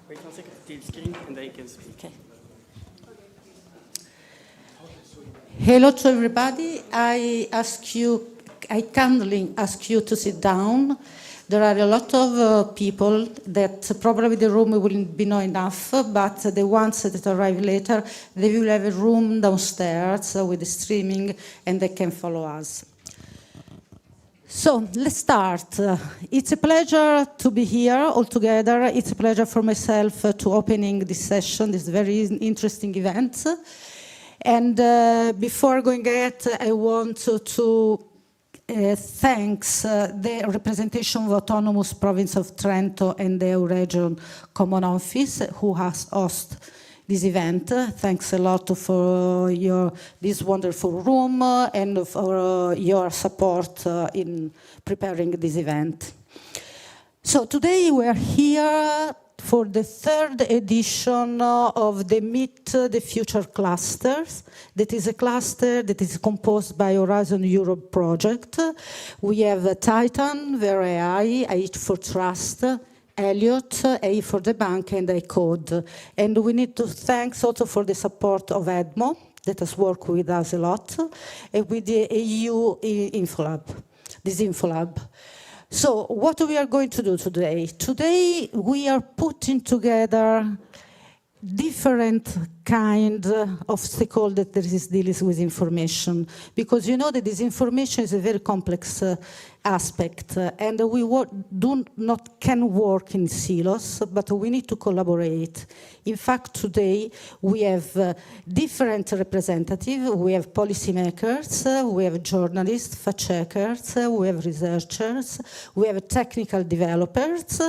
Wait 1 second, the screen, and I can speak. Okay. Hello to everybody. I kindly ask you to sit down. There are a lot of people that probably the room will be not enough, but the ones that arrive later, they will have a room downstairs with the streaming and they can follow us. So let's start. It's a pleasure to be here all together. It's a pleasure for myself to opening this session, this very interesting event. And before going ahead, I want to thanks the representation of Autonomous Province of Trento and the EU Region Common Office who has hosted this event. Thanks a lot for this wonderful room and for your support in preparing this event. So today we are here for the third edition of the Meet the Future clusters. That is a cluster that is composed by Horizon Europe project. We have Titan, Vera AI, I for Trust, Elliot, A for the Bank, and iCode. And we need to thank also for the support of EDMO, that has worked with us a lot, and with the EU Infolab, this Infolab. So what we are going to do today? Today we are putting together different kind of stakeholders that is dealing with information, because you know that this information is a very complex aspect, and we can work in silos, but we need to collaborate. In fact, today we have different representatives. We have policymakers, we have journalists, fact-checkers, we have researchers, we have technical developers,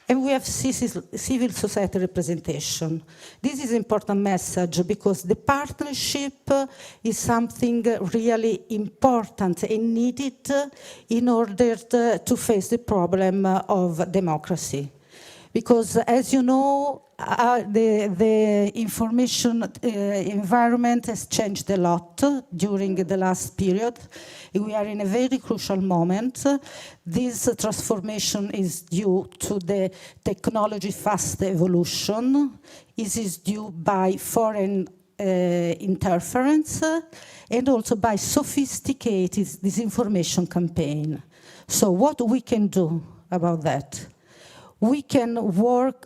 and we have civil society representation. This is an important message because the partnership is something really important and needed in order to face the problem of democracy. Because as you know, the information environment has changed a lot during the last period. We are in a very crucial moment. This transformation is due to the technology fast evolution. It is due by foreign interference and also by sophisticated disinformation campaign. So what we can do about that? We can work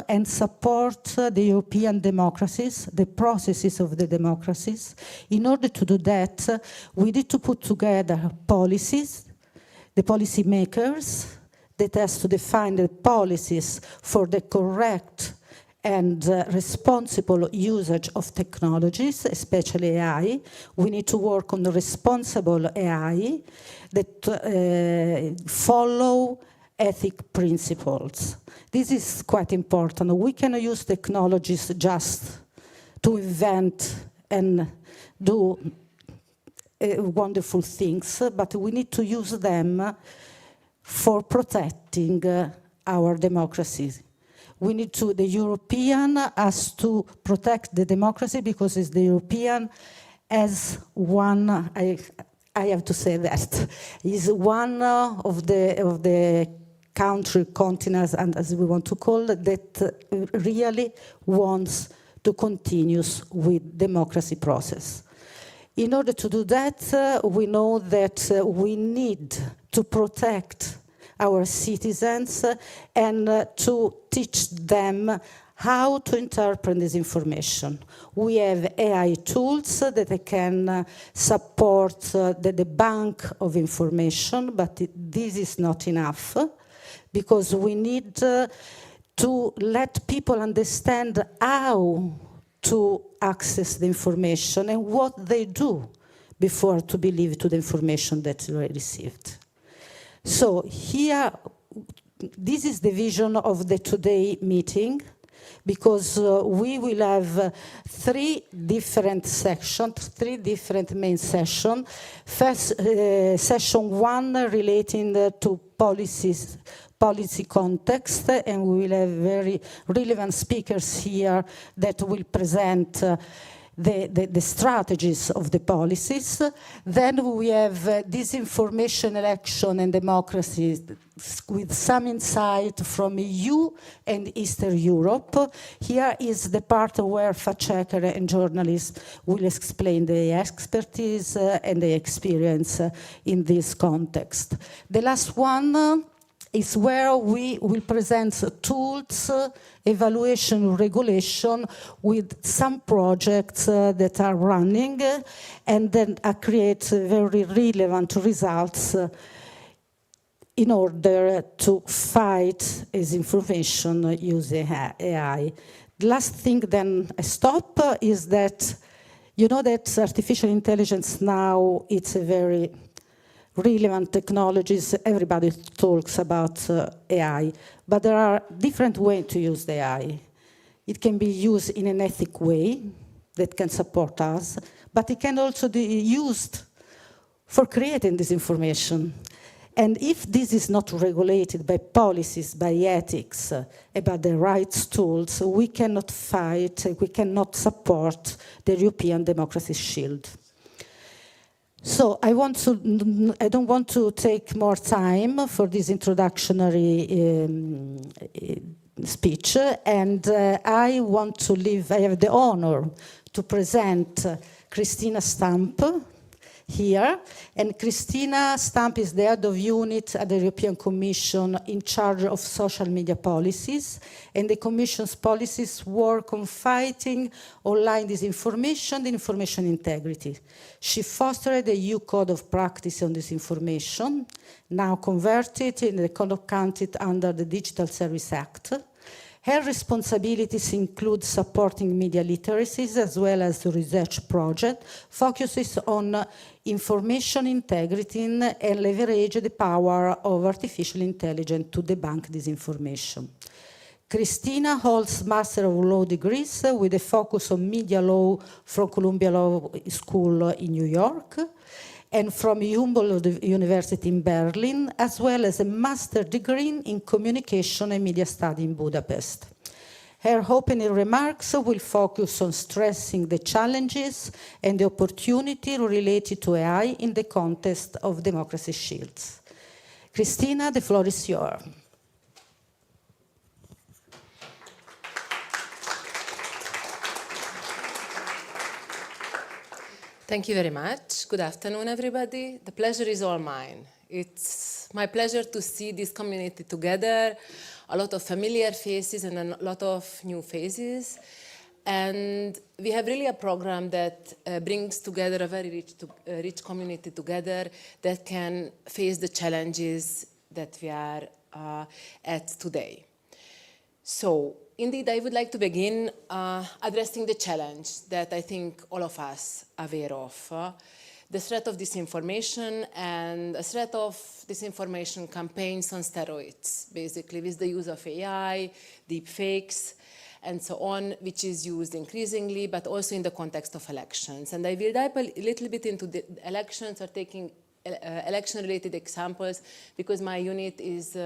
and support the European democracies, the processes of the democracies. In order to do that, we need to put together policies, the policymakers that has to define the policies for the correct and responsible usage of technologies, especially AI. We need to work on the responsible AI that follow ethic principles. This is quite important. We cannot use technologies just to invent and do wonderful things, but we need to use them for protecting our democracies. We need to, the European has to protect the democracy because it's the European as one, I have to say that, is one of the country, continents, and as we want to call it, that really wants to continue with democracy process. In order to do that, we know that we need to protect our citizens and to teach them how to interpret this information. We have AI tools that can support the bank of information, but this is not enough because we need to let people understand how to access the information and what they do before to believe to the information that they received. So here, this is the vision of the today meeting, because we will have three different sections, three different main sessions. First, session one relating to policy context, and we will have very relevant speakers here that will present the strategies of the policies. Then we have disinformation, election, and democracy with some insight from EU and Eastern Europe. Here is the part where fact checker and journalists will explain the expertise and the experience in this context. The last one is where we will present tools, evaluation, regulation with some projects that are running and then create very relevant results in order to fight disinformation using AI. The last thing then I stop is that you know that artificial intelligence now it's a very relevant technologies. Everybody talks about AI, but there are different ways to use the AI. It can be used in an ethic way that can support us, but it can also be used for creating disinformation. And if this is not regulated by policies, by ethics, about the rights tools, we cannot fight, we cannot support the European Democracy Shield. So I don't want to take more time for this introductory speech, and I have the honor to present Christina Stamp here. And Christina Stamp is the head of unit at the European Commission in charge of social media policies. And the Commission's policies work on fighting online disinformation and information integrity. She fostered the EU Code of Practice on Disinformation, now converted in the Code of Conduct under the Digital Service Act. Her responsibilities include supporting media literacies as well as the research project, focuses on information integrity and leverage the power of artificial intelligence to debunk disinformation. Christina holds Master of Law degrees with a focus on media law from Columbia Law School in New York and from Humboldt University in Berlin, as well as a master's degree in communication and media study in Budapest. Her opening remarks will focus on stressing the challenges and the opportunity related to AI in the context of democracy shields. Christina, the floor is yours. Thank you very much. Good afternoon, everybody. The pleasure is all mine. It's my pleasure to see this community together, a lot of familiar faces and a lot of new faces. And we have really a program that brings together a very rich community together that can face the challenges that we are at today. So, indeed, I would like to begin addressing the challenge that I think all of us are aware of. The threat of disinformation and a threat of disinformation campaigns on steroids, basically with the use of AI, deep fakes, and so on, which is used increasingly, but also in the context of elections. And I will dive a little bit into the elections or taking election-related examples because my unit is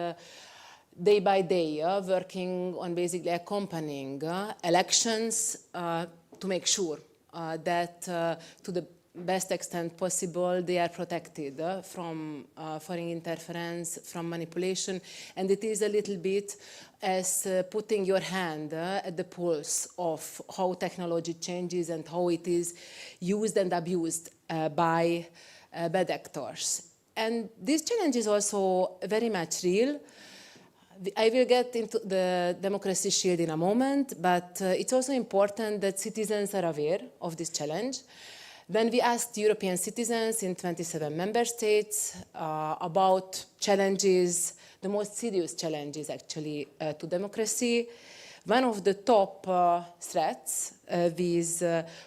day by day, working on basically accompanying elections to make sure that to the best extent possible they are protected from foreign interference, from manipulation. And it is a little bit as putting your hand at the pulse of how technology changes and how it is used and abused by bad actors. And this challenge is also very much real. I will get into the Democracy Shield in a moment, but it's also important that citizens are aware of this challenge. When we asked European citizens in 27 member states about challenges, the most serious challenges actually to democracy, one of the top threats with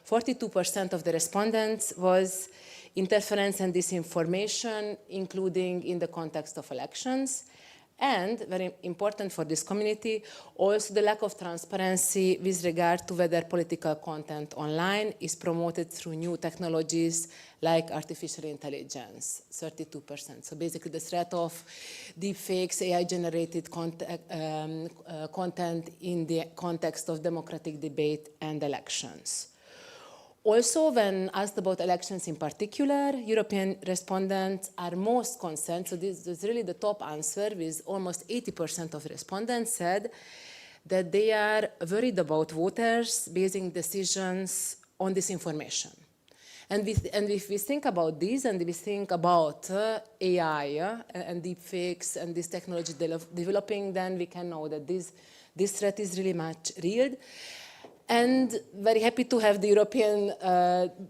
42% of the respondents was interference and disinformation, including in the context of elections. And, very important for this community, also the lack of transparency with regard to whether political content online is promoted through new technologies like artificial intelligence, 32%. So basically the threat of deepfakes, AI-generated content in the context of democratic debate and elections. Also, when asked about elections in particular, European respondents are most concerned, so this is really the top answer, with almost 80% of respondents said that they are worried about voters basing decisions on disinformation. And if we think about this and we think about AI and deepfakes and this technology developing, then we can know that this threat is really much real. And very happy to have the European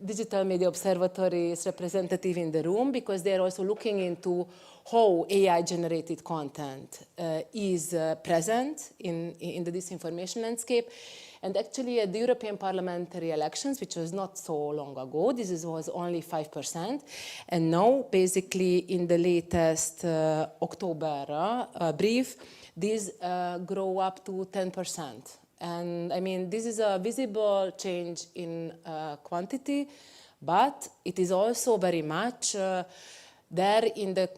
Digital Media Observatory's representative in the room, because they're also looking into how AI-generated content is present in the disinformation landscape. And actually, at the European parliamentary elections, which was not so long ago, this was only 5%. And now, basically, in the latest October brief, this grew up to 10%. And I mean, this is a visible change in quantity, but it is also very much there in the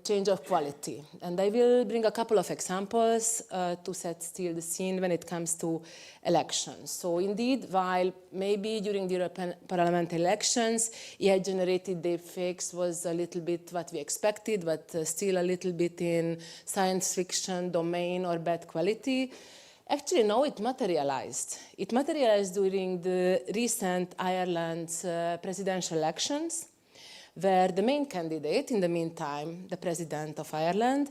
change of quality. And I will bring a couple of examples to set still the scene when it comes to elections. So indeed, while maybe during the European Parliament elections, AI-generated deepfakes was a little bit what we expected, but still a little bit in science fiction domain or bad quality. Actually, no, it materialized. It materialized during the recent Ireland's presidential elections, where the main candidate, in the meantime, the president of Ireland,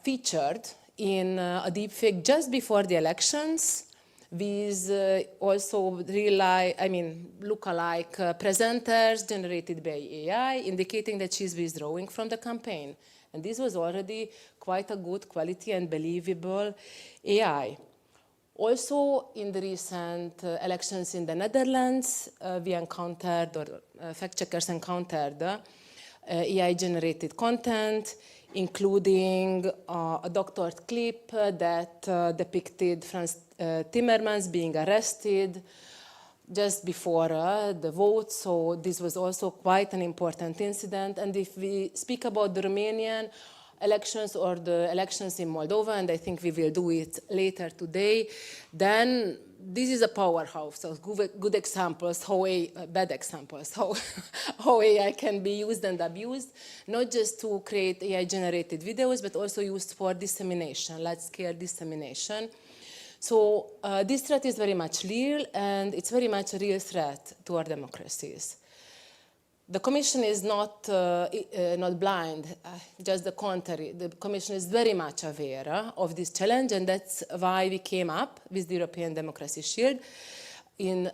featured in a deepfake just before the elections with also look-alike presenters generated by AI, indicating that she's withdrawing from the campaign. And this was already quite a good quality and believable AI. Also, in the recent elections in the Netherlands, we encountered, or fact-checkers encountered, AI-generated content, including a doctored clip that depicted Frans Timmermans being arrested just before the vote, so this was also quite an important incident. And if we speak about the Romanian elections or the elections in Moldova, and I think we will do it later today, then this is a powerhouse of good examples, bad examples, how AI can be used and abused, not just to create AI-generated videos, but also used for dissemination, large-scale dissemination. So this threat is very much real, and it's very much a real threat to our democracies. The Commission is not blind, just the contrary. The Commission is very much aware of this challenge, and that's why we came up with the European Democracy Shield in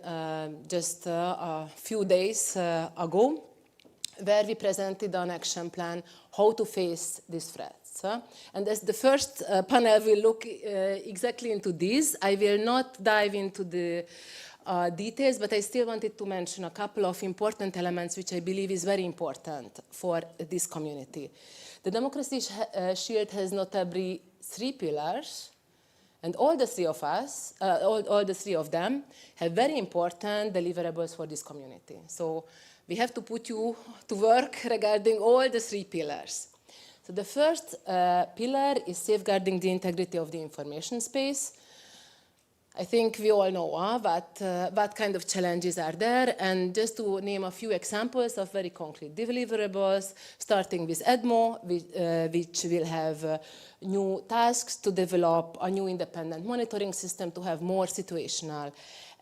just a few days ago, where we presented an action plan how to face these threats. And as the first panel will look exactly into this, I will not dive into the details, but I still wanted to mention a couple of important elements which I believe is very important for this community. The Democracy Shield has notably 3 pillars, and all the three of them have very important deliverables for this community. So we have to put you to work regarding all the 3 pillars. So the first pillar is safeguarding the integrity of the information space. I think we all know what kind of challenges are there, and just to name a few examples of very concrete deliverables, starting with EDMO, which will have new tasks to develop a new independent monitoring system to have more situational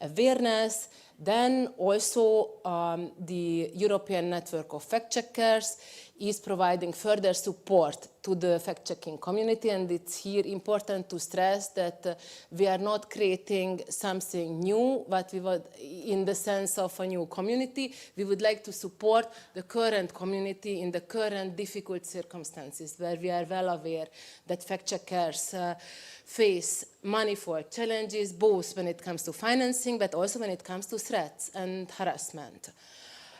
awareness. Then also the European Network of Fact-Checkers is providing further support to the fact-checking community, and it's here important to stress that we are not creating something new, but we would, in the sense of a new community, we would like to support the current community in the current difficult circumstances, where we are well aware that fact-checkers face manifold challenges, both when it comes to financing, but also when it comes to threats and harassment.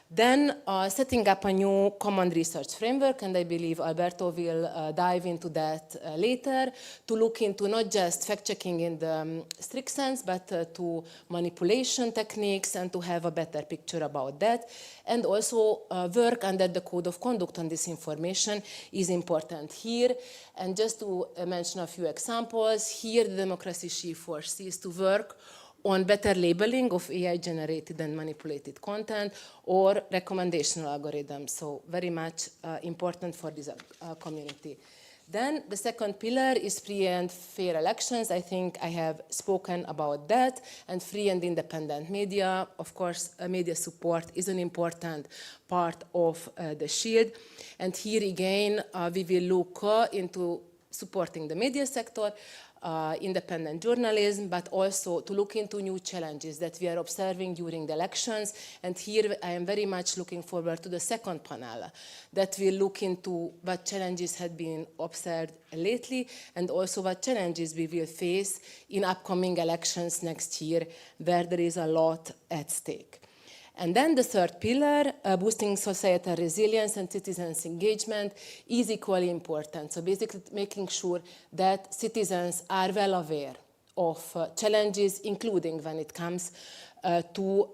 Then setting up a new common research framework, and I believe Alberto will dive into that later, to look into not just fact-checking in the strict sense, but to manipulation techniques, and to have a better picture about that. And also work under the Code of Conduct on disinformation is important here. And just to mention a few examples, here the Democracy Shield foresees to work on better labeling of AI-generated and manipulated content or recommendation algorithms. So very much important for this community. Then the second pillar is free and fair elections. I think I have spoken about that. And free and independent media. Of course, media support is an important part of the shield. And here again, we will look into supporting the media sector, independent journalism, but also to look into new challenges that we are observing during the elections. And here I am very much looking forward to the second panel that will look into what challenges had been observed lately and also what challenges we will face in upcoming elections next year, where there is a lot at stake. And then the third pillar, boosting societal resilience and citizens' engagement, is equally important. So basically making sure that citizens are well aware of challenges, including when it comes to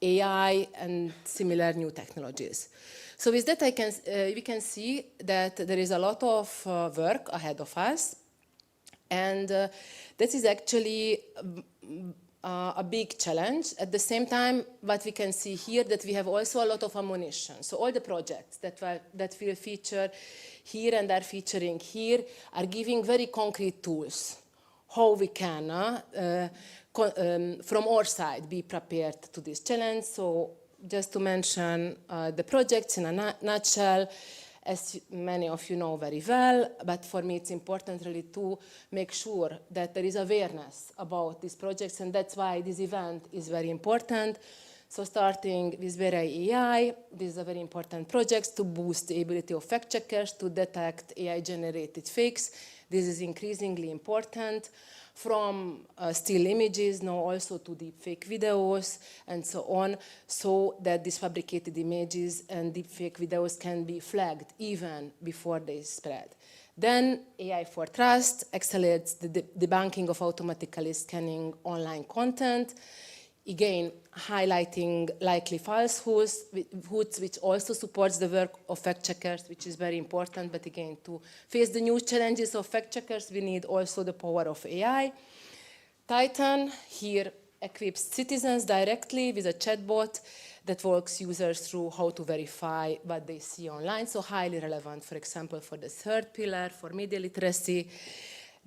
AI and similar new technologies. So with that, we can see that there is a lot of work ahead of us. And that is actually a big challenge. At the same time, what we can see here, that we have also a lot of ammunition. So all the projects that will feature here and are featuring here are giving very concrete tools how we can, from our side, be prepared to this challenge. So just to mention the projects in a nutshell, as many of you know very well, but for me it's important really to make sure that there is awareness about these projects, and that's why this event is very important. So starting with Vera AI, this is a very important project to boost the ability of fact-checkers to detect AI-generated fakes. This is increasingly important, from still images now also to deepfake videos and so on, so that these fabricated images and deepfake videos can be flagged even before they spread. Then AI for Trust accelerates the debunking of automatically scanning online content, again highlighting likely falsehoods, which also supports the work of fact-checkers, which is very important. But again, to face the new challenges of fact-checkers, we need also the power of AI. Titan here equips citizens directly with a chatbot that walks users through how to verify what they see online. So highly relevant, for example, for the third pillar, for media literacy.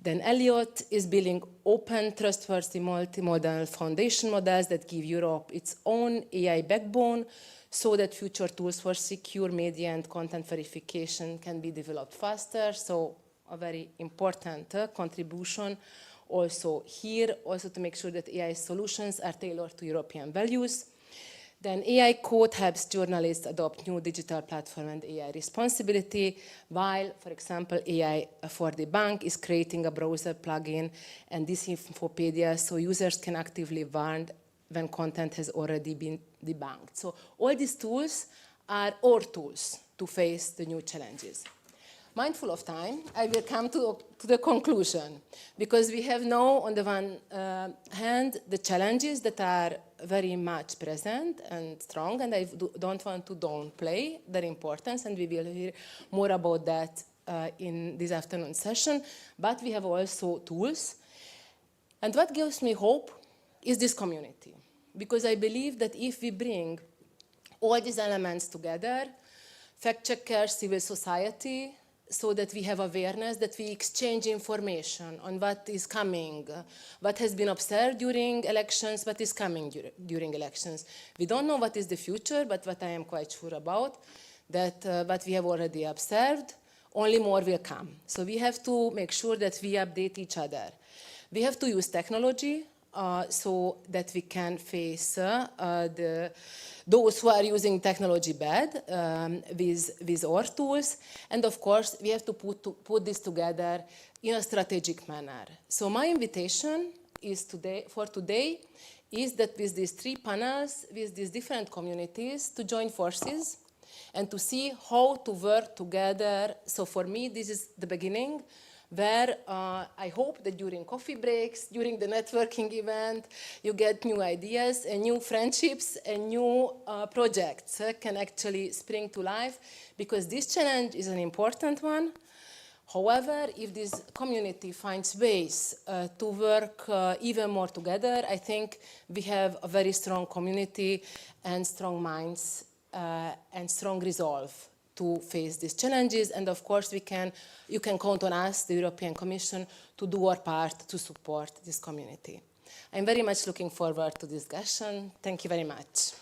Then Elliot is building open, trustworthy, multimodal foundation models that give Europe its own AI backbone, so that future tools for secure media and content verification can be developed faster. So a very important contribution also here, also to make sure that AI solutions are tailored to European values. Then AI Code helps journalists adopt new digital platform and AI responsibility, while, for example, AI for Debunk is creating a browser plugin and Disinfopedia, so users can actively warn when content has already been debunked. So all these tools are our tools to face the new challenges. Mindful of time, I will come to the conclusion, because we have now, on the one hand, the challenges that are very much present and strong, and I don't want to downplay their importance, and we will hear more about that in this afternoon session. But we have also tools. And what gives me hope is this community, because I believe that if we bring all these elements together, fact-checkers, civil society, so that we have awareness, that we exchange information on what is coming, what has been observed during elections, what is coming during elections. We don't know what is the future, but what I am quite sure about, that what we have already observed, only more will come. So we have to make sure that we update each other. We have to use technology so that we can face those who are using technology bad with our tools. And of course, we have to put this together in a strategic manner. So my invitation is for today is that with these three panels, with these different communities, to join forces and to see how to work together. So for me, this is the beginning, where I hope that during coffee breaks, during the networking event, you get new ideas and new friendships and new projects can actually spring to life, because this challenge is an important one. However, if this community finds ways to work even more together, I think we have a very strong community and strong minds and strong resolve to face these challenges. And of course, you can count on us, the European Commission, to do our part to support this community. I'm very much looking forward to this discussion. Thank you very much.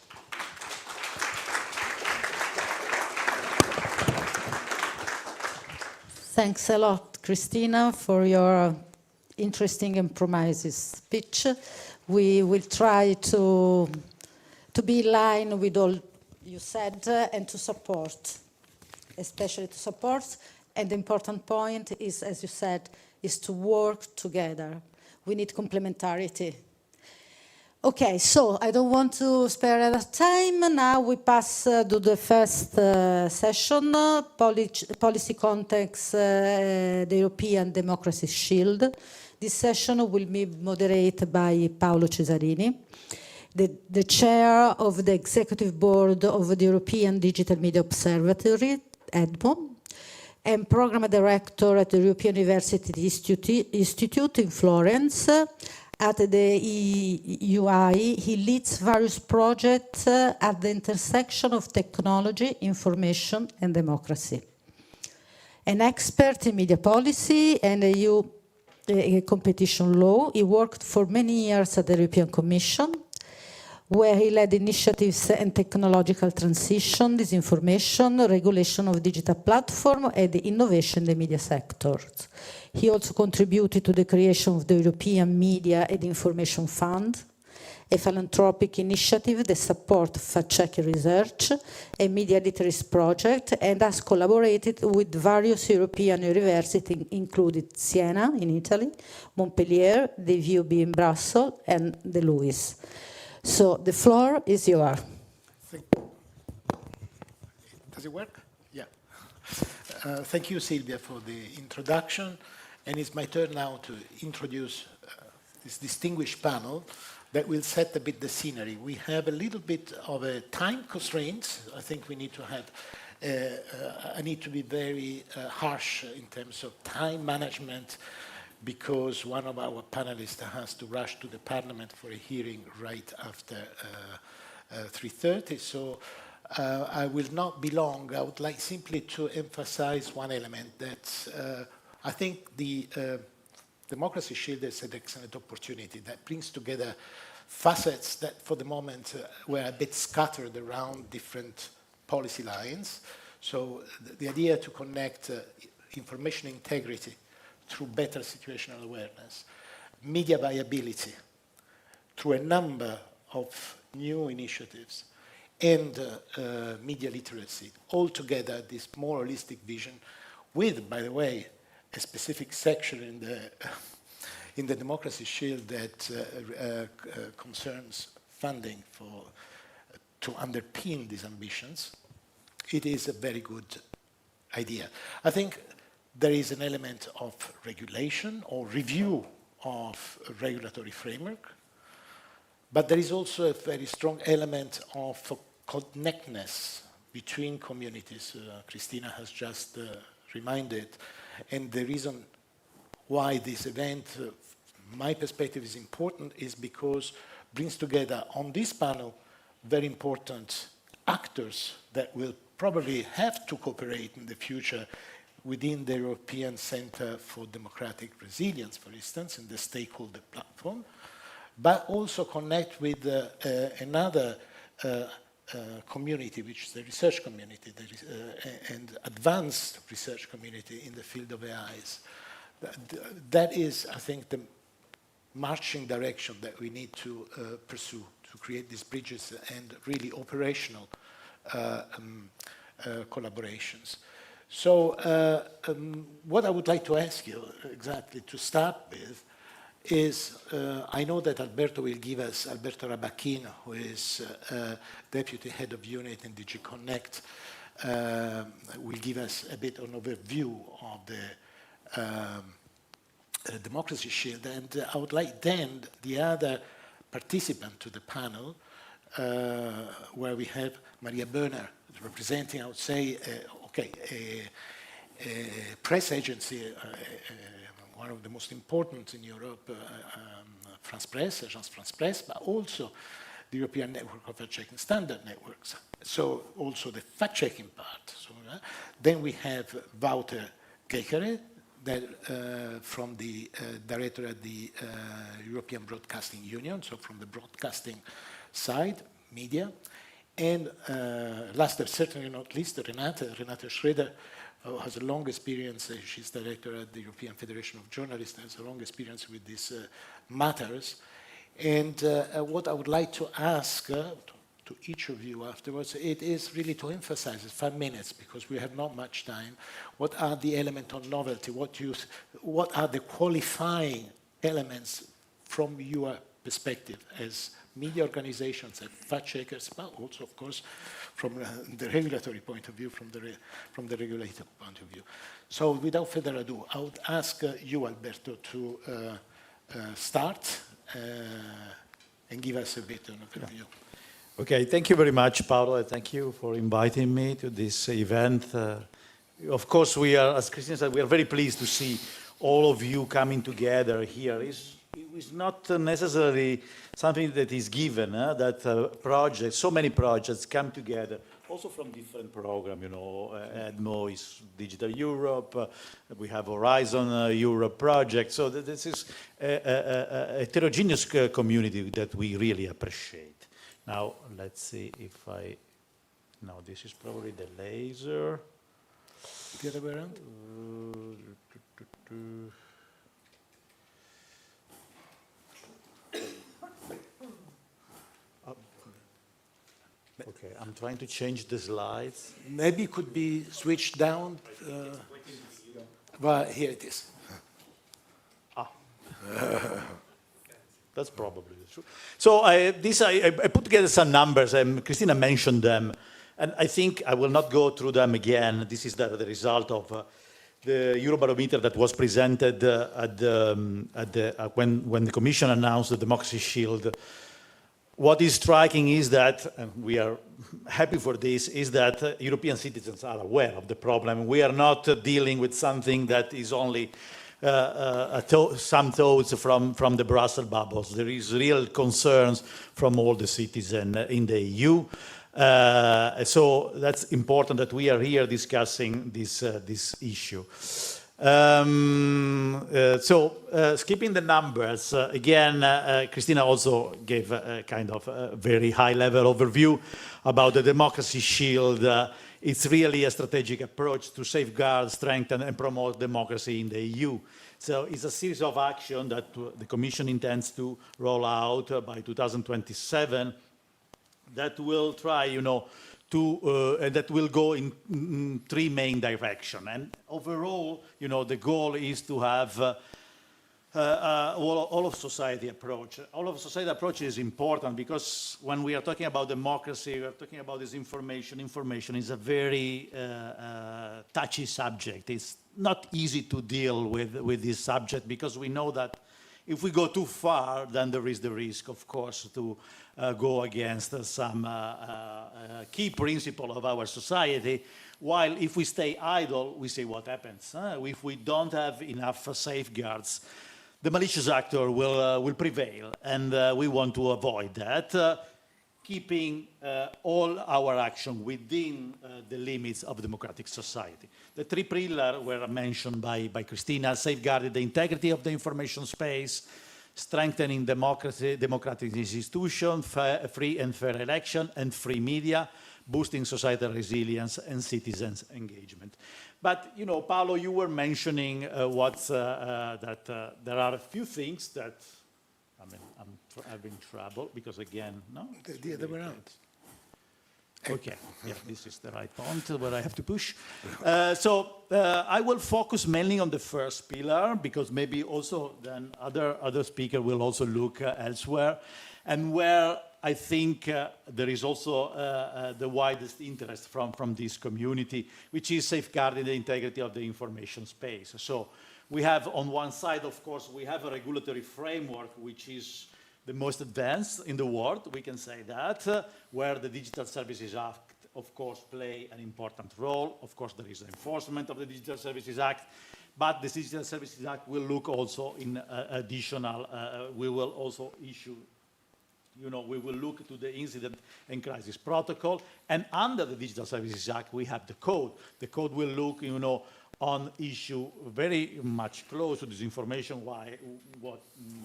Thanks a lot, Christina, for your interesting and promising speech. We will try to be in line with all you said and to support, especially to support. And the important point is, as you said, is to work together. We need complementarity. Okay, so I don't want to spare other time. Now we pass to the first session, Policy Context, the European Democracy Shield. This session will be moderated by Paolo Cesarini, the chair of the Executive Board of the European Digital Media Observatory, EDMO, and program director at the European University Institute in Florence. At the EUI, he leads various projects at the intersection of technology, information, and democracy. An expert in media policy and EU competition law, he worked for many years at the European Commission, where he led initiatives in technological transition, disinformation, regulation of digital platform, and innovation in the media sectors. He also contributed to the creation of the European Media and Information Fund, a philanthropic initiative that supports fact-checking research and media literacy project, and has collaborated with various European universities, including Siena in Italy, Montpellier, the VUB in Brussels, and the Louis. So the floor is yours. Does it work? Yeah. Thank you, Silvia, for the introduction. And it's my turn now to introduce this distinguished panel that will set a bit the scenery. We have a little bit of a time constraint. I think we need to have, I need to be very harsh in terms of time management, because one of our panelists has to rush to the Parliament for a hearing right after 3:30. So I will not be long. I would like simply to emphasize one element that I think the Democracy Shield is an excellent opportunity that brings together facets that for the moment were a bit scattered around different policy lines. So the idea to connect information integrity through better situational awareness, media viability, through a number of new initiatives, and media literacy, all together this more holistic vision with, by the way, a specific section in the Democracy Shield that concerns funding to underpin these ambitions. It is a very good idea. I think there is an element of regulation or review of a regulatory framework, but there is also a very strong element of connectedness between communities. Christina has just reminded, and the reason why this event, my perspective, is important is because it brings together on this panel very important actors that will probably have to cooperate in the future within the European Centre for Democratic Resilience, for instance, in the stakeholder platform, but also connect with another community, which is the research community, and advanced research community in the field of AIs. That is, I think, the marching direction that we need to pursue to create these bridges and really operational collaborations. So what I would like to ask you exactly to start with is, I know that Alberto Rabachin, who is Deputy Head of Unit in DG Connect, will give us a bit of an overview of the Democracy Shield. And I would like then the other participant to the panel, where we have Maria Böhner representing, I would say, press agency, one of the most important in Europe, France Presse, Agence France Presse, but also the European Network of Fact-Checking Standard Networks. So also the fact-checking part. So, then we have Wouter Kekere, that, from the director at the European Broadcasting Union, so from the broadcasting side, media. And last but certainly not least, Renate Schroeder, who has a long experience. She's director at the European Federation of Journalists, and has a long experience with these matters. And what I would like to ask to each of you afterwards, it is really to emphasize, 5 minutes, because we have not much time, what are the elements of novelty, what are the qualifying elements from your perspective as media organizations and fact-checkers, but also, of course, from the regulatory point of view, from the regulator point of view. So without further ado, I would ask you, Alberto, to start and give us a bit of an overview. Okay, thank you very much, Paolo. Thank you for inviting me to this event. Of course, we are, as Christina said, we are very pleased to see all of you coming together here. It's not necessarily something that is given, that projects, so many projects come together, also from different programs, you know, EDMO is Digital Europe, we have Horizon Europe project, so this is a heterogeneous community that we really appreciate. Now, let's see if no, this is probably the laser. The other way around? Okay, I'm trying to change the slides. Maybe it could be switched down. Well, here it is. That's probably true. So I put together some numbers, and Christina mentioned them, and I think I will not go through them again. This is the result of the Eurobarometer that was presented when the Commission announced the Democracy Shield. What is striking is that, and we are happy for this, is that European citizens are aware of the problem. We are not dealing with something that is only some thoughts from the Brussels bubbles. There is real concerns from all the citizens in the EU. So that's important that we are here discussing this issue. Skipping the numbers, again, Christina also gave a kind of a very high-level overview about the Democracy Shield. It's really a strategic approach to safeguard, strengthen, and promote democracy in the EU. So it's a series of actions that the Commission intends to roll out by 2027 that will try, you know, that will go in 3 main directions. And overall, you know, the goal is to have all of society approach. All of society approach is important because when we are talking about democracy, we are talking about this information. Information is a very touchy subject. It's not easy to deal with this subject because we know that if we go too far, then there is the risk, of course, to go against some key principle of our society. While if we stay idle, we see what happens. If we don't have enough safeguards, the malicious actor will prevail, and we want to avoid that, keeping all our action within the limits of democratic society. The 3 pillars were mentioned by Christina: safeguarding the integrity of the information space, strengthening democratic institutions, free and fair election, and free media, boosting societal resilience and citizens' engagement. But, you know, Paolo, you were mentioning that there are a few things that, I mean, I'm in trouble because, again, no? The other way around. Okay, yeah, this is the right point where I have to push. I will focus mainly on the first pillar because maybe also then other speakers will also look elsewhere, and where I think there is also the widest interest from this community, which is safeguarding the integrity of the information space. So we have on one side, of course, we have a regulatory framework which is the most advanced in the world, we can say that, where the Digital Services Act of course, play an important role. Of course, there is the enforcement of the Digital Services Act, but the Digital Services Act will look also in additional, we will also issue, we will look to the incident and crisis protocol. And under the Digital Services Act, we have the code. The code will look, on issue very much close to disinformation,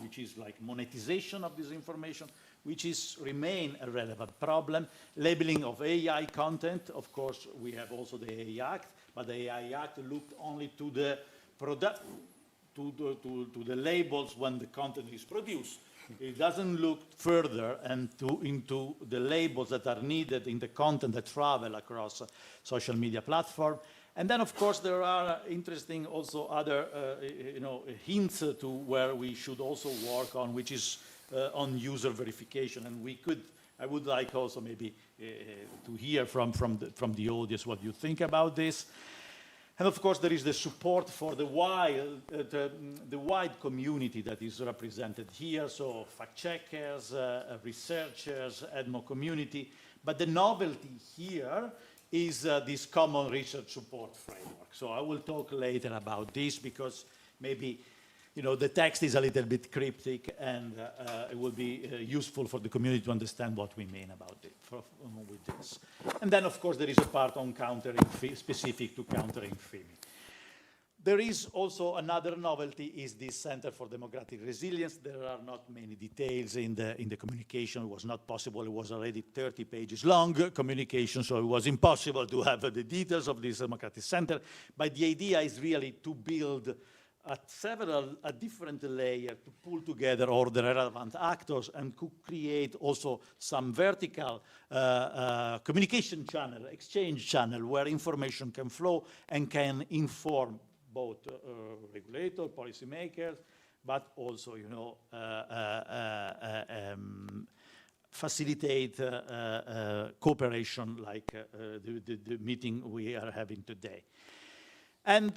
which is like monetization of disinformation, which remain a relevant problem. Labeling of AI content, of course, we have also the AI Act, but the AI Act looked only to the product, to the labels when the content is produced. It doesn't look further into the labels that are needed in the content that travel across social media platform. And then, of course, there are interesting also other hints to where we should also work on, which is on user verification. And I would like also maybe to hear from the audience what you think about this. And of course, there is the support for the wide community that is represented here, so fact-checkers, researchers, EDMO community. But the novelty here is this common research support framework. So I will talk later about this because maybe the text is a little bit cryptic and it will be useful for the community to understand what we mean about it with this. And then, of course, there is a part on countering, specific to countering phishing. There is also another novelty is this Center for Democratic Resilience. There are not many details in the communication. It was not possible. It was already 30 pages long communication, so it was impossible to have the details of this Democratic Center. But the idea is really to build a different layer to pull together all the relevant actors and to create also some vertical communication channel, exchange channel, where information can flow and can inform both regulators, policymakers, but also, facilitate cooperation like the meeting we are having today. And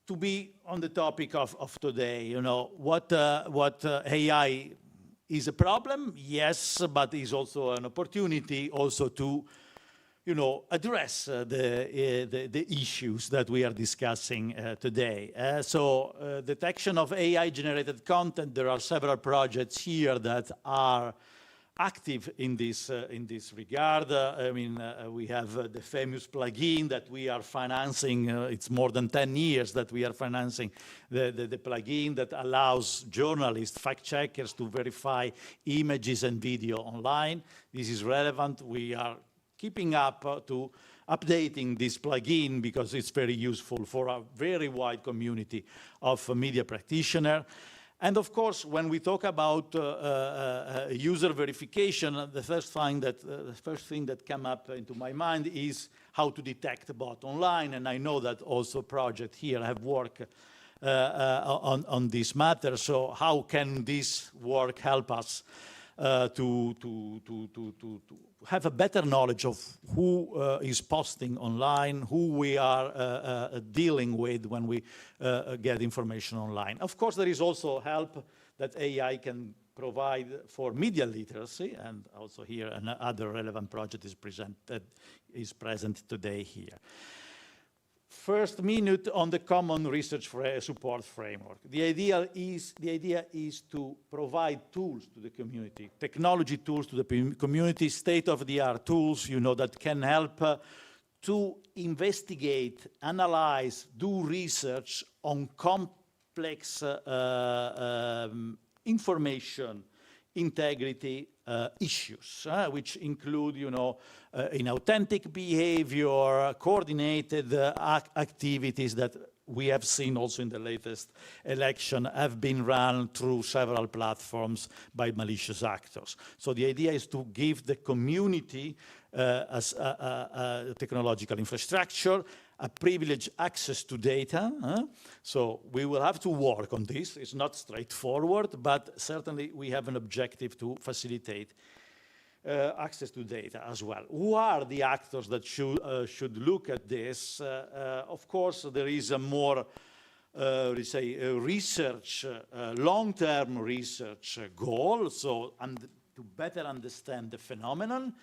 to be on the topic of today, what AI is a problem, yes, but is also an opportunity also to, address the issues that we are discussing today. So detection of AI-generated content, there are several projects here that are active in this regard. We have the famous plugin that we are financing. It's more than 10 years that we are financing the plugin that allows journalists, fact-checkers to verify images and video online. This is relevant. We are keeping up to updating this plugin because it's very useful for a very wide community of media practitioners. And of course, when we talk about user verification, the first thing that came up into my mind is how to detect a bot online. And I know that also projects here have worked on this matter. So how can this work help us to have a better knowledge of who is posting online, who we are dealing with when we get information online. Of course, there is also help that AI can provide for media literacy, and also here another relevant project is present today here. First minute on the common research support framework. The idea is to provide tools to the community, technology tools to the community, state-of-the-art tools, that can help to investigate, analyze, do research on complex information integrity issues, which include, inauthentic behavior, coordinated activities that we have seen also in the latest election have been run through several platforms by malicious actors. So the idea is to give the community as a technological infrastructure, a privileged access to data. So we will have to work on this. It's not straightforward, but certainly we have an objective to facilitate access to data as well. Who are the actors that should look at this? Of course, there is a more, research, long-term research goal, so to better understand the phenomenon,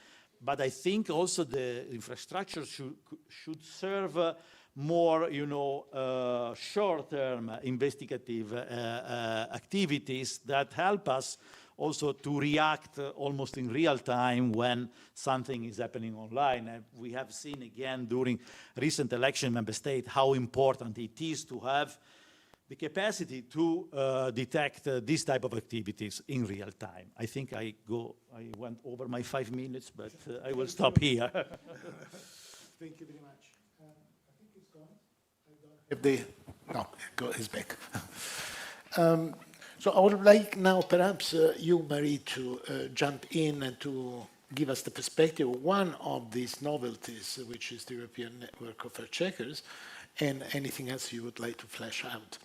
but I think also the infrastructure should serve more, short-term investigative activities that help us also to react almost in real time when something is happening online. And we have seen again during recent election in member state how important it is to have the capacity to detect this type of activities in real time. I think I went over my 5 minutes, but I will stop here. Thank you very much. I think it's gone. It's back. So I would like now perhaps you, Marie, to jump in and to give us the perspective of one of these novelties, which is the European Network of Fact Checkers, and anything else you would like to flesh out.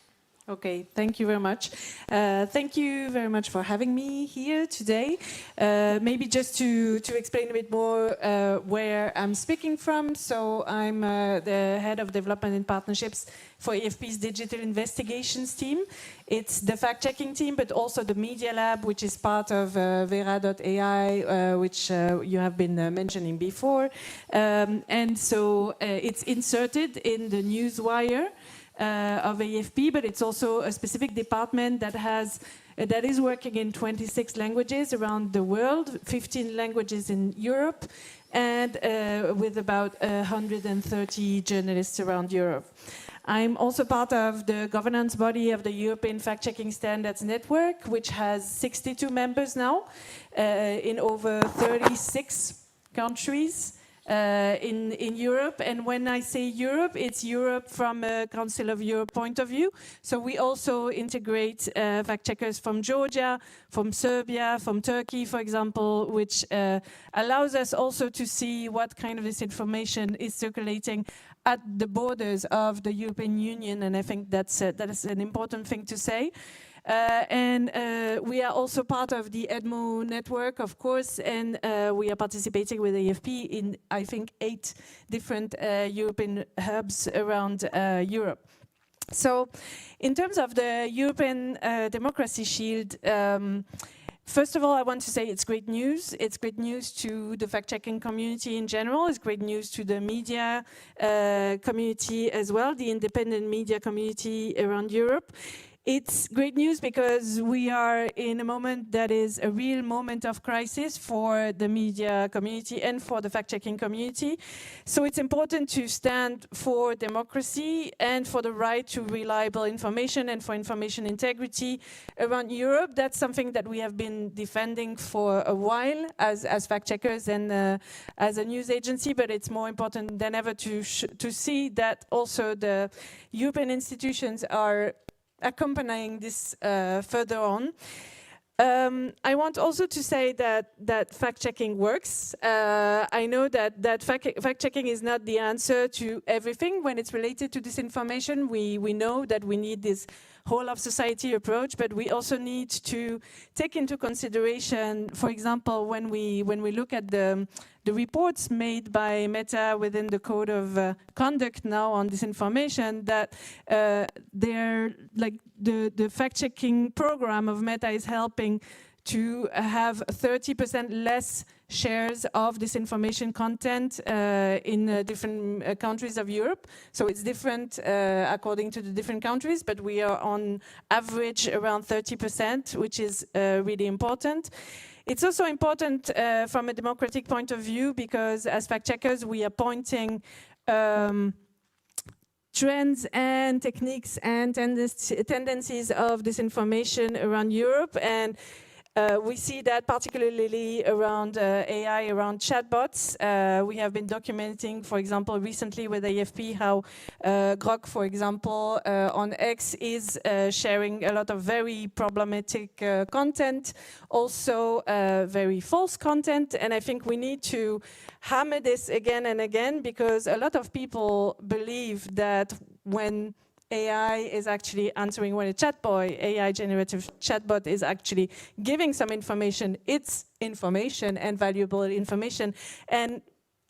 Okay, thank you very much. Thank you very much for having me here today. Maybe just to explain a bit more where I'm speaking from. So I'm the head of development and partnerships for AFP's digital investigations team. It's the fact-checking team, but also the Media Lab, which is part of Vera.ai, which you have been mentioning before. And so it's inserted in the newswire of AFP, but it's also a specific department that is working in 26 languages around the world, 15 languages in Europe, and with about 130 journalists around Europe. I'm also part of the governance body of the European Fact-Checking Standards Network, which has 62 members now in over 36 countries. In Europe, and when I say Europe, it's Europe from a Council of Europe point of view. So we also integrate fact checkers from Georgia, from Serbia, from Turkey, for example, which allows us also to see what kind of disinformation is circulating at the borders of the European Union, and I think that is an important thing to say. We are also part of the EDMO network, of course, and we are participating with AFP in, I think, 8 different European hubs around Europe. So, in terms of the European Democracy Shield, first of all, I want to say it's great news. It's great news to the fact-checking community in general. It's great news to the media community as well, the independent media community around Europe. It's great news because we are in a moment that is a real moment of crisis for the media community and for the fact-checking community. So it's important to stand for democracy and for the right to reliable information and for information integrity around Europe. That's something that we have been defending for a while as fact-checkers and as a news agency, but it's more important than ever to see that also the European institutions are accompanying this further on. I want also to say that fact-checking works. I know that fact-checking is not the answer to everything when it's related to disinformation. We know that we need this whole of society approach, but we also need to take into consideration, for example, when we look at the reports made by Meta within the code of conduct now on disinformation, that they're like the fact-checking program of Meta is helping to have 30% less shares of disinformation content in different countries of Europe. So it's different according to the different countries, but we are on average around 30%, which is really important. It's also important from a democratic point of view because as fact-checkers we are pointing trends and techniques and tendencies of disinformation around Europe, and we see that particularly around AI, around chatbots. We have been documenting, for example, recently with AFP how Grok, for example, on X is sharing a lot of very problematic content, also very false content. And I think we need to hammer this again and again because a lot of people believe that when AI is actually answering, when a chatbot, AI generative chatbot is actually giving some information, it's information and valuable information. And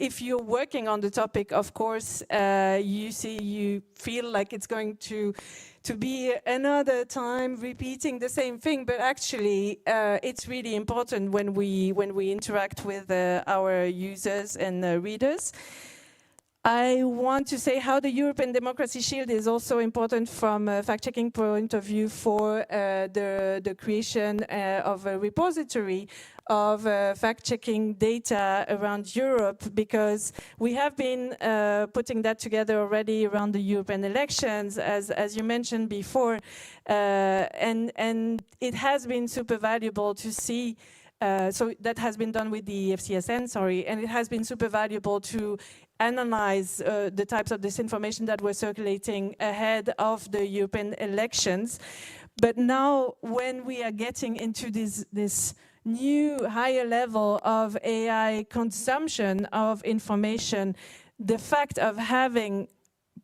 if you're working on the topic, of course, you feel like it's going to be another time repeating the same thing. But actually, it's really important when we interact with our users and readers. I want to say how the European Democracy Shield is also important from a fact-checking point of view for the creation of a repository of fact-checking data around Europe, because we have been putting that together already around the European elections, as you mentioned before, and it has been super valuable to see. So that has been done with the FCSN, sorry, and it has been super valuable to analyze the types of disinformation that were circulating ahead of the European elections. But now, when we are getting into this new higher level of AI consumption of information, the fact of having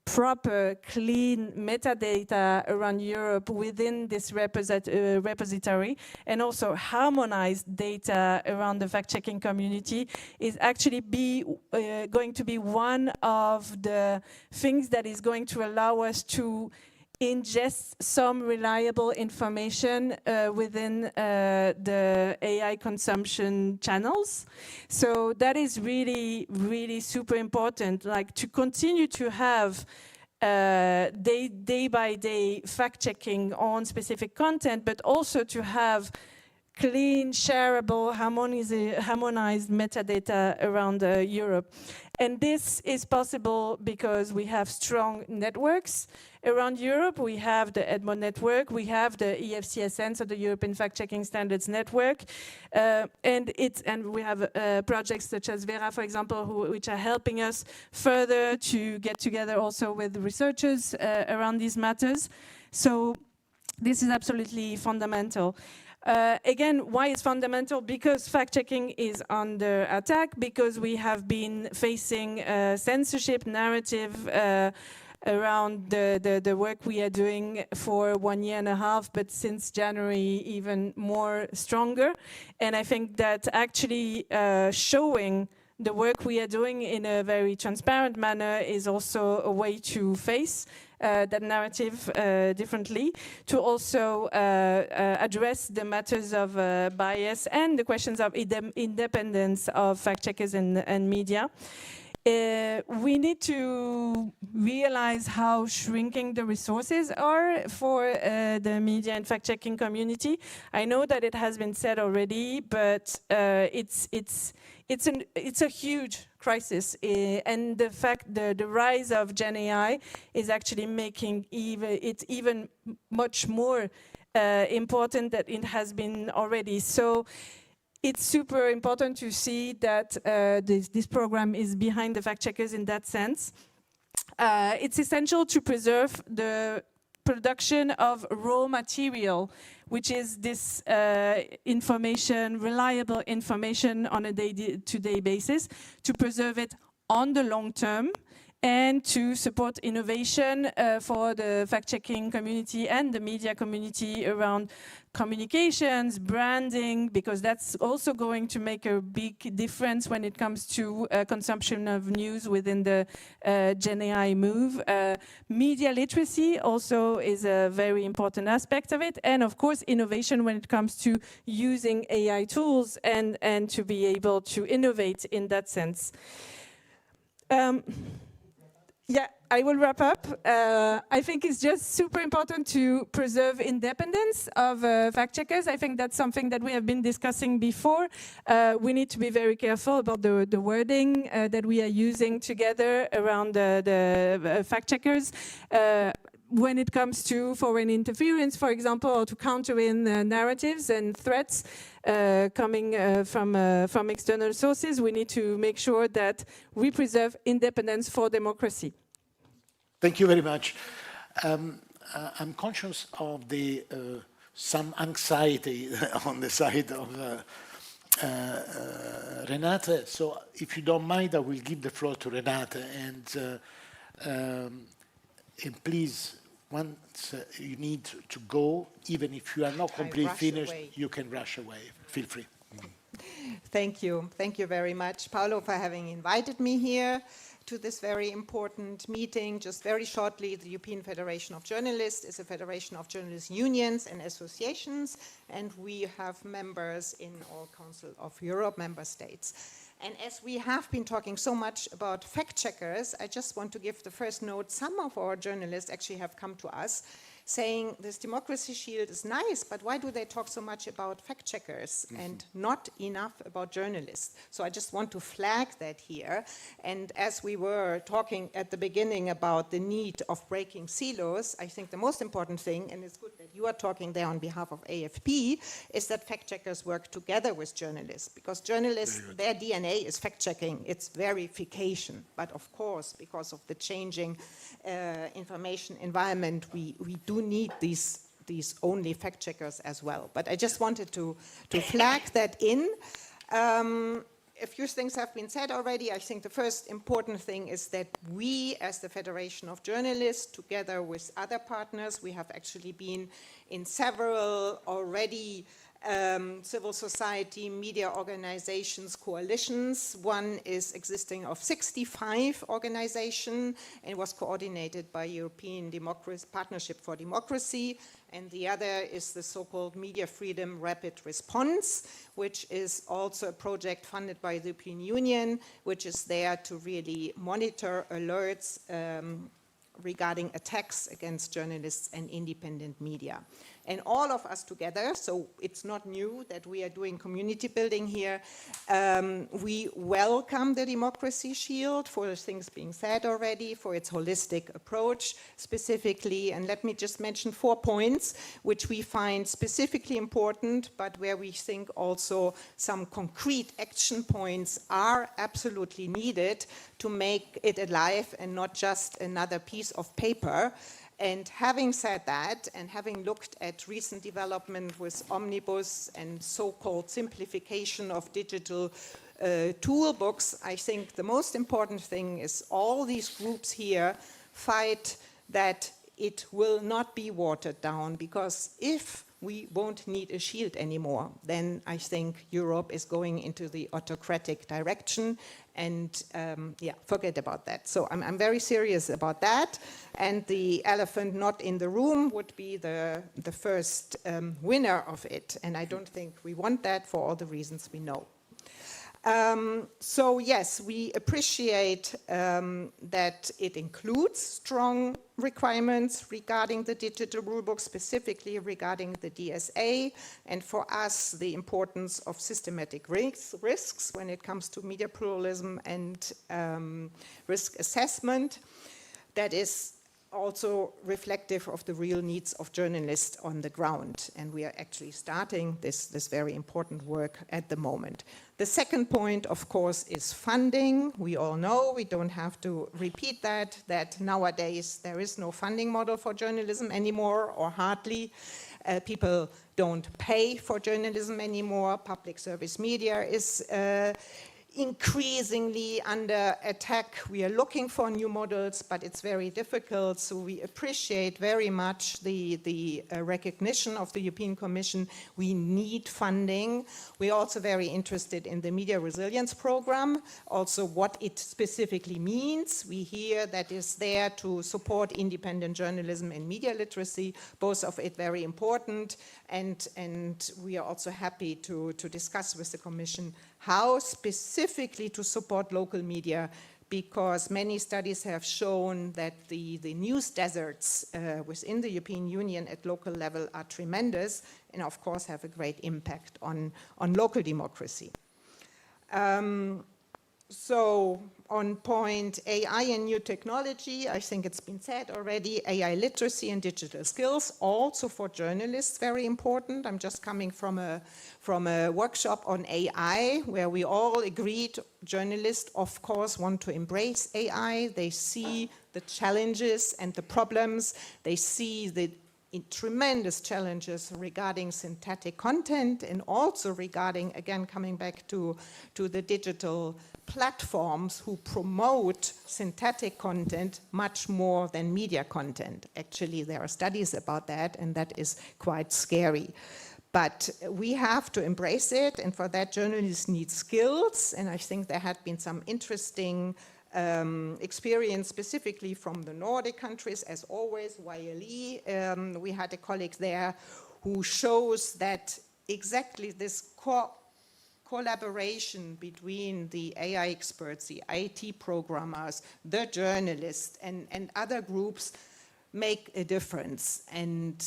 proper, clean metadata around Europe within this repository, and also harmonized data around the fact-checking community is actually going to be one of the things that is going to allow us to ingest some reliable information within the AI consumption channels. So that is really, really super important, like to continue to have day by day fact-checking on specific content, but also to have clean, shareable, harmonized metadata around Europe. And this is possible because we have strong networks around Europe. We have the EDMO network, we have the EFCSN, so the European Fact-Checking Standards Network, and we have projects such as Vera, for example, which are helping us further to get together also with researchers around these matters. So this is absolutely fundamental. Again, why it's fundamental? Because fact-checking is under attack, because we have been facing censorship narrative around the work we are doing for 1.5 years, but since January even more stronger. And I think that actually showing the work we are doing in a very transparent manner is also a way to face that narrative differently, to also address the matters of bias and the questions of independence of fact-checkers and media. We need to realize how shrinking the resources are for the media and fact-checking community. I know that it has been said already, but it's a huge crisis, and the fact the rise of Gen AI is actually making it even much more important than it has been already. So it's super important to see that this program is behind the fact checkers in that sense. It's essential to preserve the production of raw material, which is this information, reliable information on a day-to-day basis, to preserve it on the long term and to support innovation for the fact-checking community and the media community around communications, branding, because that's also going to make a big difference when it comes to consumption of news within the Gen AI move. Media literacy also is a very important aspect of it, and of course innovation when it comes to using AI tools and to be able to innovate in that sense. Yeah, I will wrap up. I think it's just super important to preserve independence of fact-checkers. I think that's something that we have been discussing before. We need to be very careful about the wording that we are using together around the fact-checkers. When it comes to foreign interference, for example, or to counter in narratives and threats coming from external sources, we need to make sure that we preserve independence for democracy. Thank you very much. I'm conscious of some anxiety on the side of Renate. So if you don't mind, I will give the floor to Renate. And please, once you need to go, even if you are not completely finished, you can rush away. Feel free. Thank you. Thank you very much, Paolo, for having invited me here to this very important meeting. Just very shortly, the European Federation of Journalists is a federation of journalist unions and associations, and we have members in all Council of Europe member states. And as we have been talking so much about fact-checkers, I just want to give the first note. Some of our journalists actually have come to us saying this democracy shield is nice, but why do they talk so much about fact-checkers and not enough about journalists? So I just want to flag that here. And as we were talking at the beginning about the need of breaking silos, I think the most important thing, and it's good that you are talking there on behalf of AFP, is that fact-checkers work together with journalists, because journalists, their DNA is fact-checking, it's verification. But of course, because of the changing information environment, we do need these only fact checkers as well. But I just wanted to flag that in. A few things have been said already. I think the first important thing is that we, as the Federation of Journalists, together with other partners, we have actually been in several already civil society, media organizations, coalitions. One is existing of 65 organizations and was coordinated by European Partnership for Democracy. And the other is the so-called Media Freedom Rapid Response, which is also a project funded by the European Union, which is there to really monitor alerts regarding attacks against journalists and independent media. And all of us together, so it's not new that we are doing community building here, we welcome the Democracy Shield for the things being said already, for its holistic approach specifically. And let me just mention 4 points which we find specifically important, but where we think also some concrete action points are absolutely needed to make it alive and not just another piece of paper. And having said that, and having looked at recent development with Omnibus and so-called simplification of digital toolbooks, I think the most important thing is all these groups here fight that it will not be watered down, because if we won't need a shield anymore, then I think Europe is going into the autocratic direction, and yeah, forget about that. So I'm very serious about that, and the elephant not in the room would be the first winner of it, and I don't think we want that for all the reasons we know. So yes, we appreciate that it includes strong requirements regarding the digital rulebook, specifically regarding the DSA, and for us the importance of systematic risks when it comes to media pluralism and risk assessment. That is also reflective of the real needs of journalists on the ground, and we are actually starting this very important work at the moment. The second point, of course, is funding. We all know, we don't have to repeat that nowadays there is no funding model for journalism anymore, or hardly. People don't pay for journalism anymore. Public service media is increasingly under attack. We are looking for new models, but it's very difficult. So we appreciate very much the recognition of the European Commission. We need funding. We're also very interested in the Media Resilience Program, also what it specifically means. We hear that is there to support independent journalism and media literacy, both of it very important. And we are also happy to discuss with the Commission how specifically to support local media, because many studies have shown that the news deserts within the European Union at local level are tremendous and of course have a great impact on local democracy. So on point AI and new technology, I think it's been said already, AI literacy and digital skills, also for journalists, very important. I'm just coming from a workshop on AI where we all agreed journalists, of course, want to embrace AI. They see the challenges and the problems. They see the tremendous challenges regarding synthetic content, and also regarding, again, coming back to the digital platforms who promote synthetic content much more than media content. Actually, there are studies about that, and that is quite scary. But we have to embrace it, and for that journalists need skills, and I think there had been some interesting experience specifically from the Nordic countries, as always, YLE. We had a colleague there who shows that exactly this collaboration between the AI experts, the IT programmers, the journalists, and other groups make a difference. And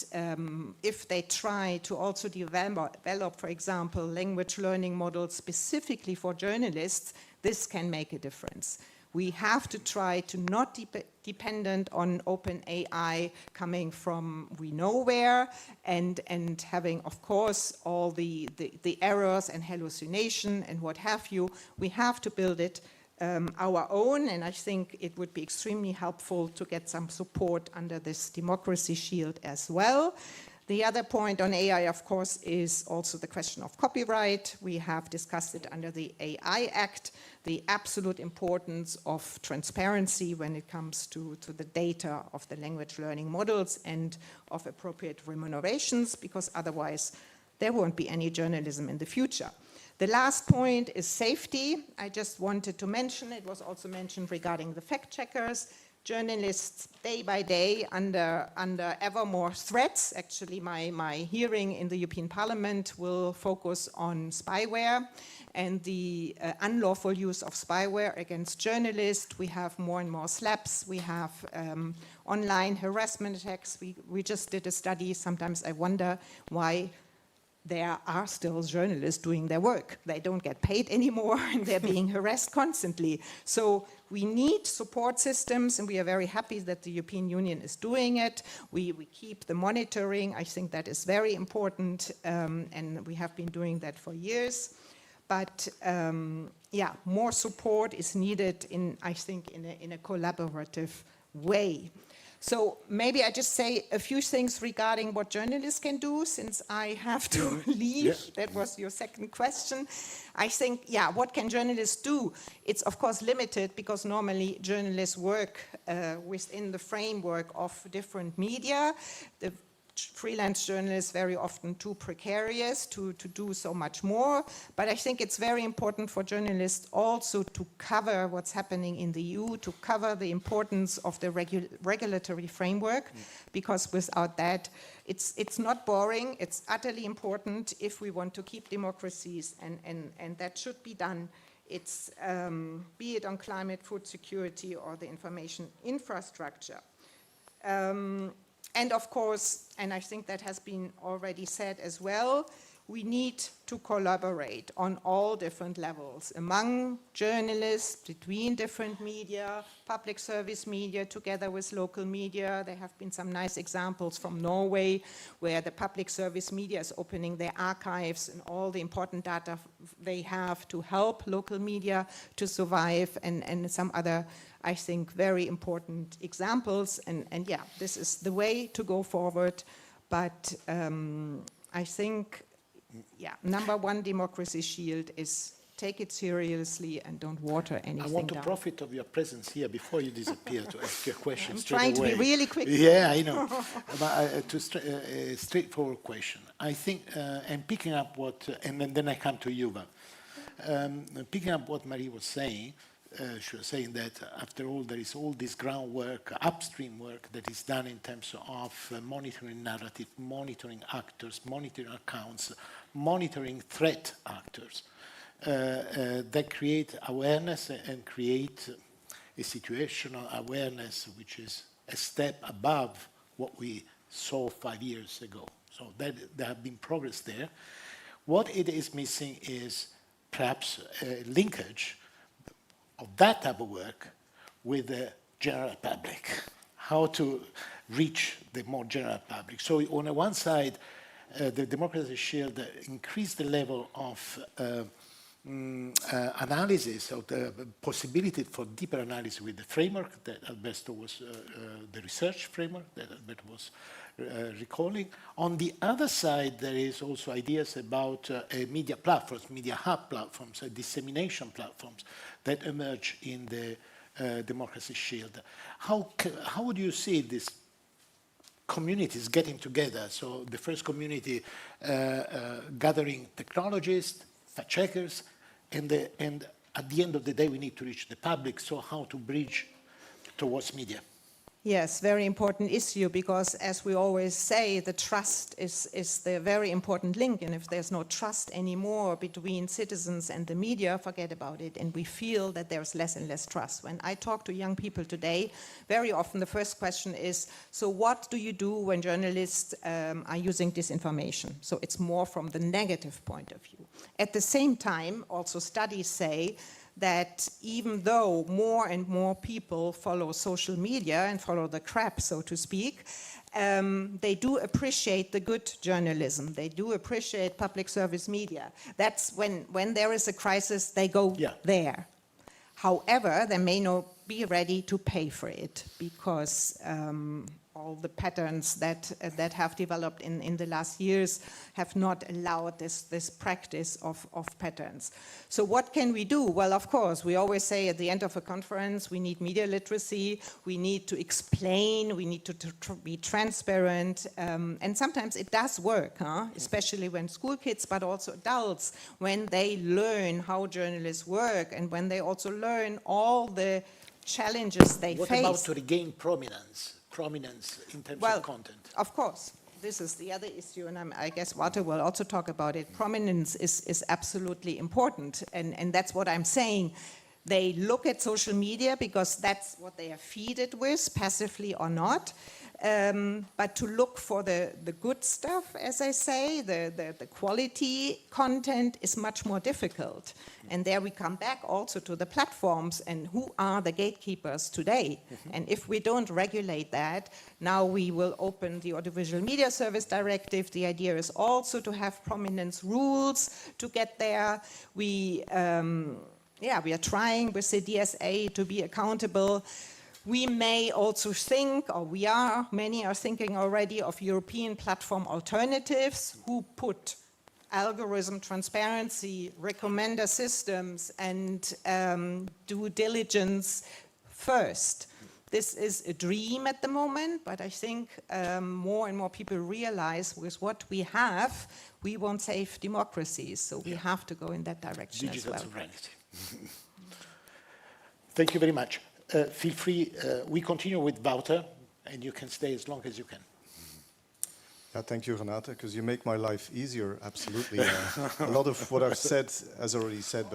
if they try to also develop, for example, language learning models specifically for journalists, this can make a difference. We have to try to not dependent on open AI coming from we know where, and having, of course, all the errors and hallucination and what have you. We have to build it our own, and I think it would be extremely helpful to get some support under this democracy shield as well. The other point on AI, of course, is also the question of copyright. We have discussed it under the AI Act, the absolute importance of transparency when it comes to the data of the language learning models and of appropriate remunerations, because otherwise there won't be any journalism in the future. The last point is safety. I just wanted to mention, it was also mentioned regarding the fact checkers. Journalists day by day under ever more threats. Actually, my hearing in the European Parliament will focus on spyware and the unlawful use of spyware against journalists. We have more and more slaps. We have online harassment attacks. We just did a study. Sometimes I wonder why there are still journalists doing their work. They don't get paid anymore and they're being harassed constantly. So we need support systems, and we are very happy that the European Union is doing it. We keep the monitoring. I think that is very important, and we have been doing that for years. But yeah, more support is needed I think in a collaborative way. So maybe I just say a few things regarding what journalists can do, since I have to leave. Yeah. That was your second question. I think, yeah, what can journalists do? It's of course limited, because normally journalists work within the framework of different media. The freelance journalists very often too precarious to do so much more. But I think it's very important for journalists also to cover what's happening in the EU, to cover the importance of the regulatory framework, because without that, it's not boring, it's utterly important if we want to keep democracies, and that should be done. It's, be it on climate, food security, or the information infrastructure. And of course, and I think that has been already said as well, we need to collaborate on all different levels, among journalists, between different media, public service media, together with local media. There have been some nice examples from Norway, where the public service media is opening their archives and all the important data they have to help local media to survive, and some other, I think, very important examples. And yeah, this is the way to go forward. But I think, yeah, number one democracy shield is take it seriously and don't water anything I want to down. profit of your presence here before you disappear to ask your question I'm straight trying away. to be really quick. Yeah, I know. But a straightforward question. I think, and picking up what, and then I come to you, picking up what Marie was saying, she was saying that after all, there is all this groundwork, upstream work that is done in terms of monitoring narrative, monitoring actors, monitoring accounts, monitoring threat actors that create awareness and create a situational awareness which is a step above what we saw 5 years ago. So there have been progress there. What it is missing is perhaps a linkage of that type of work with the general public, how to reach the more general public. So on the one side, the Democracy Shield increased the level of analysis of the possibility for deeper analysis with the framework that Alberto was, the research framework that Alberto was recalling. On the other side, there is also ideas about media platforms, media hub platforms, dissemination platforms that emerge in the Democracy Shield. How would you see this communities getting together. So the first community gathering technologists, fact checkers, and at the end of the day, we need to reach the public. So how to bridge towards media? Yes, very important issue, because as we always say, the trust is the very important link. And if there's no trust anymore between citizens and the media, forget about it. And we feel that there's less and less trust. When I talk to young people today, very often the first question is, so what do you do when journalists are using disinformation? So it's more from the negative point of view. At the same time, also studies say that even though more and more people follow social media and follow the crap, so to speak, they do appreciate the good journalism. They do appreciate public service media. That's when there is a crisis, they go there. However, they may not be ready to pay for it, because all the patterns that have developed in the last years have not allowed this practice of patterns. So what can we do? Well, of course, we always say at the end of a conference, we need media literacy, we need to explain, we need to be transparent, and sometimes it does work, especially when school kids, but also adults, when they learn how journalists work and when they also learn all the challenges they face. What about to regain prominence in terms of content? Of course. This is the other issue, and I guess Walter will also talk about it. Prominence is absolutely important, and that's what I'm saying. They look at social media because that's what they are fed with, passively or not. But to look for the good stuff, as I say, the quality content is much more difficult. And there we come back also to the platforms and who are the gatekeepers today. And if we don't regulate that, now we will open the Audiovisual Media Service Directive. The idea is also to have prominence rules to get there. We are trying with the DSA to be accountable. We may also think, or many are thinking already of European platform alternatives who put algorithm transparency, recommender systems, and due diligence first. This is a dream at the moment, but I think more and more people realize with what we have, we won't save democracies. So we have to go in that direction Digital as well. sovereignty. Thank you very much. Feel free, we continue with Wouter, and you can stay as long as you can. Yeah, thank you, Renate, because you make my life easier, absolutely. A lot of what I've said is already said,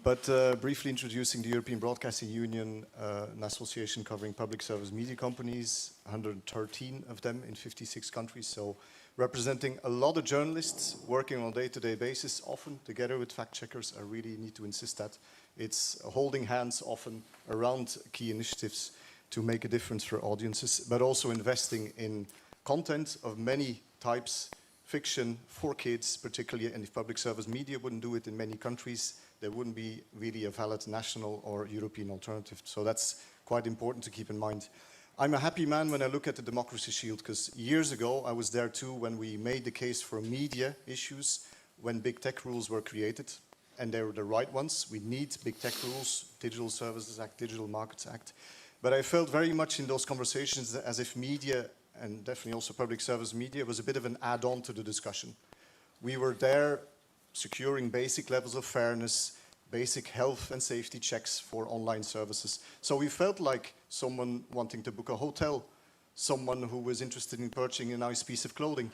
but briefly introducing the European Broadcasting Union, an association covering public service media companies, 113 of them in 56 countries, so representing a lot of journalists working on a day-to-day basis, often together with fact-checkers. I really need to insist that. It's holding hands often around key initiatives to make a difference for audiences, but also investing in content of many types, fiction for kids, particularly, and if public service media wouldn't do it in many countries, there wouldn't be really a valid national or European alternative. So that's quite important to keep in mind. I'm a happy man when I look at the Democracy Shield, because years ago I was there too when we made the case for media issues, when big tech rules were created, and they were the right ones. We need big tech rules, Digital Services Act, Digital Markets Act. But I felt very much in those conversations as if media, and definitely also public service media, was a bit of an add-on to the discussion. We were there securing basic levels of fairness, basic health and safety checks for online services. So we felt like someone wanting to book a hotel, someone who was interested in purchasing a nice piece of clothing.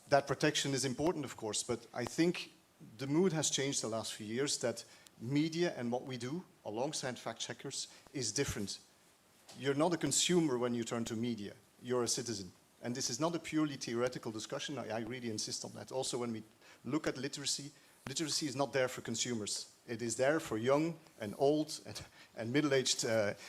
That protection is important, of course, but I think the mood has changed the last few years, that media and what we do alongside fact-checkers is different. You're not a consumer when you turn to media, you're a citizen. And this is not a purely theoretical discussion, I really insist on that. Also when we look at literacy, literacy is not there for consumers. It is there for young and old and middle-aged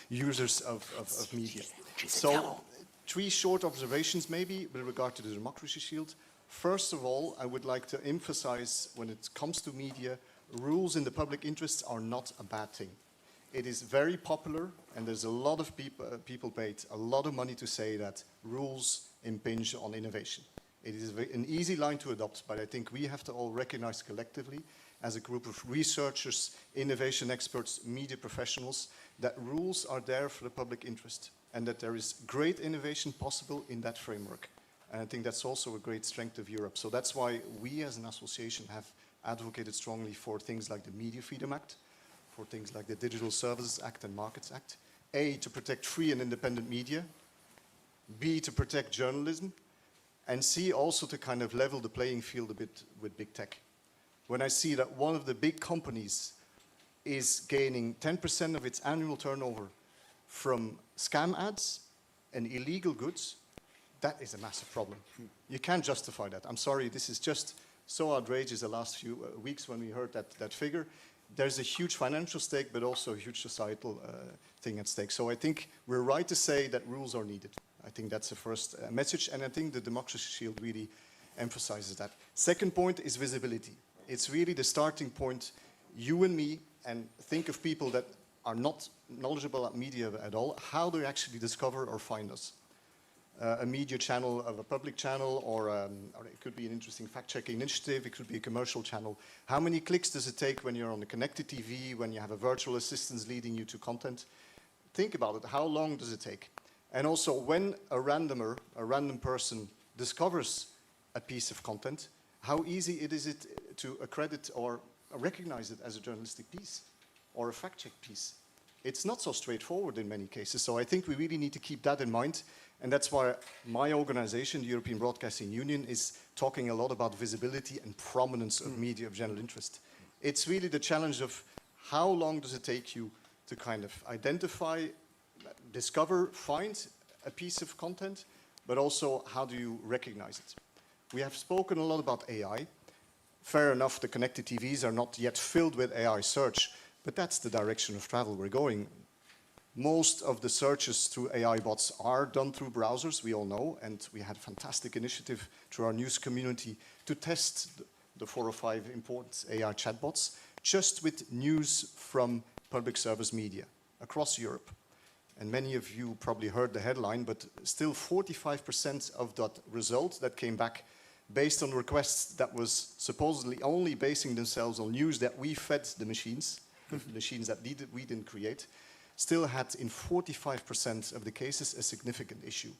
users of media. So 3 short observations maybe with regard to the Democracy Shield. First of all, I would like to emphasize when it comes to media, rules in the public interest are not a bad thing. It is very popular, and there's a lot of people paid a lot of money to say that rules impinge on innovation. It is an easy line to adopt, but I think we have to all recognize collectively, as a group of researchers, innovation experts, media professionals, that rules are there for the public interest. and that there is great innovation possible in that framework. And I think that's also a great strength of Europe. So that's why we as an association have advocated strongly for things like the Media Freedom Act, for things like the Digital Services Act and Markets Act. A, to protect free and independent media. B, to protect journalism. And C, also to kind of level the playing field a bit with big tech. When I see that one of the big companies is gaining 10% of its annual turnover from scam ads and illegal goods, that is a massive problem. You can't justify that. I'm sorry, this is just so outrageous the last few weeks when we heard that figure. There's a huge financial stake, but also a huge societal thing at stake. So I think we're right to say that rules are needed. I think that's the first message, and I think the Democracy Shield really emphasizes that. Second point is visibility. It's really the starting point, you and me, and think of people that are not knowledgeable at media at all. How do you actually discover or find us? A media channel of a public channel, or it could be an interesting fact-checking initiative, it could be a commercial channel. How many clicks does it take when you're on a connected TV, when you have a virtual assistant leading you to content? Think about it, how long does it take? And also, when a random person discovers a piece of content, how easy is it to accredit or recognize it as a journalistic piece or a fact-check piece? It's not so straightforward in many cases, so I think we really need to keep that in mind, and that's why my organization, the European Broadcasting Union, is talking a lot about visibility and prominence of media of general interest. It's really the challenge of how long does it take you to kind of identify, discover, find a piece of content, but also how do you recognize it? We have spoken a lot about AI. Fair enough, the connected TVs are not yet filled with AI search, but that's the direction of travel we're going. Most of the searches through AI bots are done through browsers, we all know, and we had a fantastic initiative through our news community to test the 4 or 5 important AI chatbots just with news from public service media across Europe. And many of you probably heard the headline, but still 45% of that result that came back based on requests that was supposedly only basing themselves on news that we fed the machines, the machines that we didn't create, still had in 45% of the cases a significant issue.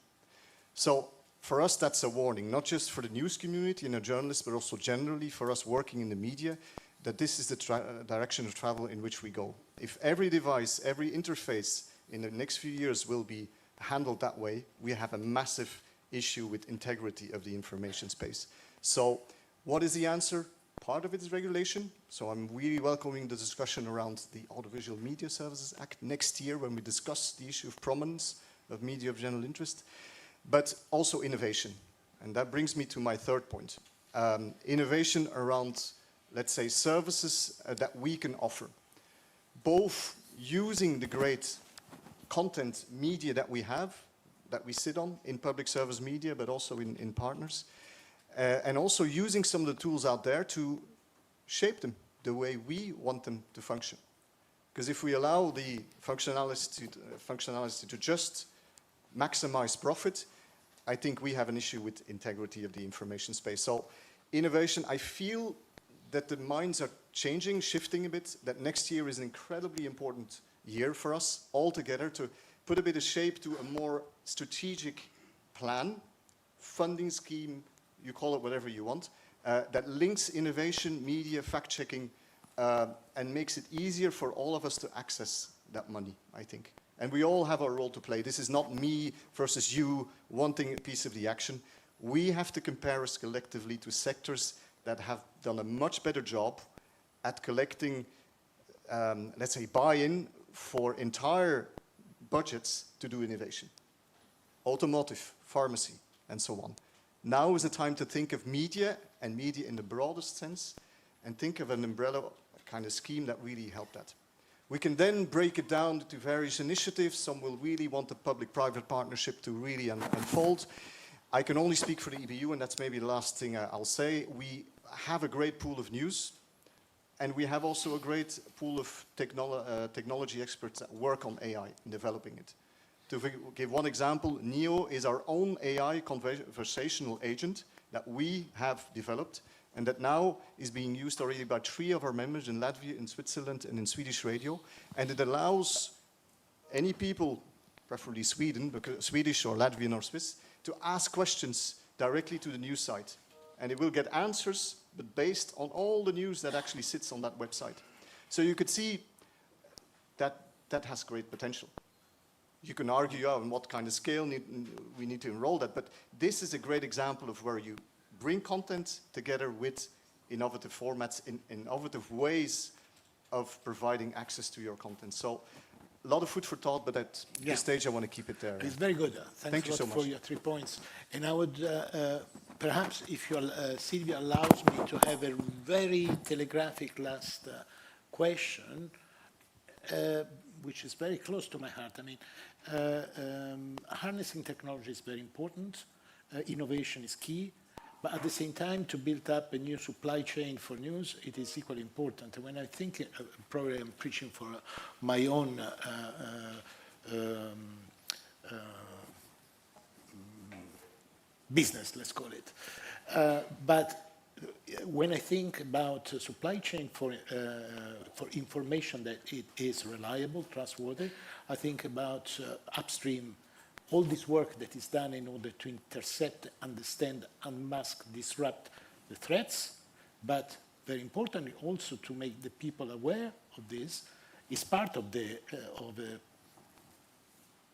So for us, that's a warning, not just for the news community and the journalists, but also generally for us working in the media, that this is the direction of travel in which we go. If every device, every interface in the next few years will be handled that way, we have a massive issue with integrity of the information space. So what is the answer? Part of it is regulation. So I'm really welcoming the discussion around the Audiovisual Media Services Act next year when we discuss the issue of prominence of media of general interest, but also innovation. And that brings me to my third point. Innovation around, let's say, services that we can offer, both using the great content media that we have, that we sit on in public service media, but also in partners, and also using some of the tools out there to shape them the way we want them to function. Because if we allow the functionality to just maximize profit, I think we have an issue with integrity of the information space. So innovation, I feel that the minds are changing, shifting a bit, that next year is an incredibly important year for us all together to put a bit of shape to a more strategic plan, funding scheme, you call it whatever you want, that links innovation, media, fact-checking, and makes it easier for all of us to access that money, I think. And we all have a role to play. This is not me versus you wanting a piece of the action. We have to compare us collectively to sectors that have done a much better job at collecting, let's say, buy-in for entire budgets to do innovation. Automotive, pharmacy, and so on. Now is the time to think of media, and media in the broadest sense, and think of an umbrella kind of scheme that really helped that. We can then break it down to various initiatives. Some will really want the public-private partnership to really unfold. I can only speak for the EBU, and that's maybe the last thing I'll say. We have a great pool of news, and we have also a great pool of technology experts that work on AI and developing it. To give one example, NEO is our own AI conversational agent that we have developed, and that now is being used already by 3 of our members in Latvia, in Switzerland, and in Swedish radio. And it allows any people preferably Swedish or Latvian or Swiss, to ask questions directly to the news site. And it will get answers, but based on all the news that actually sits on that website. So you could see that that has great potential. You can argue on what kind of scale we need to enroll that, but this is a great example of where you bring content together with innovative formats, innovative ways of providing access to your content. So a lot of food for thought, but at this stage I want to keep it there. It's very good. Thank you so for much. your 3 points. And I would, perhaps if Sylvia allows me to have a very telegraphic last question, which is very close to my heart. I mean, harnessing technology is very important. Innovation is key. But at the same time, to build up a new supply chain for news, it is equally important. And when I think, probably I'm preaching for my own business, let's call it. But when I think about supply chain for information that it is reliable, trustworthy, I think about upstream, all this work that is done in order to intercept, understand, unmask, disrupt the threats, but very importantly also to make the people aware of this is part of the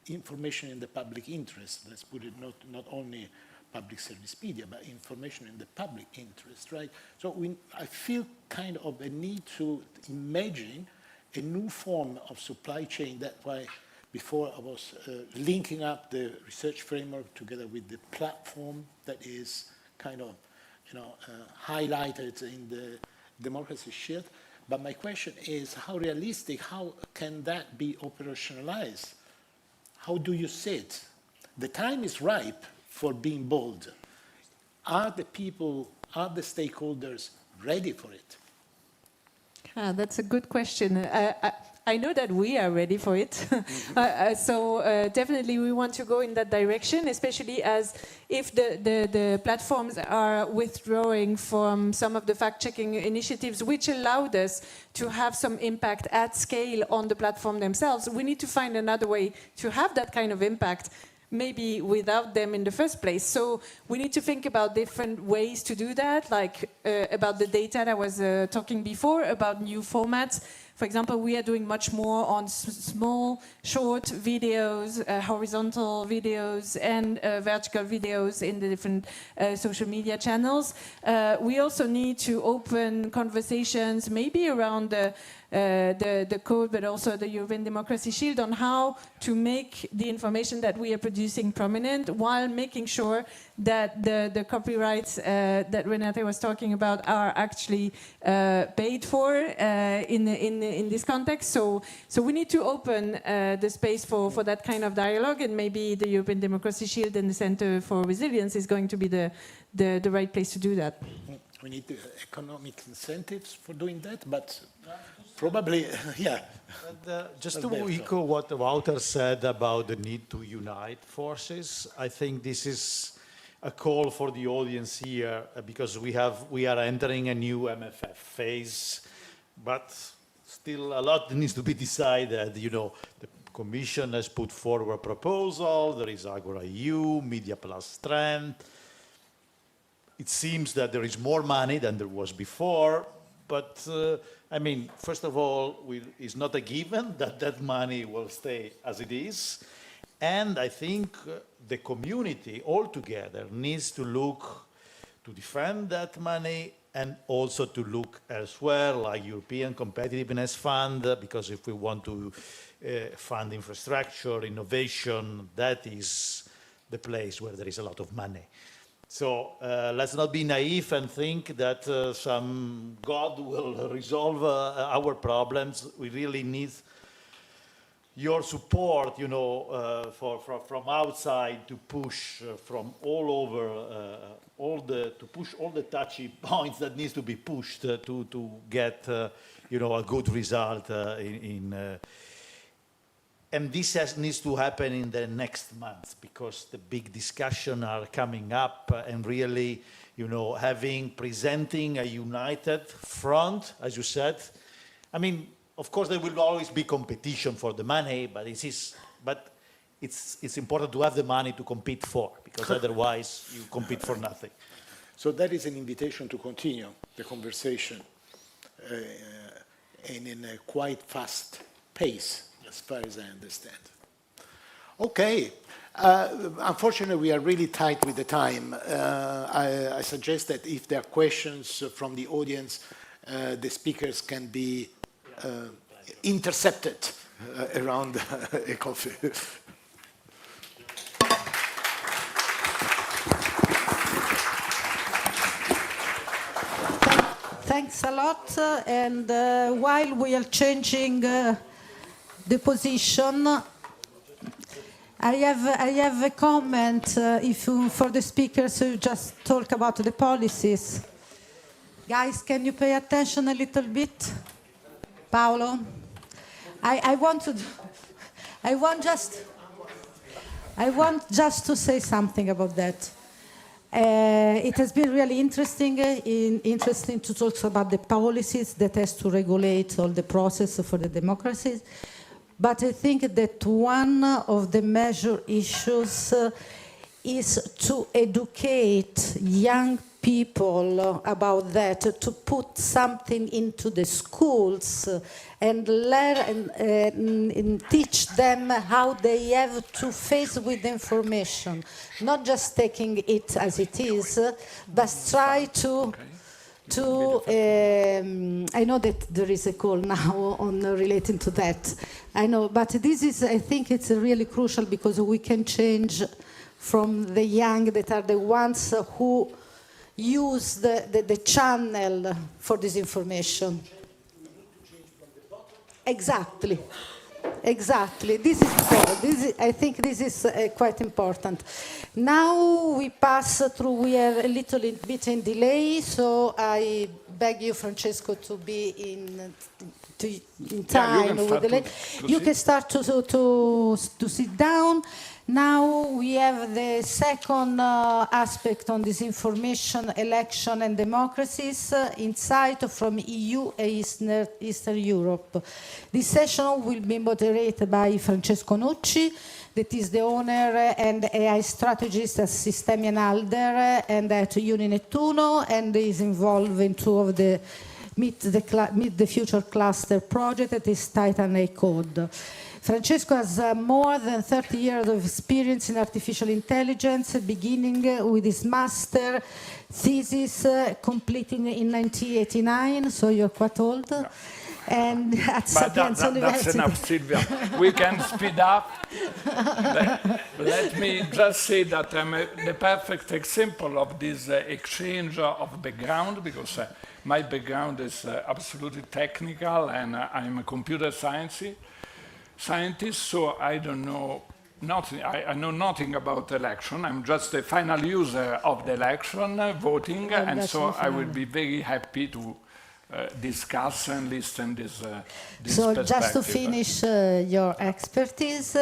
information in the public interest. Let's put it not only public service media, but information in the public interest, right? So I feel kind of a need to imagine a new form of supply chain. That's why before I was linking up the research framework together with the platform that is kind of, highlighted in the Democracy Shield. But my question is, how realistic, how can that be operationalized? How do you see it? The time is ripe for being bold. Are the people, are the stakeholders ready for it? That's a good question. I know that we are ready for it. So definitely we want to go in that direction, especially as if the platforms are withdrawing from some of the fact-checking initiatives which allowed us to have some impact at scale on the platform themselves. We need to find another way to have that kind of impact, maybe without them in the first place. So we need to think about different ways to do that, like about the data that I was talking before, about new formats. For example, we are doing much more on small, short videos, horizontal videos, and vertical videos in the different social media channels. We also need to open conversations, maybe around the code, but also the European Democracy Shield, on how to make the information that we are producing prominent, while making sure that the copyrights that Renate was talking about are actually paid for in this context. So we need to open the space for that kind of dialogue, and maybe the European Democracy Shield and the Center for Resilience is going to be the right place to do that. We need economic incentives for doing that, but probably, yeah. Just to echo what Wouter said about the need to unite forces, I think this is a call for the audience here, because we are entering a new MFF phase, but still a lot needs to be decided. The Commission has put forward a proposal, there is Agora EU, Media Plus Strength. It seems that there is more money than there was before, but first of all, it's not a given that that money will stay as it is. And I think the community altogether needs to look to defend that money, and also to look elsewhere, like European Competitiveness Fund, because if we want to fund infrastructure, innovation, that is the place where there is a lot of money. So let's not be naive and think that some God will resolve our problems. We really need your support, from outside, to push from all over, to push all the touchy points that needs to be pushed to get, a good result and this needs to happen in the next months, because the big discussions are coming up, and really, presenting a united front, as you said. Of course, there will always be competition for the money, but it's important to have the money to compete for, because otherwise you compete for nothing. So that is an invitation to continue the conversation and in a quite fast pace, as far as I understand. Okay. Unfortunately, we are really tight with the time. I suggest that if there are questions from the audience, the speakers can be intercepted around a coffee. Thanks a lot. And while we are changing the position, I have a comment for the speakers who just talk about the policies. Guys, can you pay attention a little bit? Paolo? I want just to say something about that. It has been really interesting to talk about the policies that has to regulate all the process for the democracies. But I think that one of the major issues is to educate young people about that, to put something into the schools and learn and teach them how they have to face with information, not just taking it as it is, but try to I know that there is a call now on relating to that. I know, but this is, I think it's really crucial because we can change from the young that are the ones who use the channel for disinformation. Exactly. This is I think this is quite important. Now we pass through. We are a little bit in delay, so I beg you, Francesco, to be in time with the delay. You can start to sit down. Now we have the second aspect on disinformation, election and democracies, insight from EU and Eastern Europe. This session will be moderated by Francesco Nucci, that is the owner and AI strategist at Sistemi and Alder and at Uninettuno, and is involved in two of the Meet the Future Cluster project, that is Titan A Code. Francesco has more than 30 years of experience in artificial intelligence, beginning with his master thesis, completing in 1989, so you're quite old. No. And at Sapienza University. That's enough, Silvia. We can speed up. Let me just say that I'm the perfect example of this exchange of background, because my background is absolutely technical, and I'm a computer scientist, so I don't know nothing. I know nothing about election. I'm just a final user of the election, voting, and so I will be very happy to discuss and listen this so perspective. Just to finish your expertise,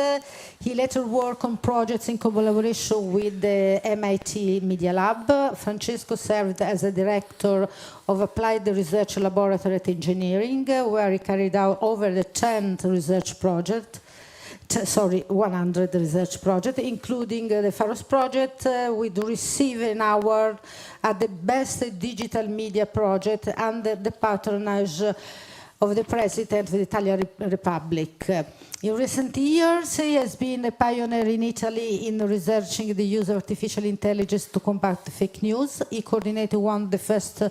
he later worked on projects in collaboration with the MIT Media Lab. Francesco served as a director of Applied Research Laboratory at Engineering, where he carried out over the 100 research projects, including the Pharos project, with receiving an award at the Best Digital Media Project under the patronage of the President of the Italian Republic. In recent years, he has been a pioneer in Italy in researching the use of artificial intelligence to combat fake news. He coordinated one of the first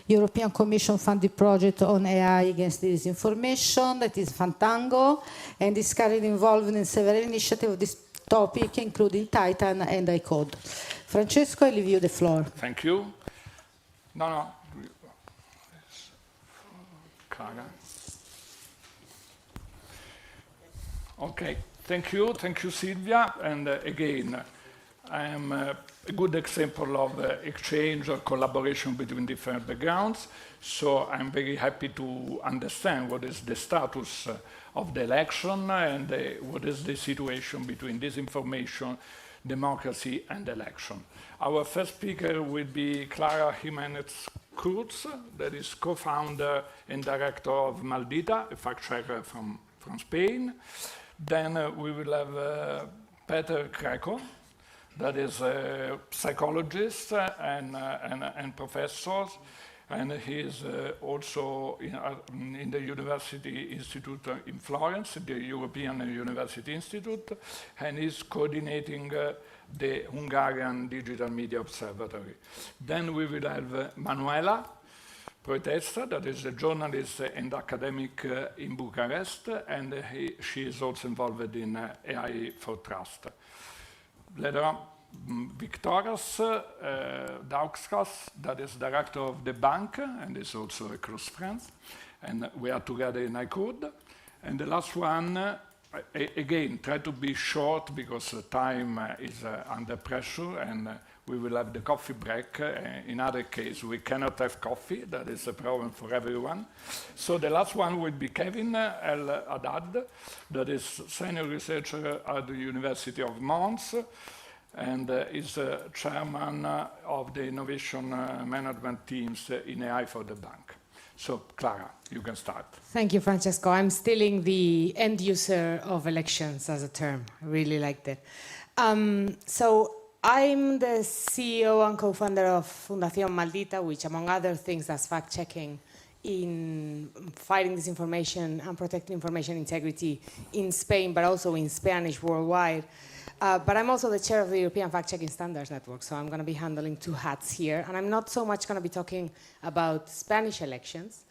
European Commission funded project on AI against disinformation, that is Fantango, and is currently involved in several initiatives of this topic, including Titan and iCode. Francesco, I leave you the floor. Thank you. No. Clara. Okay, thank you, Silvia, and again, I am a good example of exchange or collaboration between different backgrounds, so I'm very happy to understand what is the status of the election and what is the situation between disinformation, democracy, and election. Our first speaker will be Clara Jimenez-Cruz, that is co-founder and director of Maldita, a fact-checker from Spain. Then we will have Peter Greco, that is a psychologist and professor, and he is also in the University Institute in Florence, the European University Institute, and is coordinating the Hungarian Digital Media Observatory. Then we will have Manuela Proitesta, that is a journalist and academic in Bucharest, and she is also involved in AI for Trust. Later on, Viktoras Dauskas, that is director of the bank and is also a close friend, and we are together in ICUD. And the last one, again, try to be short because time is under pressure, and we will have the coffee break. In other case, we cannot have coffee. That is a problem for everyone. So the last one will be Kevin El Haddad, that is senior researcher at the University of Mons, and is chairman of the innovation management teams in AI for the bank. So, Clara, you can start. Thank you, Francesco. I'm stealing the end user of elections as a term. I really liked it. So I'm the CEO and co-founder of Fundación Maldita, which, among other things, does fact-checking in fighting disinformation and protecting information integrity in Spain, but also in Spanish worldwide. But I'm also the chair of the European Fact-Checking Standards Network, so I'm going to be handling two hats here. And I'm not so much going to be talking about Spanish elections,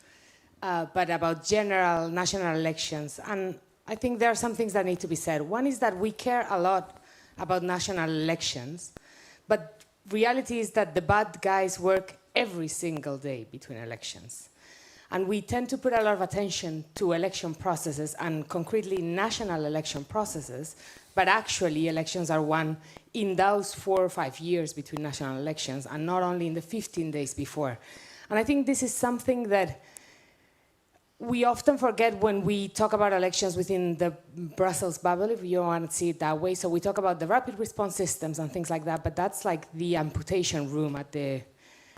but about general national elections. And I think there are some things that need to be said. One is that we care a lot about national elections, but reality is that the bad guys work every single day between elections. And we tend to put a lot of attention to election processes and concretely national election processes, but actually elections are won in those 4 or 5 years between national elections and not only in the 15 days before. And I think this is something that we often forget when we talk about elections within the Brussels bubble, if you want to see it that way. So we talk about the rapid response systems and things like that, but that's like the amputation room at the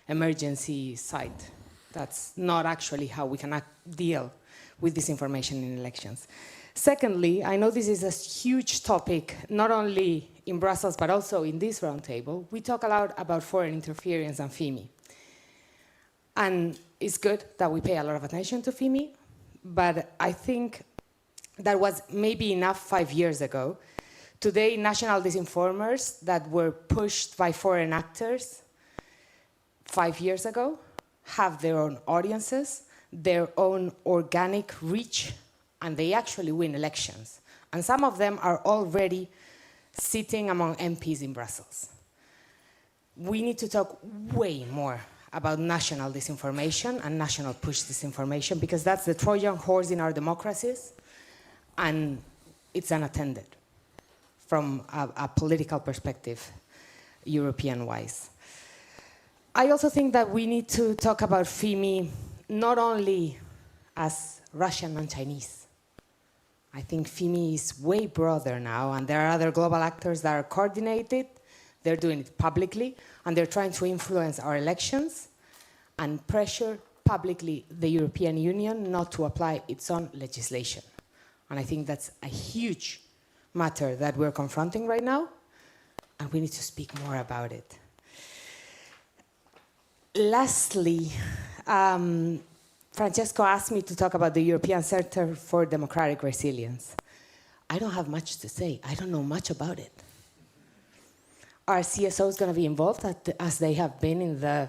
emergency site. That's not actually how we can deal with disinformation in elections. Secondly, I know this is a huge topic, not only in Brussels, but also in this roundtable. We talk a lot about foreign interference and FIMI. And it's good that we pay a lot of attention to FIMI, but I think that was maybe enough 5 years ago. Today, national disinformers that were pushed by foreign actors 5 years ago have their own audiences, their own organic reach, and they actually win elections. And some of them are already sitting among MPs in Brussels. We need to talk way more about national disinformation and national push disinformation, because that's the Trojan horse in our democracies, and it's unattended from a political perspective, European-wise. I also think that we need to talk about FIMI not only as Russian and Chinese. I think FIMI is way broader now, and there are other global actors that are coordinated. They're doing it publicly, and they're trying to influence our elections and pressure publicly the European Union not to apply its own legislation. And I think that's a huge matter that we're confronting right now, and we need to speak more about it. Lastly, Francesco asked me to talk about the European Center for Democratic Resilience. I don't have much to say. I don't know much about it. Are CSOs going to be involved as they have been in the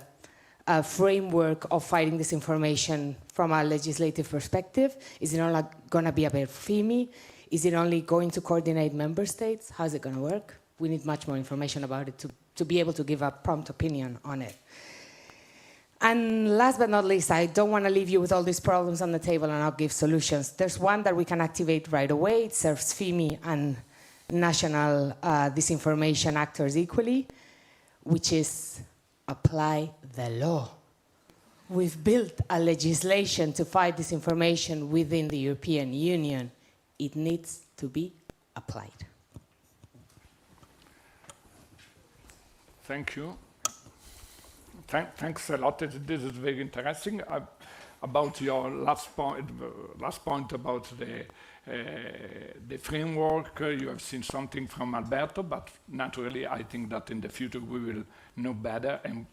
framework of fighting disinformation from a legislative perspective? Is it only going to be about FIMI? Is it only going to coordinate member states? How is it going to work? We need much more information about it to be able to give a prompt opinion on it. And last but not least, I don't want to leave you with all these problems on the table and not give solutions. There's one that we can activate right away. It serves FIMI and national disinformation actors equally, which is apply the law. We've built a legislation to fight disinformation within the European Union. It needs to be applied. Thank you. Thanks a lot. This is very interesting. about your last point about the framework. You have seen something from Alberto, but naturally, I think that in the future we will know better. And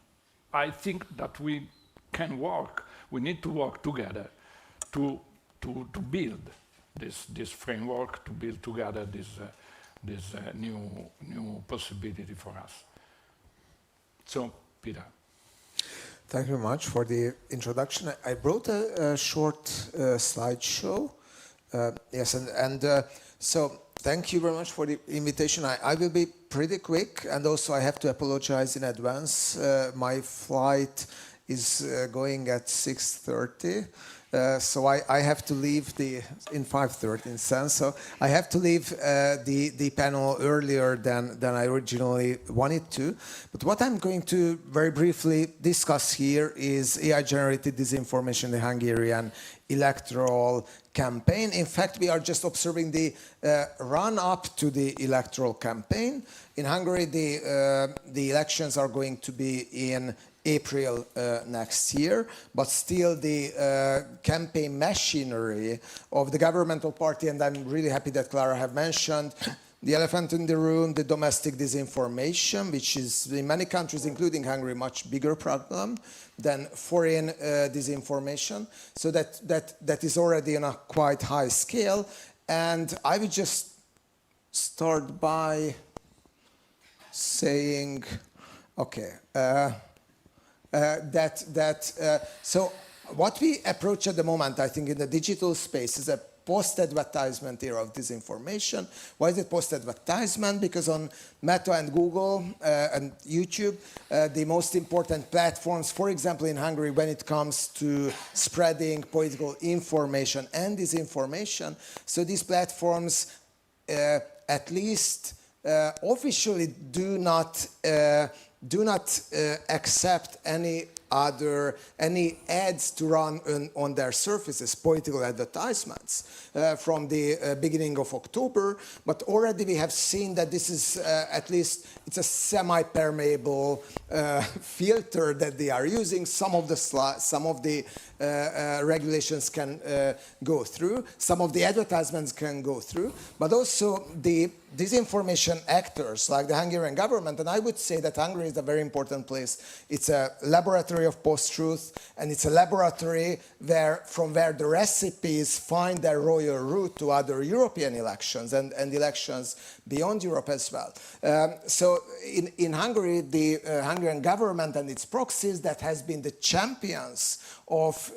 I think that we can work. We need to work together to build this framework, to build together this new possibility for us. So, Peter. Thank you very much for the introduction. I brought a short slideshow. Yes, so thank you very much for the invitation. I will be pretty quick, and also I have to apologize in advance. My flight is going at 6:30. So I have to leave in 5:30 in sense. So I have to leave the panel earlier than I originally wanted to. But what I'm going to very briefly discuss here is AI-generated disinformation in the Hungarian electoral campaign. In fact, we are just observing the run-up to the electoral campaign. In Hungary, the elections are going to be in April next year, but still the campaign machinery of the governmental party, and I'm really happy that Clara have mentioned the elephant in the room, the domestic disinformation, which is in many countries, including Hungary, much bigger problem than foreign disinformation. So that is already on a quite high scale. And I would just start by saying, okay, so what we approach at the moment, I think, in the digital space is a post-advertisement era of disinformation. Why is it post-advertisement? Because on Meta and Google and YouTube, the most important platforms, for example, in Hungary, when it comes to spreading political information and disinformation, so these platforms at least officially do not accept any ads to run on their surfaces, political advertisements, from the beginning of October. But already we have seen that this is at least it's a semi-permeable filter that they are using. Some of the regulations can go through, some of the advertisements can go through, but also the disinformation actors like the Hungarian government, and I would say that Hungary is a very important place. It's a laboratory of post-truth, and it's a laboratory from where the recipes find their royal route to other European elections and elections beyond Europe as well. So in Hungary, the Hungarian government and its proxies that has been the champions of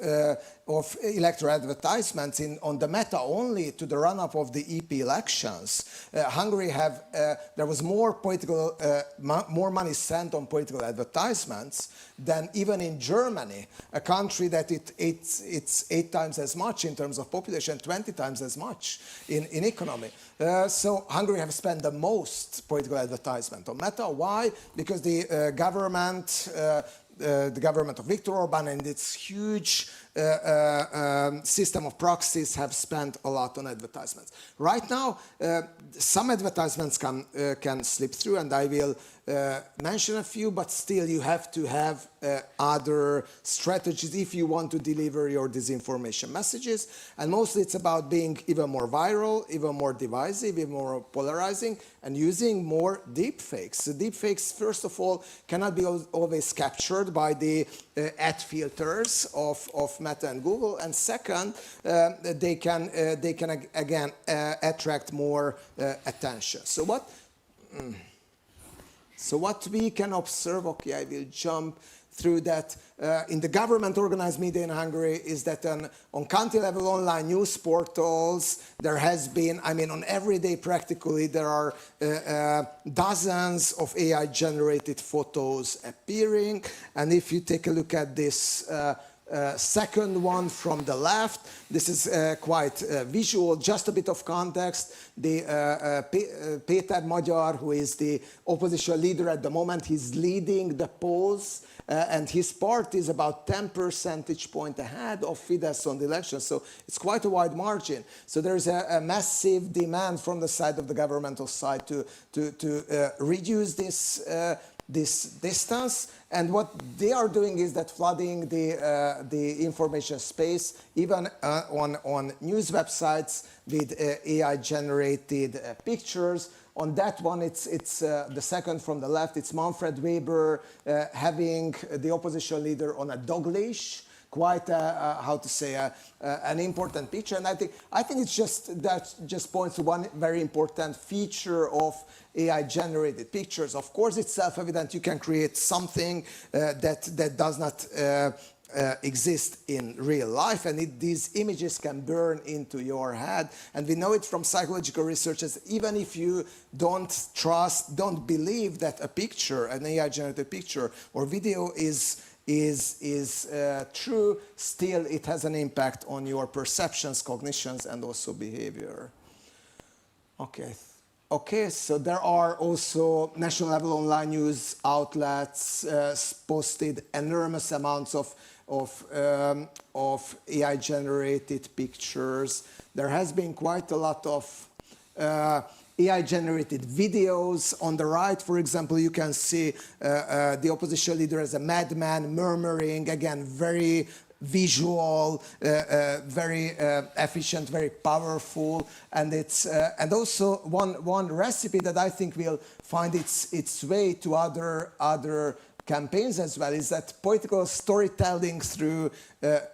electoral advertisements on the Meta only to the run-up of the EP elections. Hungary there was more money spent on political advertisements than even in Germany, a country that it's 8 times as much in terms of population, 20 times as much in economy. So Hungary have spent the most political advertisement on Meta. Why? Because the government of Viktor Orban and its huge system of proxies have spent a lot on advertisements. Right now, some advertisements can slip through, and I will mention a few, but still you have to have other strategies if you want to deliver your disinformation messages. And mostly it's about being even more viral, even more divisive, even more polarizing, and using more deepfakes. So deepfakes, first of all, cannot be always captured by the ad filters of Meta and Google, and second, they can again attract more attention. So what we can observe, okay, I will jump through that, in the government organized media in Hungary is that on county level online news portals, there has been, I mean, on every day practically, there are dozens of AI generated photos appearing. And if you take a look at this second one from the left, this is quite visual, just a bit of context. The Péter Magyar, who is the opposition leader at the moment, he's leading the polls, and his party is about 10 percentage point ahead of Fidesz on the election, so it's quite a wide margin. So there's a massive demand from the side of the governmental side to reduce this this distance. And what they are doing is that flooding the information space, even on news websites with AI-generated pictures. On that one, it's the second from the left. It's Manfred Weber having the opposition leader on a dog leash. Quite how to say an important picture, and I think it's just points to one very important feature of AI-generated pictures. Of course, it's self-evident you can create something that does not exist in real life, and these images can burn into your head. And we know it from psychological researchers. Even if you don't believe that a picture, an AI-generated picture or video is true, still it has an impact on your perceptions, cognitions, and also behavior. Okay, so there are also national level online news outlets posted enormous amounts of AI-generated pictures. There has been quite a lot of AI-generated videos. On the right, for example, you can see the opposition leader as a madman murmuring, again, very visual, very efficient, very powerful, and it's and also one recipe that I think will find its way to other campaigns as well is that political storytelling through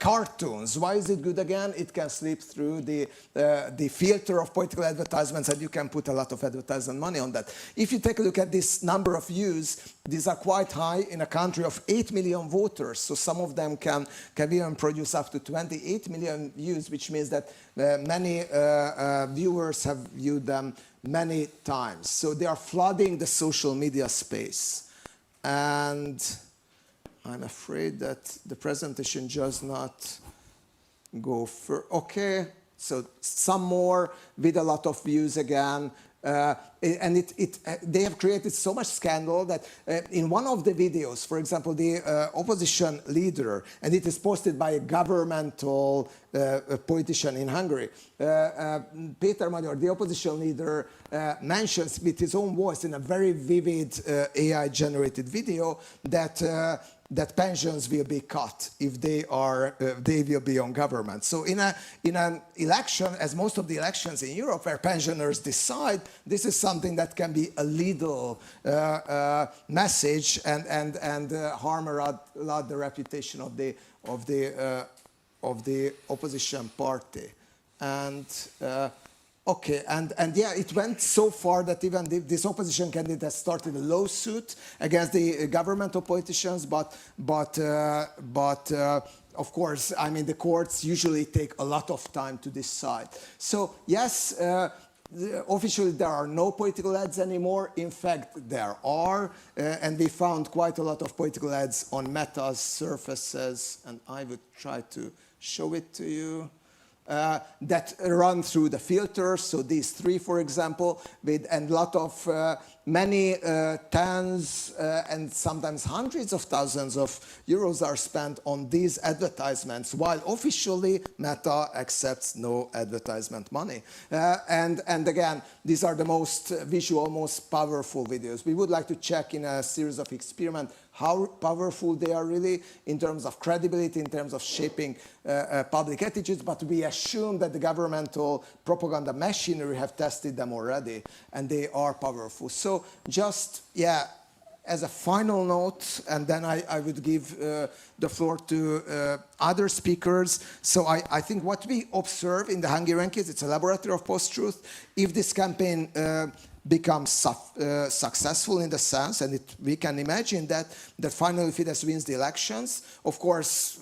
cartoons. Why is it good again? It can slip through the filter of political advertisements, and you can put a lot of advertisement money on that. If you take a look at this number of views, these are quite high in a country of 8 million voters. So some of them can even produce up to 28 million views, which means that many viewers have viewed them many times. So they are flooding the social media space. And I'm afraid that the presentation does not go further. Okay, so some more with a lot of views again. And they have created so much scandal that in one of the videos, for example, the opposition leader, and it is posted by a governmental politician in Hungary, Péter Magyar, the opposition leader, mentions with his own voice in a very vivid AI-generated video that pensions will be cut if they will be on government. So in an election, as most of the elections in Europe where pensioners decide, this is something that can be a little message and harm a lot the reputation of the opposition party. And okay, and yeah, it went so far that even this opposition candidate has started a lawsuit against the governmental politicians, but of course, I mean, the courts usually take a lot of time to decide. So yes, officially there are no political ads anymore. In fact, there are, and we found quite a lot of political ads on Meta's surfaces, and I would try to show it to you. That run through the filters, so these three, for example, and a lot of many tens and sometimes hundreds of thousands of euros are spent on these advertisements, while officially Meta accepts no advertisement money. And again, these are the most visual, most powerful videos. We would like to check in a series of experiments how powerful they are really in terms of credibility, in terms of shaping public attitudes, but we assume that the governmental propaganda machinery have tested them already, and they are powerful. So just, yeah, as a final note, and then I would give the floor to other speakers. So I think what we observe in the Hungarian case, it's a laboratory of post-truth. If this campaign becomes successful in the sense, and we can imagine that finally Fidesz wins the elections. Of course,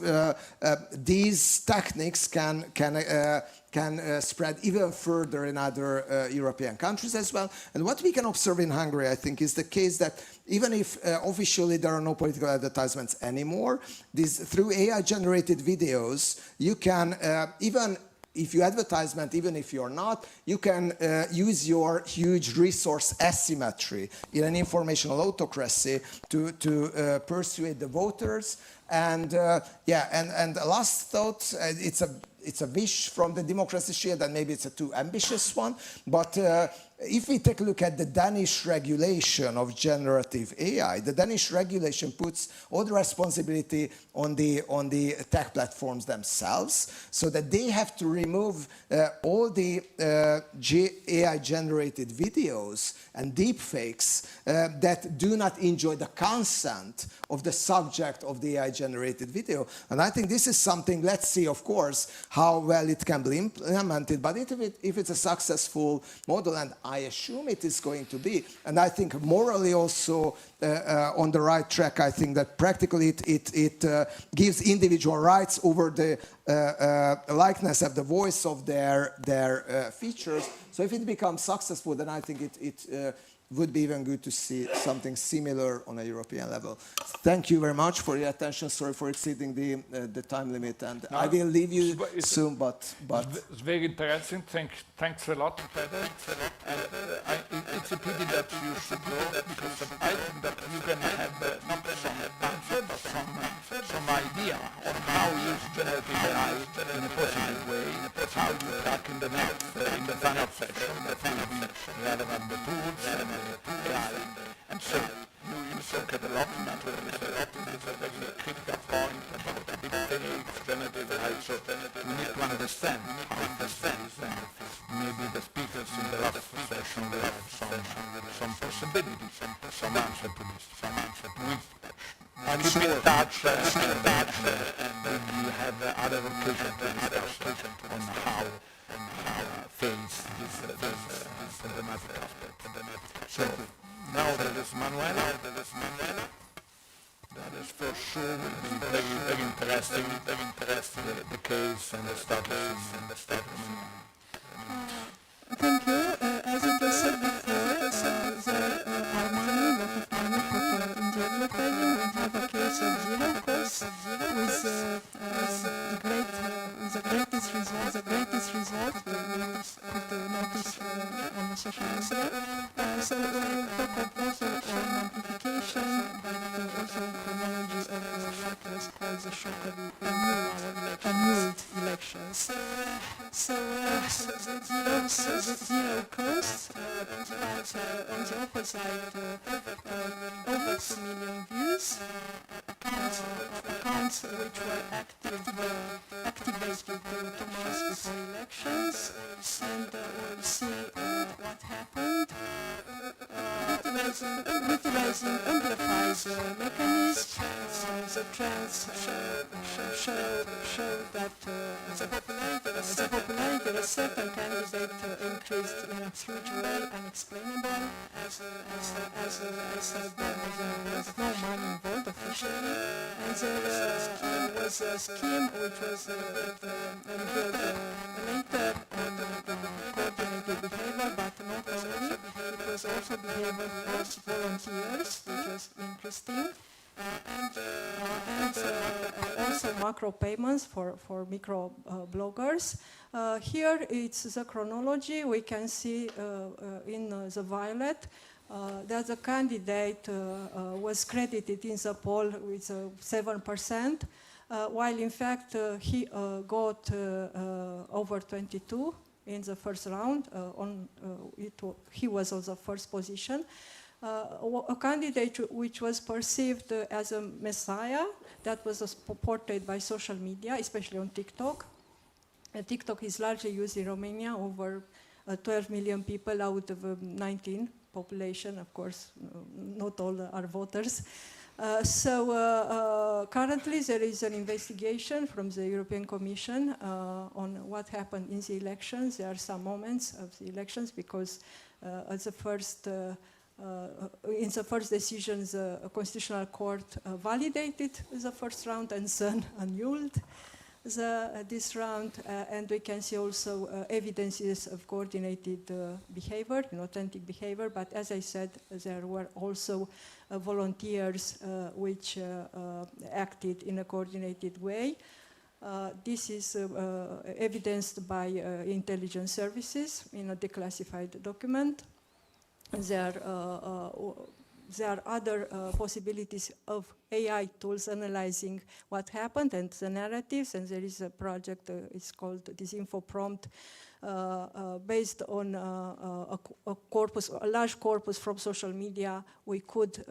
these techniques can spread even further in other European countries as well. And what we can observe in Hungary, I think, is the case that even if officially there are no political advertisements anymore, through AI-generated videos, you can even if you advertisement, even if you're not, you can use your huge resource asymmetry in an informational autocracy to persuade the voters. And yeah, and the last thought, it's a wish from the democracy shield, and maybe it's a too ambitious one, but if we take a look at the Danish regulation of generative AI, the Danish regulation puts all the responsibility on the tech platforms themselves, so that they have to remove all the AI-generated videos and deepfakes that do not enjoy the consent of the subject of the AI-generated video. And I think this is something, let's see, of course, how well it can be implemented, but if it's a successful model, and I assume it is going to be, and I think morally also on the right track, I think that practically it gives individual rights over the likeness of the voice of their features. So if it becomes successful, then I think it would be even good to see something similar on a European level. Thank you very much for your attention. Sorry for exceeding the time limit, and I will leave you soon, but... It's very interesting. Thanks a lot, Peter. And it's a pity that you should go, because I think that you can have not some answer, but some idea on how you use generative AI in a positive way, how you talk in the final section, that will be relevant, the tools and AI. And so you talk a lot, it's a very critical point about big fakes, generative AI, so we need to understand how this is, and maybe the speakers in the last session will have some possibilities, some answer to this, I'm keep in touch, and we have other occasions to discuss on how face this problematic aspect. So now there is Manuela. That is for sure will be very interesting, the case and the status. Thank you. As it was said before, there are money, a lot of money put into advertising. We have a case of Gina, of course, with the greatest result. We put the notice on the social media. So we talk also on amplification, but also chronology of what was called the shock of annulled elections. So the zero cost, on the opposite, over 2 million views, accounts which were activated 2 months before elections, and we'll see what happened. Utilizing amplifies mechanisms, the trends show that the popularity of a certain candidate increased in a huge way, unexplainable, as I said, there was no money involved officially, and there was a scheme which was revealed later on coordinated behavior, but not only, it was also behavior of volunteers, which was interesting. And also macro payments for micro bloggers. Here it's the chronology. We can see in the violet that the candidate was credited in the poll with 7%, while in fact he got over 22 in the first round. He was on the first position. A candidate which was perceived as a messiah, that was supported by social media, especially on TikTok. TikTok is largely used in Romania, over 12 million people out of 19 population. Of course, not all are voters. So currently there is an investigation from the European Commission on what happened in the elections. There are some moments of the elections because at the first in the first decisions, the Constitutional Court validated the first round and then annulled this round, and we can see also evidences of coordinated behavior, authentic behavior, but as I said, there were also volunteers which acted in a coordinated way. This is evidenced by intelligence services in a declassified document. There are other possibilities of AI tools analyzing what happened and the narratives, and there is a project, it's called Disinfo-Prompt, based on a large corpus from social media. We could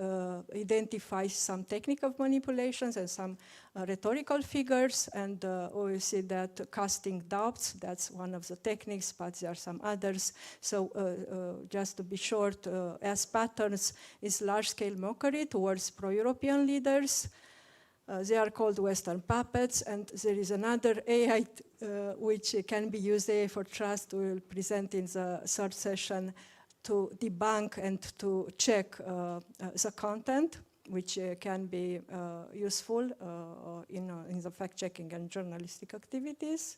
identify some technical manipulations and some rhetorical figures, and we see that casting doubts, that's one of the techniques, but there are some others. So just to be short, as patterns is large-scale mockery towards pro-European leaders. They are called Western puppets, and there is another AI which can be used, AI for Trust. We will present in the third session to debunk and to check the content, which can be useful in the fact-checking and journalistic activities.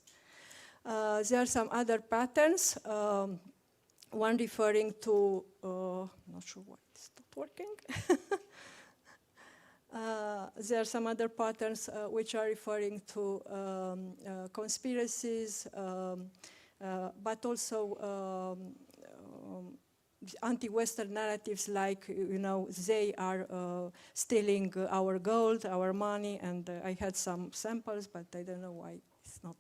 There are some other patterns, one referring to, not sure why it's not working. There are some other patterns which are referring to conspiracies, but also anti-Western narratives like, they are stealing our gold, our money, and I had some samples, but I don't know why it's not.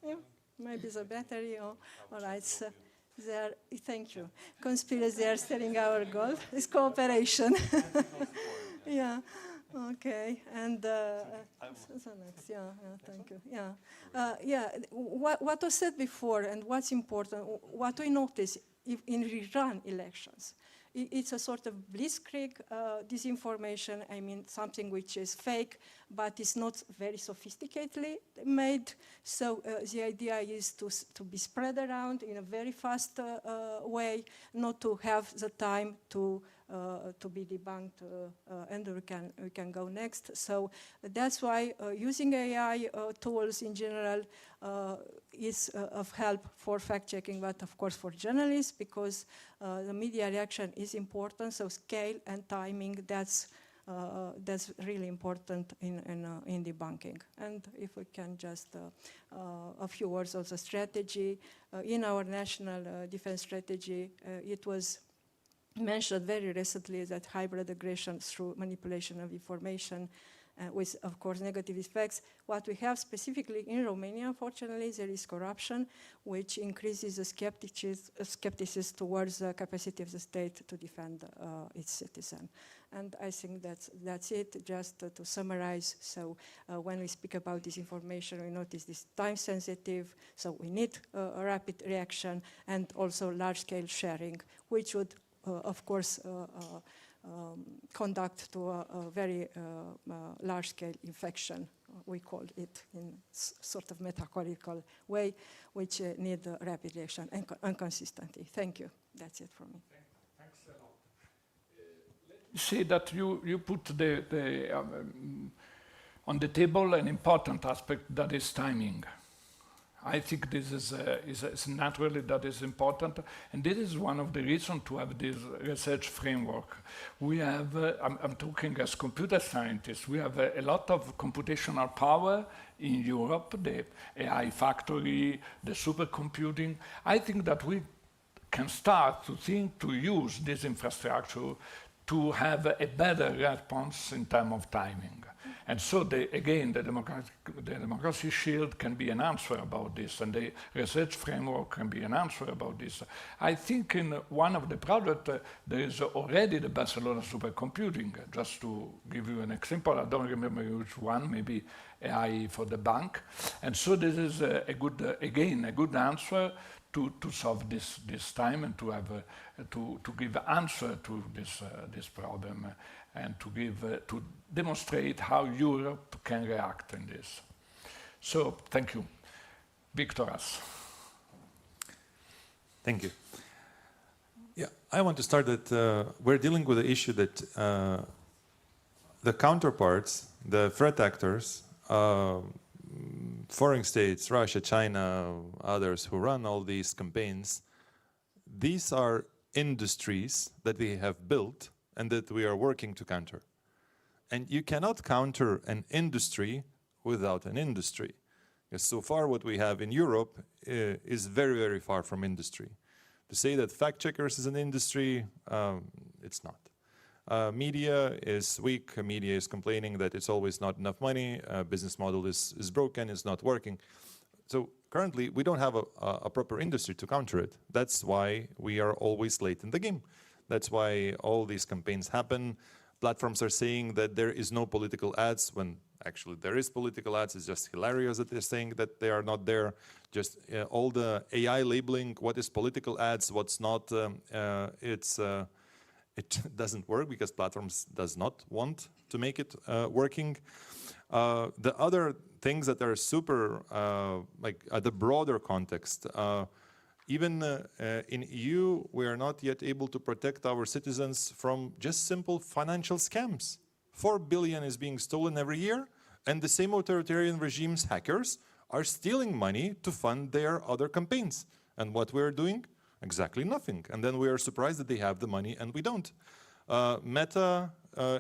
Yeah, maybe the battery, all right. So, thank you. Conspiracy, they are stealing our gold. It's cooperation. Yeah. Okay. And so next, thank you. What was said before and what's important, what we notice in rerun elections, it's a sort of blitzkrieg disinformation. I mean, something which is fake, but it's not very sophisticatedly made. So the idea is to be spread around in a very fast way, not to have the time to be debunked, and we can go next. So that's why using AI tools in general is of help for fact-checking, but of course for journalists, because the media reaction is important. So scale and timing, that's really important in debunking. And if we can just a few words of the strategy. In our national defense strategy, it was mentioned very recently that hybrid aggression through manipulation of information with, of course, negative effects. What we have specifically in Romania, unfortunately, there is corruption, which increases the skepticism towards the capacity of the state to defend its citizen. And I think that's it, just to summarize. So when we speak about disinformation, we notice this time sensitive, so we need a rapid reaction and also large-scale sharing, which would, of course, conduct to a very large-scale infection, we call it in sort of metaphorical way, which need rapid reaction and consistency. Thank you. That's it from me. Thanks a lot. Let me say that you put on the table an important aspect, that is timing. I think this is naturally that is important, and this is one of the reasons to have this research framework. We have, I'm talking as computer scientists, we have a lot of computational power in Europe, the AI factory, the supercomputing. I think that we can start to think to use this infrastructure to have a better response in terms of timing. And so, again, the democracy shield can be an answer about this, and the research framework can be an answer about this. I think in one of the projects, there is already the Barcelona supercomputing. Just to give you an example, I don't remember which one, maybe AI for the bank. And so this is a good answer to solve this time and to have to give answer to this problem, and to demonstrate how Europe can react in this. So thank you, Victoras. Thank you. Yeah, I want to start that we're dealing with the issue that the counterparts, the threat actors, foreign states, Russia, China, others who run all these campaigns, these are industries that we have built and that we are working to counter. And you cannot counter an industry without an industry. Because so far what we have in Europe is very, very far from industry. To say that fact checkers is an industry, it's not. Media is weak. Media is complaining that it's always not enough money. Business model is broken. It's not working. So currently, we don't have a proper industry to counter it. That's why we are always late in the game. That's why all these campaigns happen. Platforms are saying that there is no political ads when actually there is political ads. It's just hilarious that they're saying that they are not there. Just all the AI labeling, what is political ads, what's not, it doesn't work because platforms does not want to make it working. The other things that are super, like at the broader context, even in EU, we are not yet able to protect our citizens from just simple financial scams. 4 billion is being stolen every year, and the same authoritarian regime's hackers are stealing money to fund their other campaigns. And what we're doing? Exactly nothing. And then we are surprised that they have the money and we don't. Meta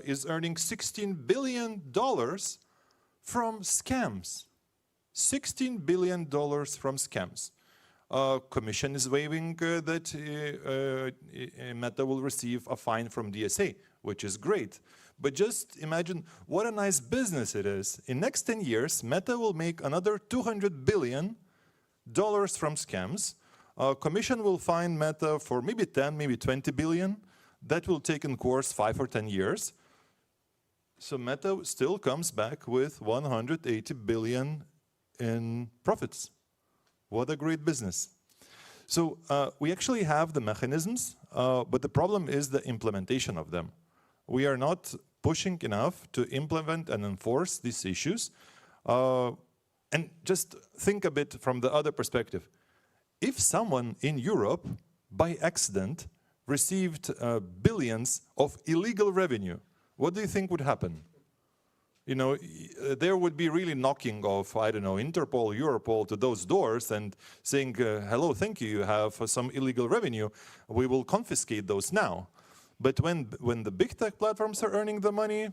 is earning $16 billion from scams. $16 billion from scams. Commission is waving that Meta will receive a fine from DSA, which is great. But just imagine what a nice business it is. In next 10 years, Meta will make another $200 billion from scams. Commission will fine Meta for maybe 10, maybe 20 billion. That will take in course 5 or 10 years. So Meta still comes back with 180 billion in profits. What a great business. So we actually have the mechanisms, but the problem is the implementation of them. We are not pushing enough to implement and enforce these issues. And just think a bit from the other perspective. If someone in Europe, by accident, received billions of illegal revenue, what do you think would happen? You know, there would be really knocking of, I don't know, Interpol, Europol to those doors and saying, hello, thank you, you have some illegal revenue. We will confiscate those now. But when the big tech platforms are earning the money,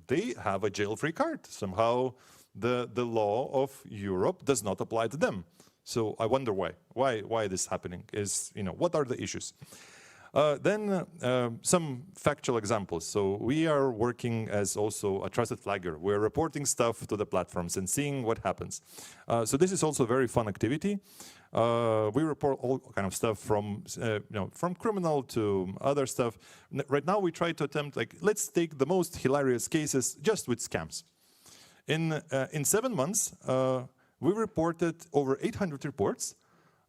they have a jail-free card. Somehow the law of Europe does not apply to them. So I wonder why. Why this is happening? What are the issues? Then some factual examples. So we are working as also a trusted flagger. We're reporting stuff to the platforms and seeing what happens. So this is also a very fun activity. We report all kind of stuff from from criminal to other stuff. Right now we try to attempt, like, let's take the most hilarious cases just with scams. In 7 months, we reported over 800 reports,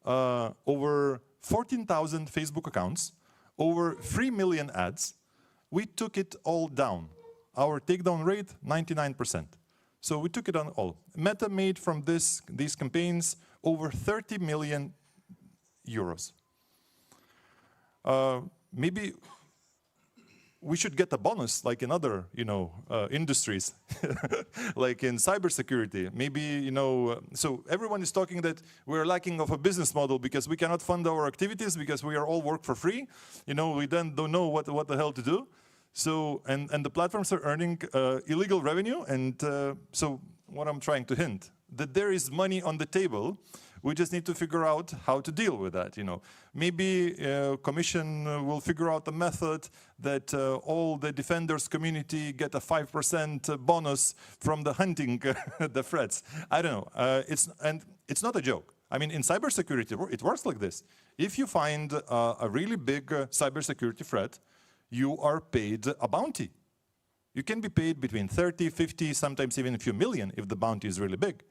over 14,000 Facebook accounts, over 3 million ads. We took it all down. Our takedown rate, 99%. So we took it on all. Meta made from these campaigns over 30 million euros. Maybe we should get a bonus like in other, industries, like in cybersecurity. Maybe, so everyone is talking that we're lacking of a business model because we cannot fund our activities because we are all work for free. We then don't know what the hell to do. So, and the platforms are earning illegal revenue. And so what I'm trying to hint, that there is money on the table. We just need to figure out how to deal with that. Maybe Commission will figure out a method that all the defenders community get a 5% bonus from the hunting the threats. I don't know. It's not a joke. I mean, in cybersecurity, it works like this. If you find a really big cybersecurity threat, you are paid a bounty. You can be paid between 30, 50, sometimes even a few million if the bounty is really big.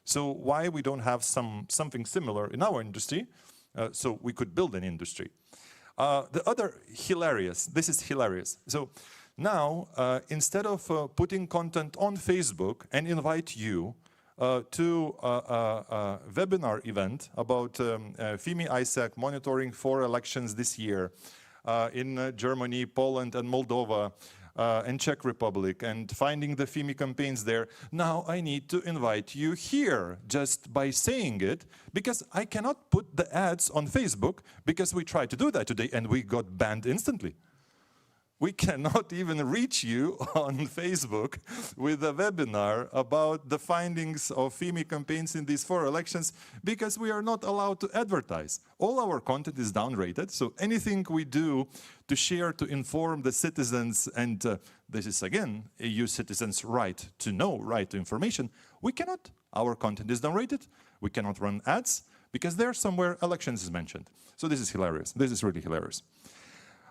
So why we don't have something similar in our industry, so we could build an industry. The other hilarious, this is hilarious. So now, instead of putting content on Facebook and invite you to a webinar event about FIMI ISAC monitoring 4 elections this year in Germany, Poland, and Moldova, and Czech Republic, and finding the FIMI campaigns there. Now I need to invite you here just by saying it, because I cannot put the ads on Facebook, because we tried to do that today and we got banned instantly. We cannot even reach you on Facebook with a webinar about the findings of FEMI campaigns in these 4 elections because we are not allowed to advertise. All our content is downrated, so anything we do to share, to inform the citizens, and this is again EU citizens' right to know, right to information, we cannot. Our content is downrated, we cannot run ads because there somewhere elections is mentioned. So this is hilarious, this is really hilarious.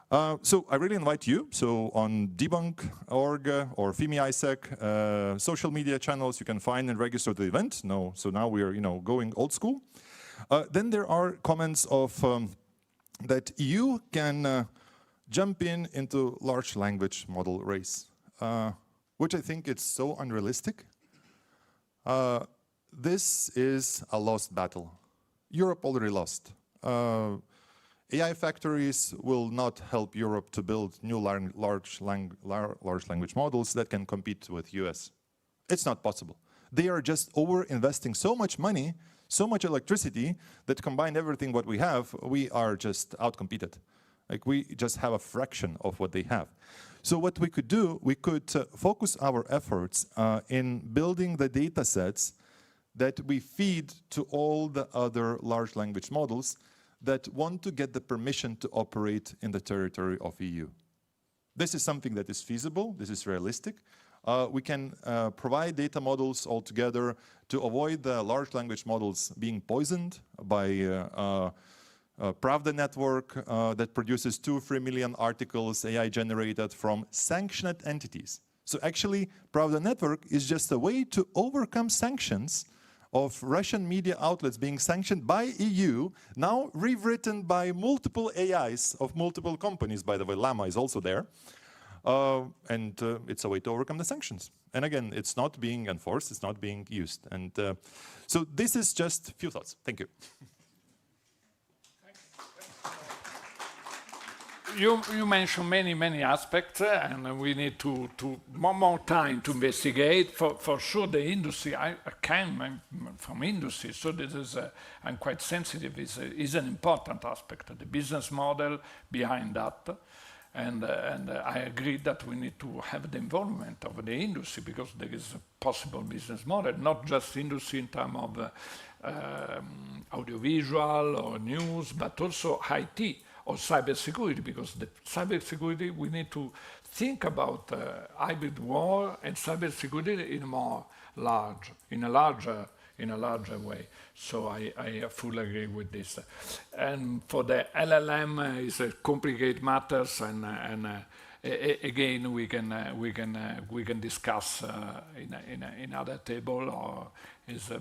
So I really invite you, so on debunk.org or FEMI ISEC social media channels, you can find and register the event. No, so now we are, going old school. Then there are comments of that you can jump into large language model race, which I think it's so unrealistic. This is a lost battle. Europe already lost. AI factories will not help Europe to build new large language models that can compete with US. It's not possible. They are just over-investing so much money, so much electricity, that combined everything what we have, we are just outcompeted. Like we just have a fraction of what they have. So what we could do, we could focus our efforts in building the data sets that we feed to all the other large language models that want to get the permission to operate in the territory of EU. This is something that is feasible, this is realistic. We can provide data models altogether to avoid the large language models being poisoned by Pravda network that produces 2-3 million articles AI generated from sanctioned entities. So actually, Pravda network is just a way to overcome sanctions of Russian media outlets being sanctioned by EU, now rewritten by multiple AIs of multiple companies. By the way, Llama is also there. And it's a way to overcome the sanctions. And again, it's not being enforced, it's not being used. And so this is just a few thoughts. Thank you. You mentioned many aspects, and we need to more time to investigate. For sure, the industry, I came from industry, so this is, I'm quite sensitive, is an important aspect of the business model behind that. And I agree that we need to have the involvement of the industry because there is a possible business model, not just industry in terms of audiovisual or news, but also IT. Or cybersecurity, because the cybersecurity, we need to think about hybrid war and cybersecurity in a larger way. So I fully agree with this. And for the LLM, it's a complicated matters, and again we can discuss in other table, or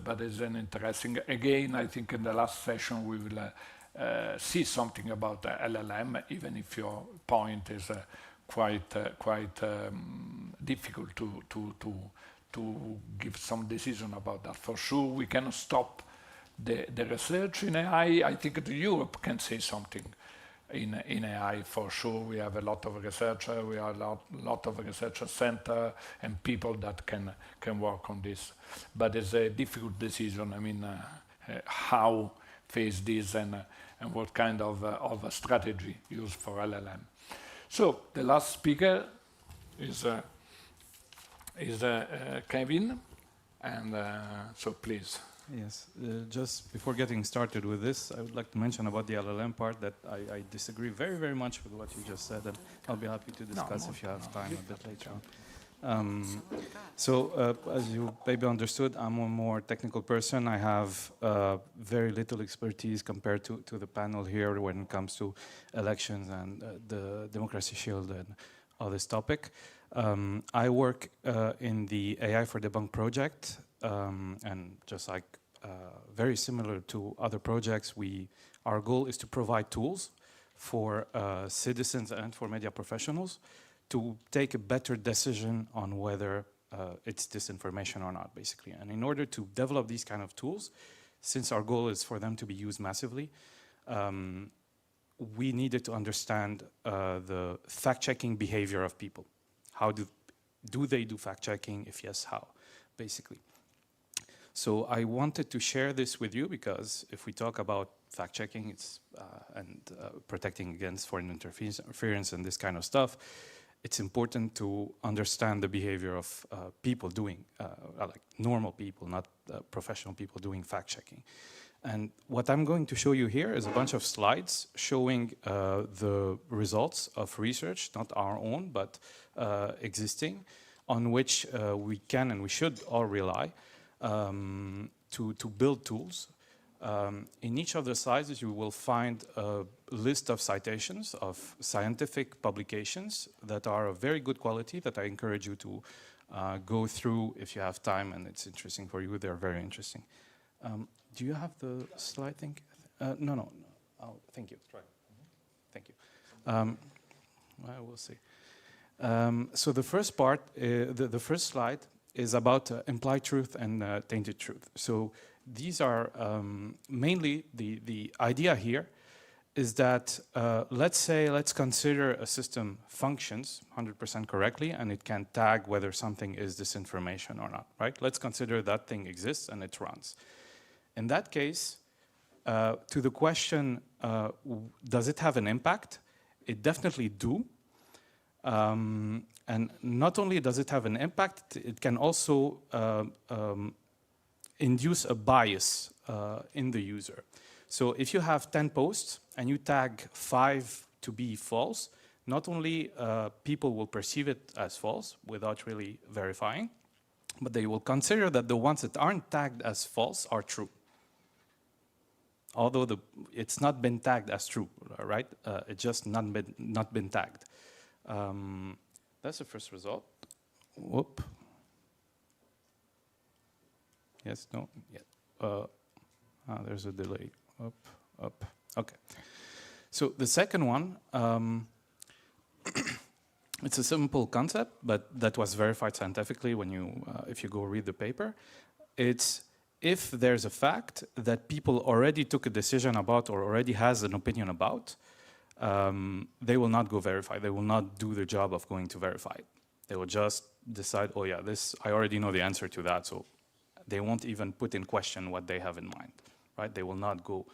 but it's an interesting. Again, I think in the last session we will. See something about the LLM, even if your point is quite difficult to give some decision about that. For sure, we cannot stop the research in AI. I think that Europe can say something in AI for sure. We have a lot of researchers, we have a lot of research center and people that can work on this. But it's a difficult decision. I mean, how face this and what kind of a strategy used for LLM. So the last speaker is Kevin, and so please. Yes, just before getting started with this, I would like to mention about the LLM part that I disagree very much with what you just said, and I'll be happy to discuss if you have time a bit later on. As you maybe understood, I'm a more technical person. I have very little expertise compared to the panel here when it comes to elections and the Democracy Shield and all this topic. I work in the AI for Debunk project, and just like very similar to other projects, our goal is to provide tools for citizens and for media professionals to take a better decision on whether it's disinformation or not, basically. And in order to develop these kind of tools, since our goal is for them to be used massively, we needed to understand the fact-checking behavior of people. How do they do fact-checking? If yes, how, basically. So I wanted to share this with you because if we talk about fact-checking and protecting against foreign interference and this kind of stuff, it's important to understand the behavior of people doing, like normal people, not professional people doing fact-checking. And what I'm going to show you here is a bunch of slides showing the results of research, not our own, but existing, on which we can and we should all rely to build tools. In each of the slides, you will find a list of citations of scientific publications that are of very good quality that I encourage you to go through if you have time and it's interesting for you. They're very interesting. Do you have the slide thing? No. Oh, thank you. Thank you. I will see. So the first part, the first slide is about implied truth and tainted truth. So these are mainly the idea here is that let's consider a system functions 100% correctly and it can tag whether something is disinformation or not, right? Let's consider that thing exists and it runs. In that case, to the question, does it have an impact? It definitely do. And not only does it have an impact, it can also induce a bias in the user. So if you have 10 posts and you tag 5 to be false, not only people will perceive it as false without really verifying, but they will consider that the ones that aren't tagged as false are true. Although it's not been tagged as true, right? It's just not been tagged. That's the first result. Whoop. Yes, no, yeah. There's a delay. Up. Okay. So the second one, it's a simple concept, but that was verified scientifically when if you go read the paper. It's if there's a fact that people already took a decision about or already has an opinion about, they will not go verify. They will not do the job of going to verify it. They will just decide, oh yeah, I already know the answer to that, so they won't even put in question what they have in mind, right? They will not go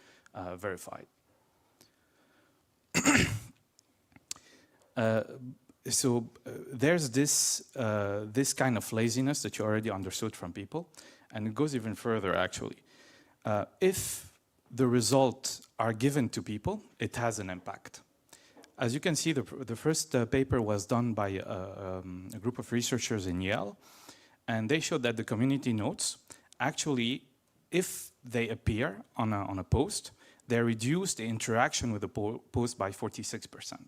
verify it. So there's this kind of laziness that you already understood from people, and it goes even further actually. If the results are given to people, it has an impact. As you can see, the first paper was done by a group of researchers in Yale, and they showed that the community notes, actually, if they appear on a post, they reduce the interaction with the post by 46%.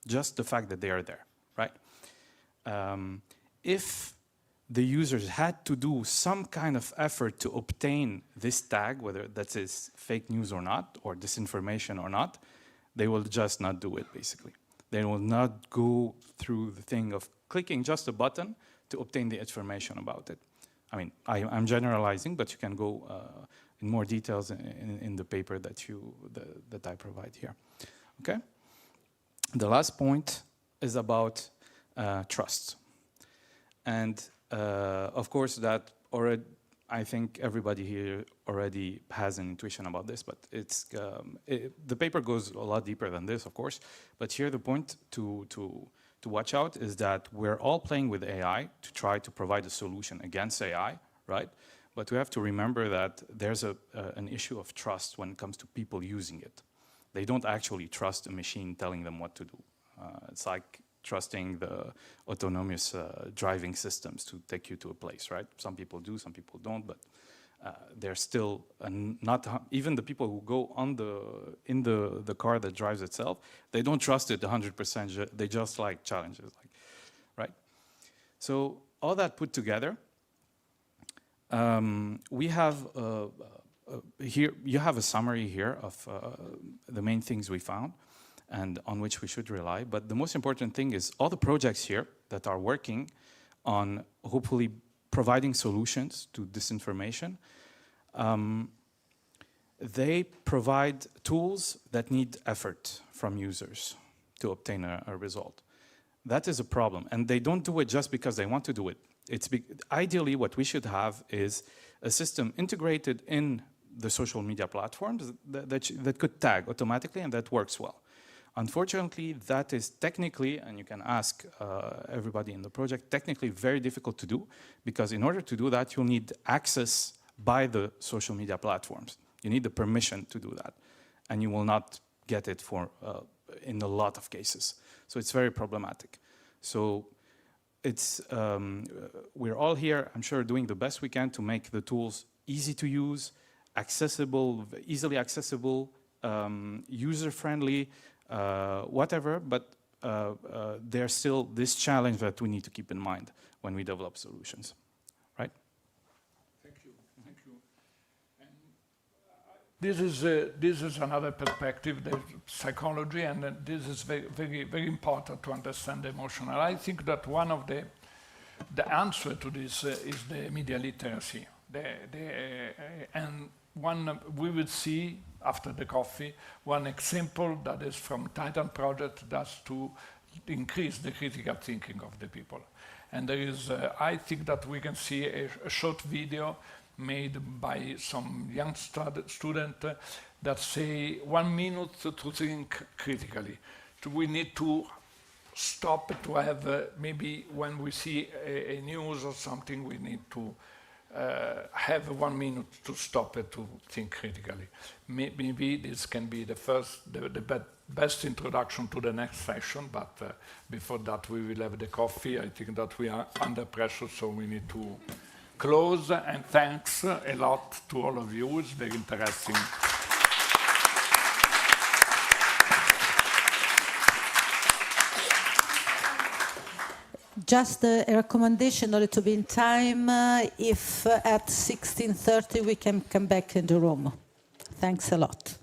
Just the fact that they are there, right? If the users had to do some kind of effort to obtain this tag, whether that is fake news or not, or disinformation or not, they will just not do it, basically. They will not go through the thing of clicking just a button to obtain the information about it. I mean, I'm generalizing, but you can go in more details in the paper that I provide here. Okay? The last point is about trust. And of course, that already, I think everybody here already has an intuition about this, but the paper goes a lot deeper than this, of course. But here the point to watch out is that we're all playing with AI to try to provide a solution against AI, right? But we have to remember that there's an issue of trust when it comes to people using it. They don't actually trust a machine telling them what to do. It's like trusting the autonomous driving systems to take you to a place, right? Some people do, some people don't, but they're still not, even the people who go in the car that drives itself, they don't trust it 100%, they just like challenges, right? So all that put together, we have here, you have a summary here of the main things we found and on which we should rely. But the most important thing is all the projects here that are working on hopefully providing solutions to disinformation, they provide tools that need effort from users to obtain a result. That is a problem. And they don't do it just because they want to do it. Ideally, what we should have is a system integrated in the social media platforms that could tag automatically, and that works well. Unfortunately, that is technically, and you can ask everybody in the project, technically very difficult to do, because in order to do that, you'll need access by the social media platforms. You need the permission to do that, and you will not get it for in a lot of cases. So it's very problematic. So it's we're all here, I'm sure, doing the best we can to make the tools easy to use, accessible, easily accessible, user-friendly, whatever, but there's still this challenge that we need to keep in mind when we develop solutions, right? Thank you. Thank you. And this is another perspective, the psychology, and this is very, very, very important to understand the emotional. I think that one of the answer to this is the media literacy. And one we will see after the coffee one example that is from Titan project that's to increase the critical thinking of the people. And there is, I think that we can see a short video made by some young student that say 1 minute to think critically. So we need to stop to have maybe when we see a news or something, we need to have 1 minute to stop it to think critically. Maybe this can be the best introduction to the next session, but before that we will have the coffee. I think that we are under pressure, so we need to close, and thanks a lot to all of you. It's very interesting. Just a recommendation in order to be in time, if at 16:30 we can come back in the room. Thanks a lot.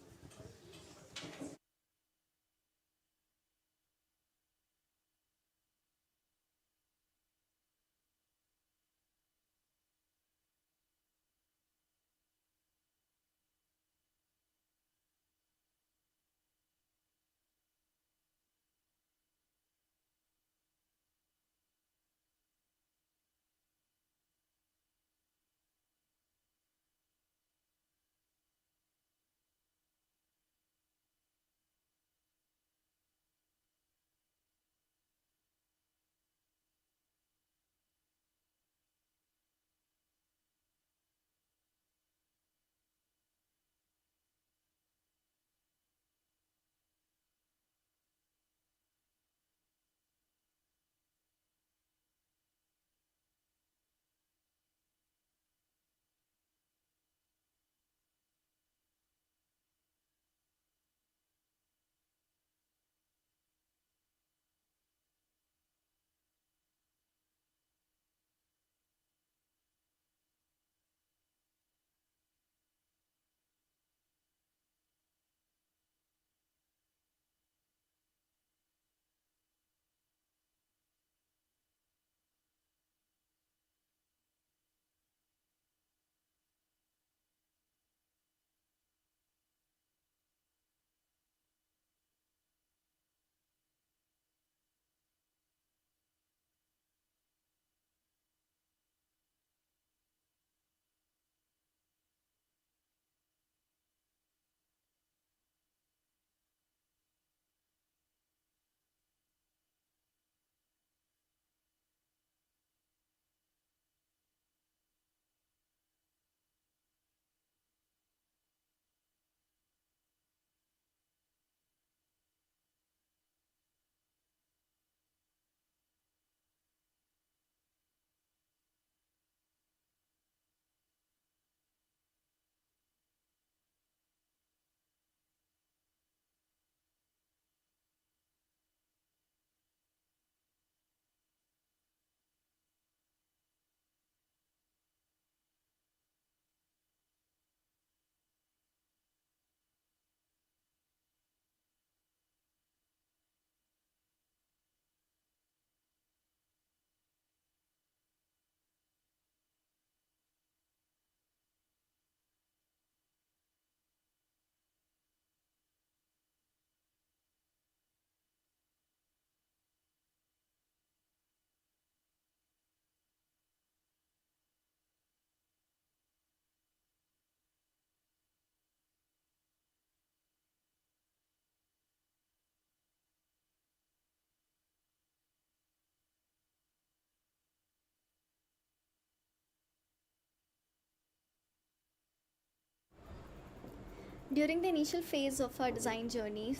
During the initial phase of our design journey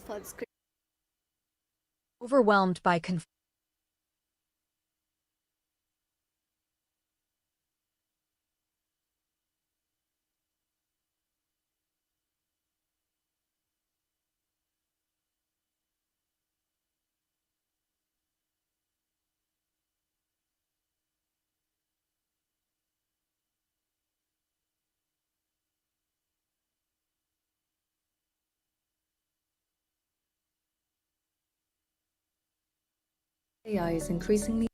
for the script, Overwhelmed by AI is increasingly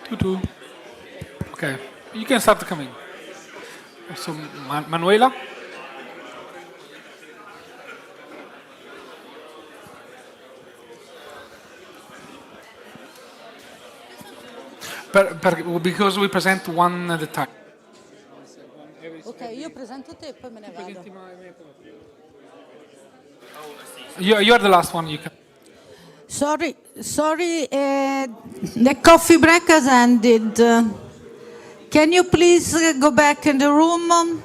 Tutu. Okay, you can start coming. So, Manuela. Because we present one at a time. Ok, io presento te e poi me ne vado. You are the last one. You can. Sorry, the coffee break has ended. Can you please go back in the room?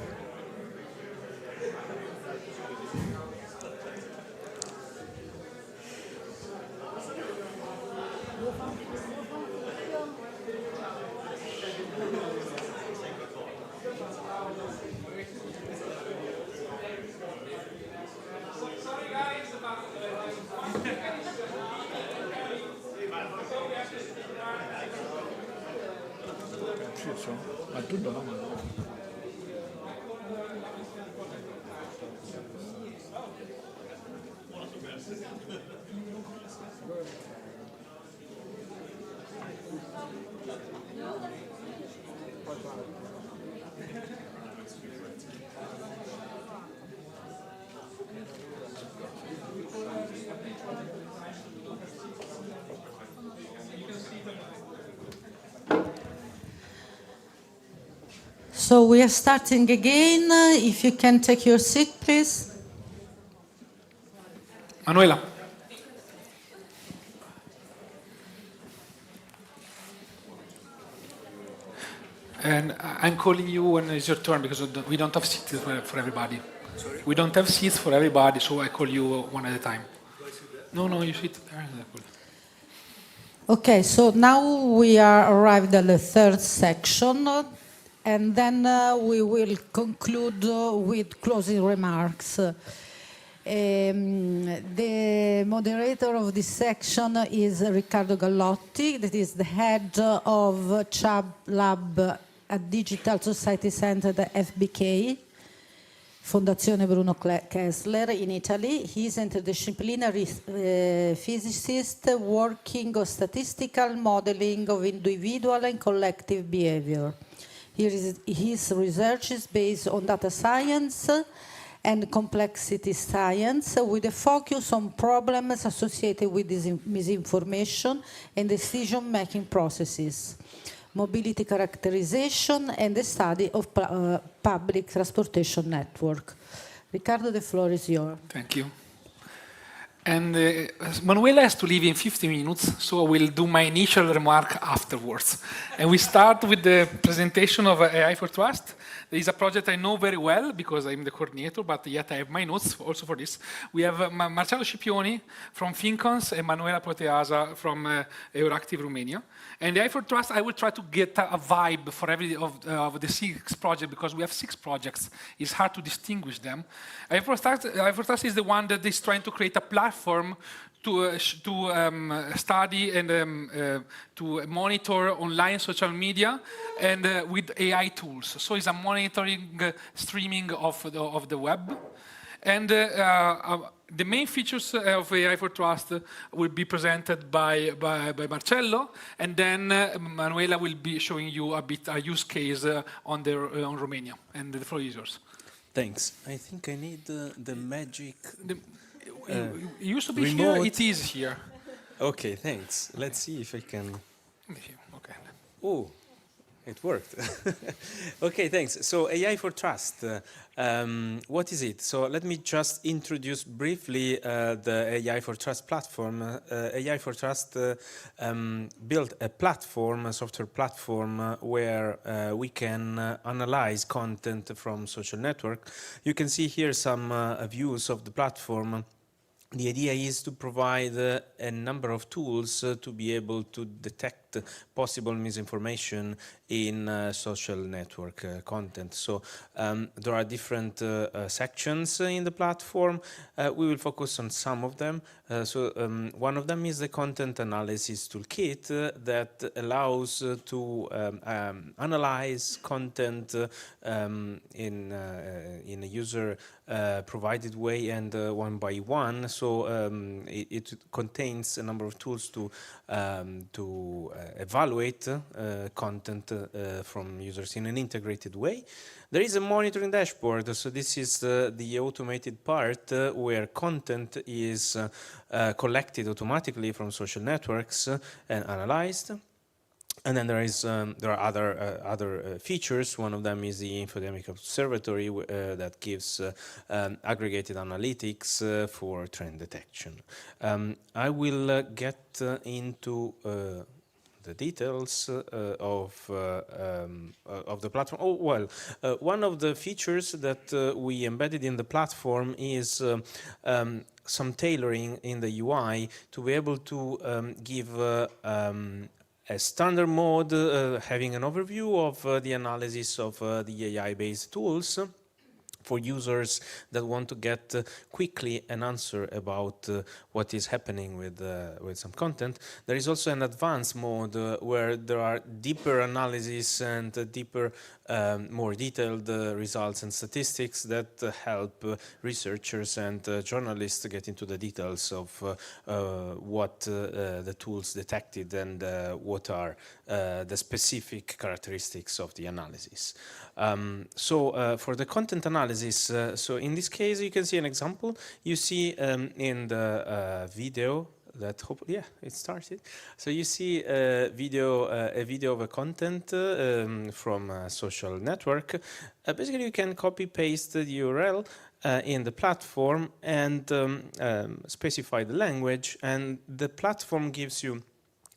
So we are starting again. If you can take your seat, please. Manuela. And I'm calling you when it's your turn because we don't have seats for everybody. Sorry? We don't have seats for everybody, so I call you one at a time. No, you sit there. Okay, so now we are arrived at the third section, and then we will conclude with closing remarks. The moderator of this section is Riccardo Gallotti, that is the head of CHAB Lab at Digital Society Center at FBK, Fondazione Bruno Kessler in Italy. He is an interdisciplinary physicist working on statistical modeling of individual and collective behavior. His research is based on data science and complexity science with a focus on problems associated with misinformation and decision-making processes, mobility characterization, and the study of public transportation network. Riccardo, the floor is yours. Thank you. And Manuela has to leave in 50 minutes, so I will do my initial remark afterwards. And we start with the presentation of AI for Trust. There is a project I know very well because I'm the coordinator, but yet I have my notes also for this. We have Marcello Scipioni from Fincons and Manuela Proteasa from Euractiv Romania. And AI for Trust, I will try to get a vibe for every of the 6 projects because we have 6 projects. It's hard to distinguish them. AI for Trust is the one that is trying to create a platform to study and to monitor online social media and with AI tools. So it's a monitoring streaming of the web. And the main features of AI for Trust will be presented by Marcello, and then Manuela will be showing you a use case on Romania. And the floor is yours. Thanks. I think I need the magic. It used to be remote. here, it is here. Okay, thanks. Let's see if I can. Okay. Oh, it worked. Okay, thanks. So AI for Trust, what is it? So let me just introduce briefly the AI for Trust platform. AI for Trust built a platform, a software platform, where we can analyze content from social network. You can see here some views of the platform. The idea is to provide a number of tools to be able to detect possible misinformation in social network content. So there are different sections in the platform. We will focus on some of them. One of them is the content analysis toolkit that allows to analyze content in a user provided way and one by one. So it contains a number of tools to evaluate content from users in an integrated way. There is a monitoring dashboard, so this is the automated part where content is collected automatically from social networks and analyzed. And then there are other features. One of them is the Infodemic Observatory that gives aggregated analytics for trend detection. I will get into the details of the platform. Oh, well, one of the features that we embedded in the platform is some tailoring in the UI to be able to give a standard mode, having an overview of the analysis of the AI-based tools for users that want to get quickly an answer about what is happening with some content. There is also an advanced mode where there are deeper analysis and deeper, more detailed results and statistics that help researchers and journalists to get into the details of what the tools detected and what are the specific characteristics of the analysis. So for the content analysis, so in this case you can see an example. You see in the video that hopefully, yeah, it started. So you see a video of a content from a social network. Basically, you can copy paste the URL in the platform and specify the language, and the platform gives you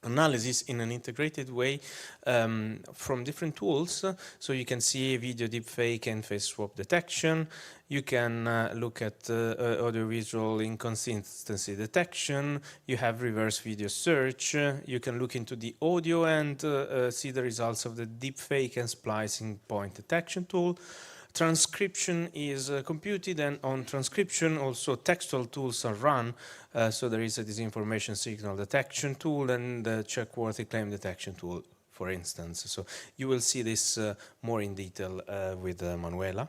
analysis in an integrated way from different tools. So you can see video deepfake and face swap detection. You can look at audiovisual inconsistency detection. You have reverse video search. You can look into the audio and see the results of the deepfake and splicing point detection tool. Transcription is computed, and on transcription also textual tools are run. So there is a disinformation signal detection tool and the check-worthy claim detection tool, for instance. So you will see this more in detail with Manuela.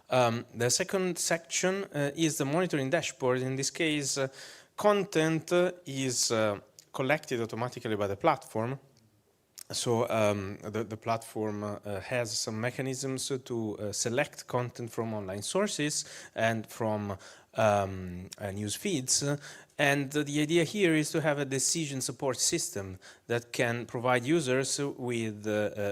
The second section is the monitoring dashboard. In this case, content is collected automatically by the platform. So the platform has some mechanisms to select content from online sources and from news feeds. And the idea here is to have a decision support system that can provide users with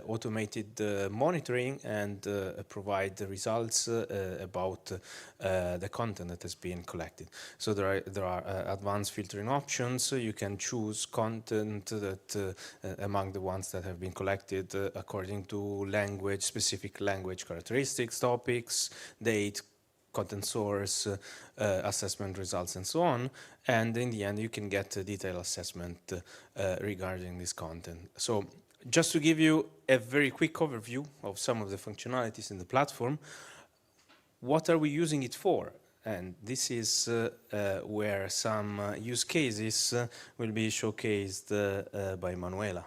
automated monitoring and provide the results about the content that has been collected. So there are advanced filtering options. So you can choose content that among the ones that have been collected according to language, specific language characteristics, topics, date, content source, assessment results, and so on. And in the end, you can get a detailed assessment regarding this content. So just to give you a very quick overview of some of the functionalities in the platform, what are we using it for? And this is where some use cases will be showcased by Manuela.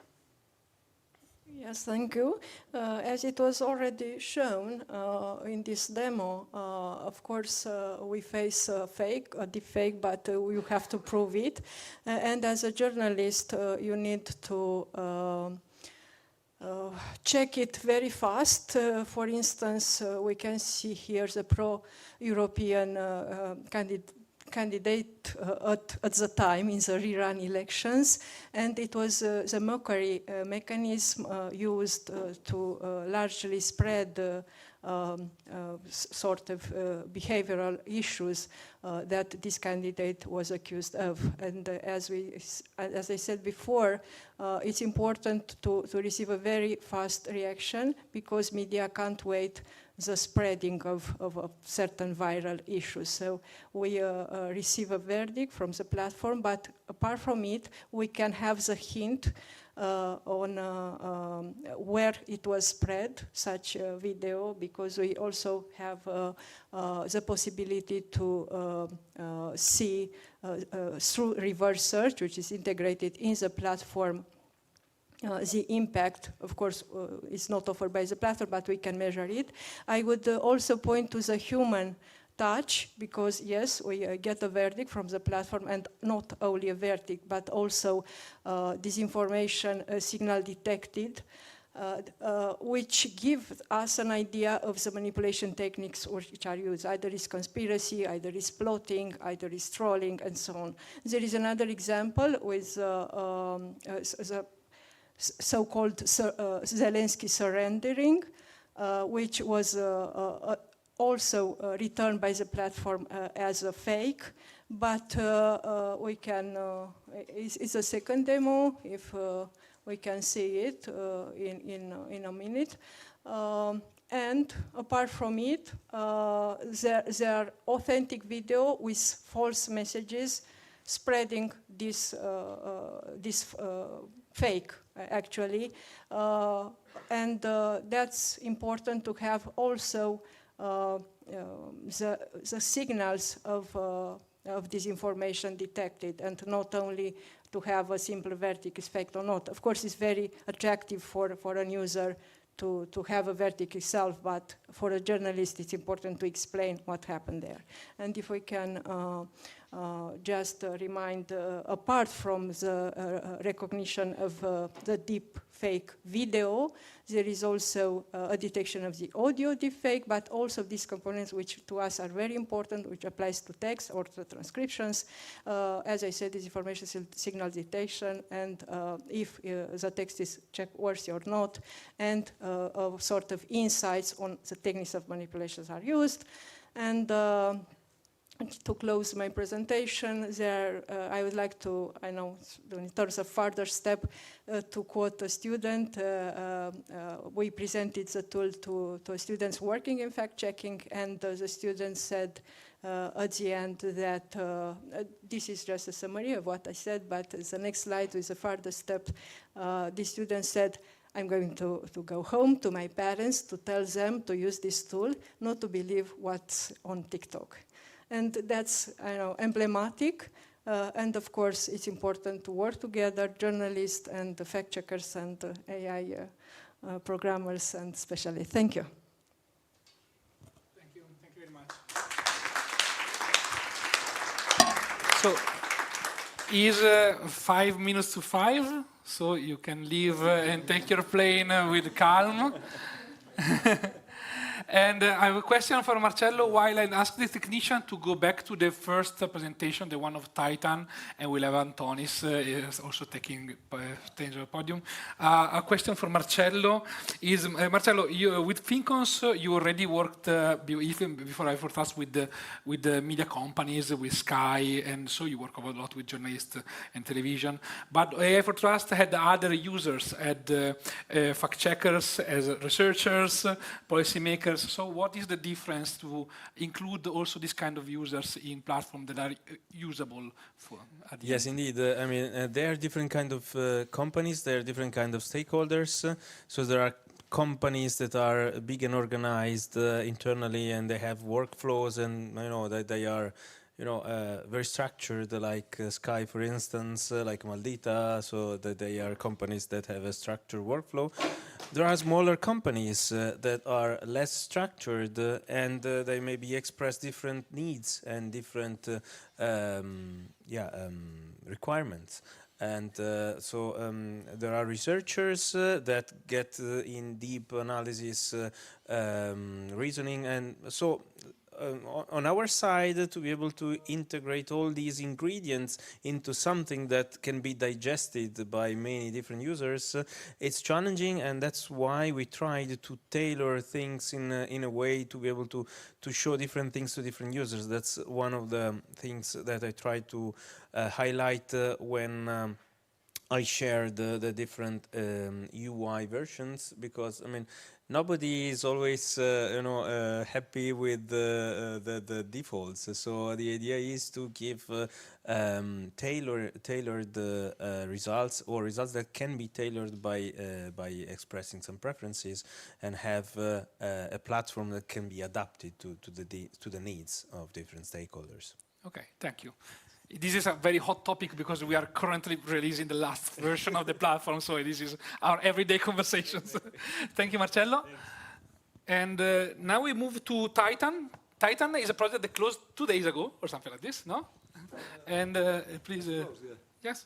Yes, thank you. As it was already shown in this demo, of course, we face a deepfake, but you have to prove it. And as a journalist, you need to check it very fast. For instance, we can see here the pro-European candidate at the time in the rerun elections, and it was the mockery mechanism used to largely spread sort of behavioral issues that this candidate was accused of. And as I said before, it's important to receive a very fast reaction, because media can't wait the spreading of certain viral issues. So we receive a verdict from the platform, but apart from it, we can have the hint on where it was spread, such a video, because we also have the possibility to see through reverse search, which is integrated in the platform, the impact. Of course, is not offered by the platform, but we can measure it. I would also point to the human touch, because yes, we get a verdict from the platform, and not only a verdict, but also disinformation signal detected, which give us an idea of the manipulation techniques which are used. Either is conspiracy, either is plotting, either is trolling, and so on. There is another example with the so-called Zelensky surrendering, which was also returned by the platform as a fake, but we can, it's a second demo, if we can see it in a minute. And apart from it, there are authentic video with false messages spreading this, fake, actually. And that's important to have also the signals of disinformation detected, and not only to have a simple verdict effect or not. Of course, it's very attractive for an user to have a verdict itself, but for a journalist, it's important to explain what happened there. And if we can just remind, apart from the recognition of the deep fake video, there is also a detection of the audio deepfake, but also these components which to us are very important, which applies to text or to transcriptions. As I said, disinformation signal detection, and if the text is check-worthy or not, and sort of insights on the techniques of manipulations are used. And to close my presentation, there I would like to, I know in terms of further step, to quote a student. We presented the tool to students working in fact-checking, and the student said at the end that, this is just a summary of what I said, but the next slide is a further step. The student said, I'm going to go home to my parents to tell them to use this tool, not to believe what's on TikTok. And that's, I know, emblematic. And of course, it's important to work together, journalists and the fact checkers and AI programmers and specialists. Thank you. Thank you very much. So, is 5 minutes to 5, so you can leave and take your plane with calm. And I have a question for Marcello. While I ask the technician to go back to the first presentation, the one of Titan, and we'll have Antonis is also taking the podium. A question for Marcello is, Marcello, with FinCons, you already worked, even before I forecast, with the media companies, with Sky, and so you work a lot with journalists and television. But AI for Trust had other users, had fact checkers as researchers, policymakers. So what is the difference to include also this kind of users in platforms that are usable for? Yes, indeed. I mean, there are different kind of companies. There are different kind of stakeholders. So there are companies that are big and organized internally, and they have workflows, and that they are very structured, like Sky, for instance, like Maldita, so that they are companies that have a structured workflow. There are smaller companies that are less structured, and they maybe express different needs and different requirements. And so there are researchers that get in deep analysis, reasoning, and so on our side, to be able to integrate all these ingredients into something that can be digested by many different users, it's challenging, and that's why we tried to tailor things in a way to be able to show different things to different users. That's one of the things that I tried to highlight when I shared the different UI versions, because I mean, nobody is always happy with the defaults. So the idea is to give tailored results, or results that can be tailored by expressing some preferences, and have a platform that can be adapted to the needs of different stakeholders. Okay, thank you. This is a very hot topic because we are currently releasing the last version of the platform, so this is our everyday conversations. Thank you, Marcello. And now we move to Titan. Titan is a project that closed 2 days ago or something like this, no? And please, yes.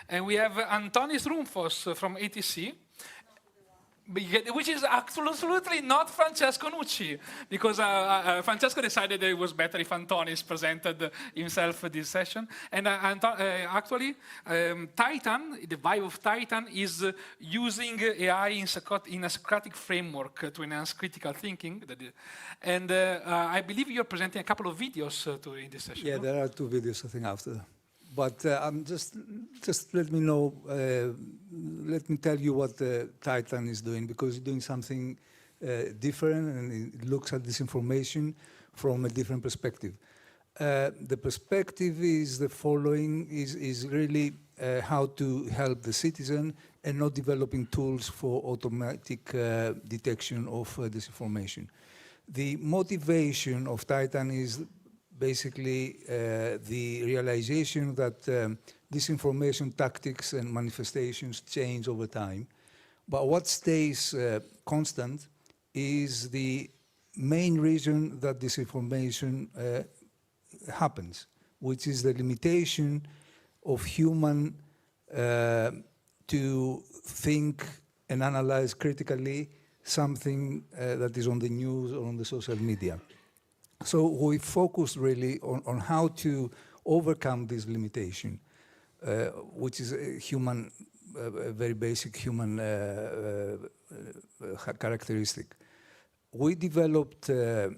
And we have Antonis Rumfos from ATC, which is absolutely not Francesco Nucci, because Francesco decided that it was better if Antonis presented himself this session. And actually, Titan, the vibe of Titan, is using AI in a Socratic framework to enhance critical thinking. And I believe you're presenting a couple of videos in this session. Yeah, no? there are 2 videos, I think, after. But I'm just let me know, let me tell you what Titan is doing, because it's doing something different, and it looks at this information from a different perspective. The perspective is the following, is really how to help the citizen and not developing tools for automatic detection of disinformation. The motivation of Titan is basically the realization that disinformation tactics and manifestations change over time. But what stays constant is the main reason that disinformation happens, which is the limitation of human to think and analyze critically something that is on the news or on the social media. So we focus really on how to overcome this limitation, which is a human, a very basic human characteristic. We developed a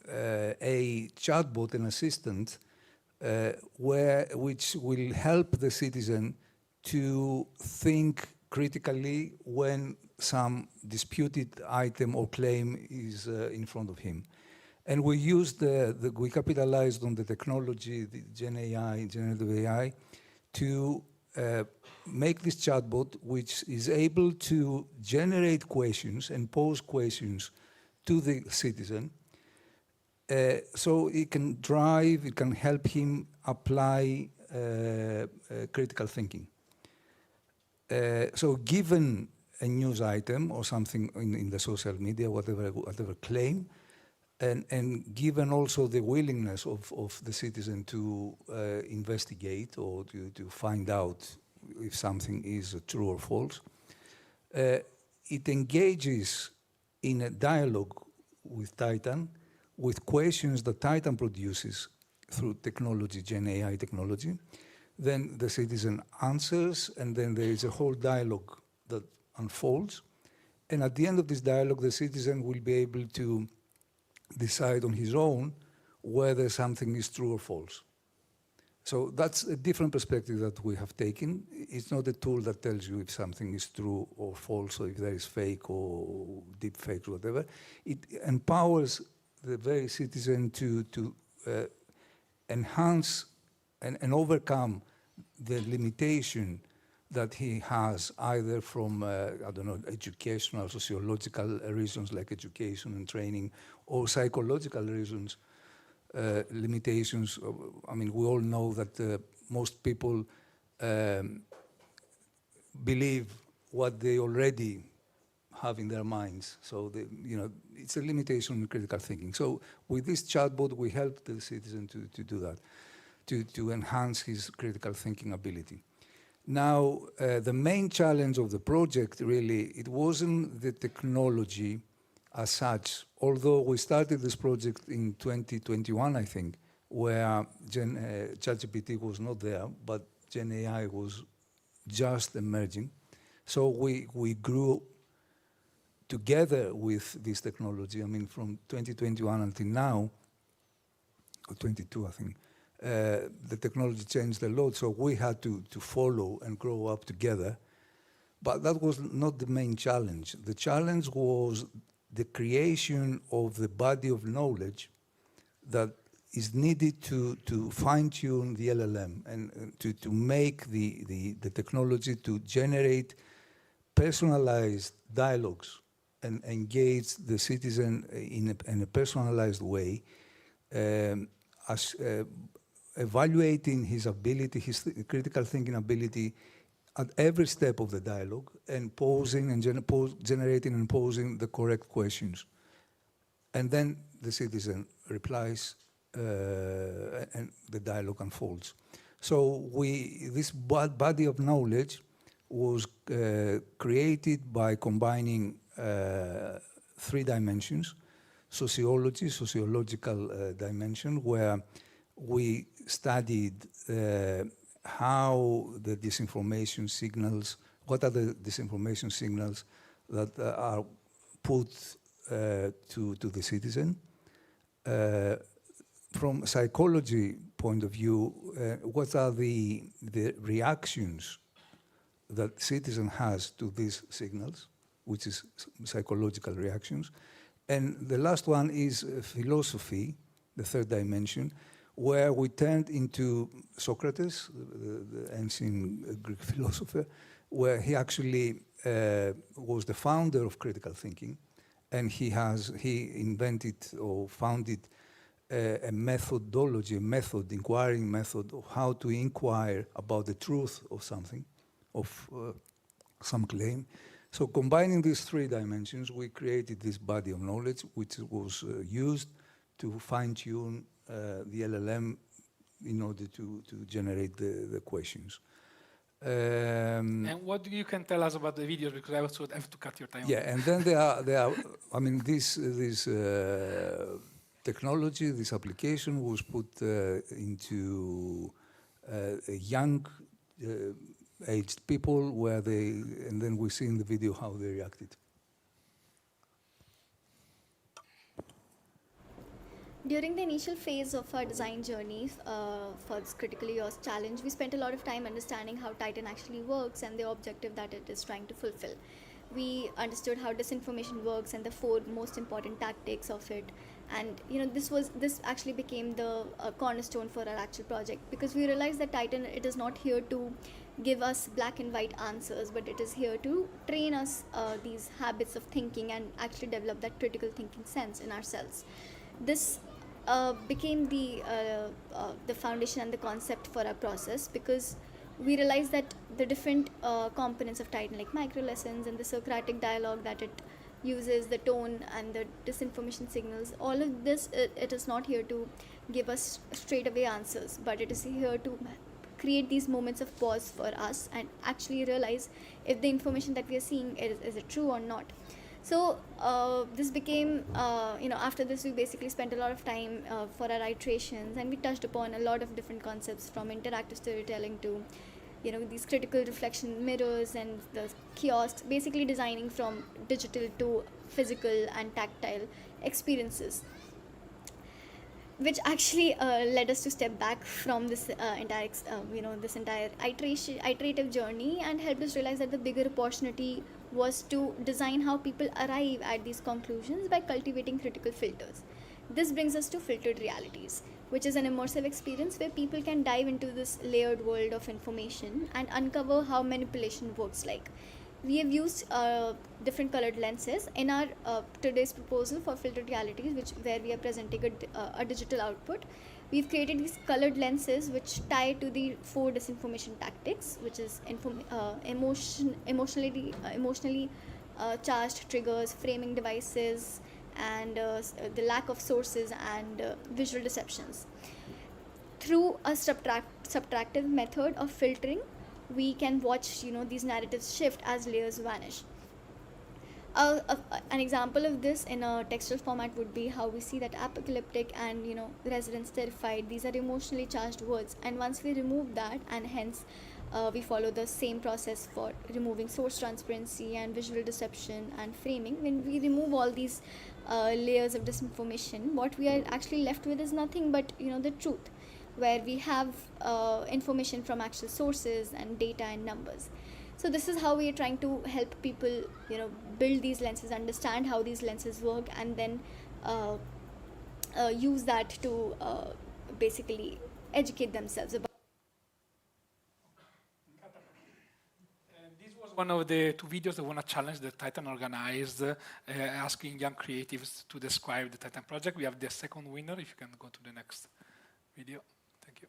chatbot, an assistant, which will help the citizen to think critically when some disputed item or claim is in front of him. And we used we capitalized on the technology, the Gen AI, generative AI, to make this chatbot, which is able to generate questions and pose questions to the citizen. So it can help him apply critical thinking. So given a news item or something in the social media, whatever claim, and given also the willingness of the citizen to investigate or to find out if something is true or false, it engages in a dialogue with Titan, with questions that Titan produces through technology, Gen AI technology. Then the citizen answers, and then there is a whole dialogue that unfolds. And at the end of this dialogue, the citizen will be able to decide on his own whether something is true or false. So that's a different perspective that we have taken. It's not a tool that tells you if something is true or false, or if there is fake or deep fake or whatever. It empowers the very citizen to enhance and overcome the limitation that he has, either from, I don't know, educational, sociological reasons like education and training, or psychological reasons, limitations. I mean, we all know that most people believe what they already have in their minds. So, it's a limitation in critical thinking. So with this chatbot, we help the citizen to do that, to enhance his critical thinking ability. Now, the main challenge of the project, really, it wasn't the technology as such, although we started this project in 2021, I think, where ChatGPT was not there, but Gen AI was just emerging. So we grew together with this technology. I mean, from 2021 until now, or 22, I think, the technology changed a lot, so we had to follow and grow up together. But that was not the main challenge. The challenge was the creation of the body of knowledge that is needed to fine-tune the LLM and to make the technology to generate personalized dialogues and engage the citizen in a personalized way, evaluating his ability, his critical thinking ability at every step of the dialogue, and posing and generating and posing the correct questions. And then the citizen replies, and the dialogue unfolds. So this body of knowledge was created by combining 3 dimensions: sociology, sociological dimension, where we studied how the disinformation signals, what are the disinformation signals that are put to the citizen. From a psychology point of view, what are the reactions that citizen has to these signals, which is psychological reactions. And the last one is philosophy, the 3rd dimension, where we turned into Socrates, the ancient Greek philosopher, where he actually was the founder of critical thinking, and he invented or founded a methodology, inquiring method of how to inquire about the truth of something, of some claim. So combining these 3 dimensions, we created this body of knowledge, which was used to fine-tune the LLM in order to generate the questions. And what you can tell us about the videos, because I also have to cut your time. Yeah, and then there are. I mean, this technology, this application was put into young aged people, and then we see in the video how they reacted. During the initial phase of our design journey for this critical years challenge, we spent a lot of time understanding how Titan actually works and the objective that it is trying to fulfill. We understood how disinformation works and the 4 most important tactics of it. And this actually became the cornerstone for our actual project, because we realized that Titan, it is not here to give us black and white answers, but it is here to train us these habits of thinking and actually develop that critical thinking sense in ourselves. This became the foundation and the concept for our process, because we realized that the different components of Titan, like micro lessons and the Socratic dialogue that it uses, the tone and the disinformation signals, all of this, it is not here to give us straight away answers, but it is here to create these moments of pause for us and actually realize if the information that we are seeing is it true or not. So this became, after this we basically spent a lot of time for our iterations, and we touched upon a lot of different concepts, from interactive storytelling to these critical reflection mirrors and the kiosks, basically designing from digital to physical and tactile experiences, which actually led us to step back from this entire iterative journey, and helped us realize that the bigger opportunity was to design how people arrive at these conclusions by cultivating critical filters. This brings us to filtered realities, which is an immersive experience where people can dive into this layered world of information and uncover how manipulation works like. We have used different colored lenses in our today's proposal for filtered realities, where we are presenting a digital output. We've created these colored lenses which tie to the 4 disinformation tactics, which is emotionally charged triggers, framing devices, and the lack of sources and visual deceptions. Through a subtractive method of filtering, we can watch these narratives shift as layers vanish. An example of this in a textual format would be how we see that apocalyptic and residents terrified, these are emotionally charged words, and once we remove that, and hence we follow the same process for removing source transparency and visual deception and framing. When we remove all these layers of disinformation, what we are actually left with is nothing but the truth, where we have information from actual sources and data and numbers. So this is how we are trying to help people build these lenses, understand how these lenses work, and then use that to basically educate themselves about. This was one of the 2 videos that want to challenge that Titan organized, asking young creatives to describe the Titan project. We have the second winner, if you can go to the next video. Thank you.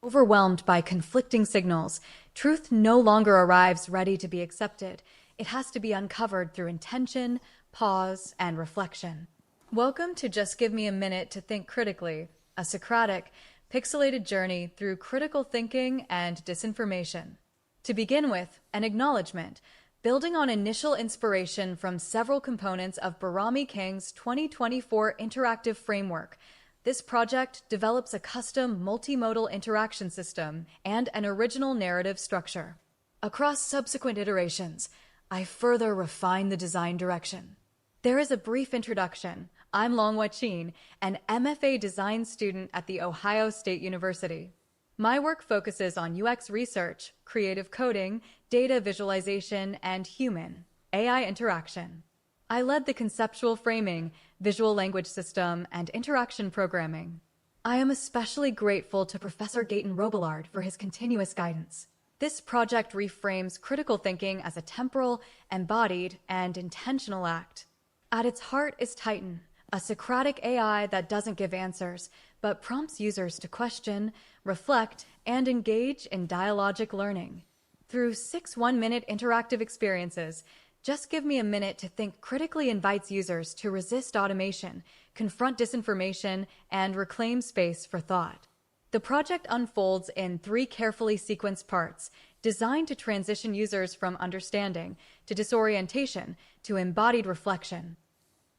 Overwhelmed by conflicting signals, truth no longer arrives ready to be accepted. It has to be uncovered through intention, pause, and reflection. Welcome to Just Give Me a Minute to Think Critically, a Socratic, pixelated journey through critical thinking and disinformation. To begin with, an acknowledgement, building on initial inspiration from several components of Barami King's 2024 interactive framework. This project develops a custom multimodal interaction system and an original narrative structure. Across subsequent iterations, I further refine the design direction. There is a brief introduction. I'm Longhua Chin, an MFA design student at The Ohio State University. My work focuses on UX research, creative coding, data visualization, and human, AI interaction. I led the conceptual framing, visual language system, and interaction programming. I am especially grateful to Professor Gaten Robillard for his continuous guidance. This project reframes critical thinking as a temporal, embodied, and intentional act. At its heart is Titan, a Socratic AI that doesn't give answers, but prompts users to question, reflect, and engage in dialogic learning. Through 6 one-minute interactive experiences, Just Give Me a Minute to Think critically invites users to resist automation, confront disinformation, and reclaim space for thought. The project unfolds in 3 carefully sequenced parts, designed to transition users from understanding to disorientation to embodied reflection.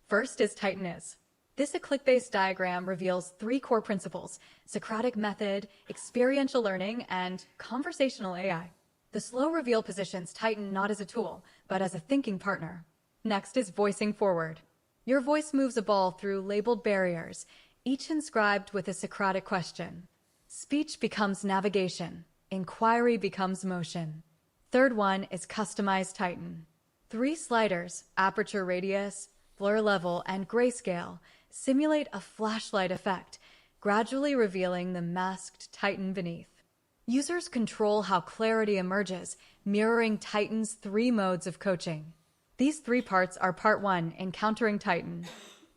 First is Titan is. This a click-based diagram reveals 3 core principles: Socratic method, experiential learning, and conversational AI. The slow reveal positions Titan not as a tool, but as a thinking partner. Next is voicing forward. Your voice moves a ball through labeled barriers, each inscribed with a Socratic question. Speech becomes navigation. Inquiry becomes motion. Third one is customized Titan. 3 sliders, aperture radius, blur level, and grayscale, simulate a flashlight effect, gradually revealing the masked Titan beneath. Users control how clarity emerges, mirroring Titan's 3 modes of coaching. These 3 parts are part 1, encountering Titan.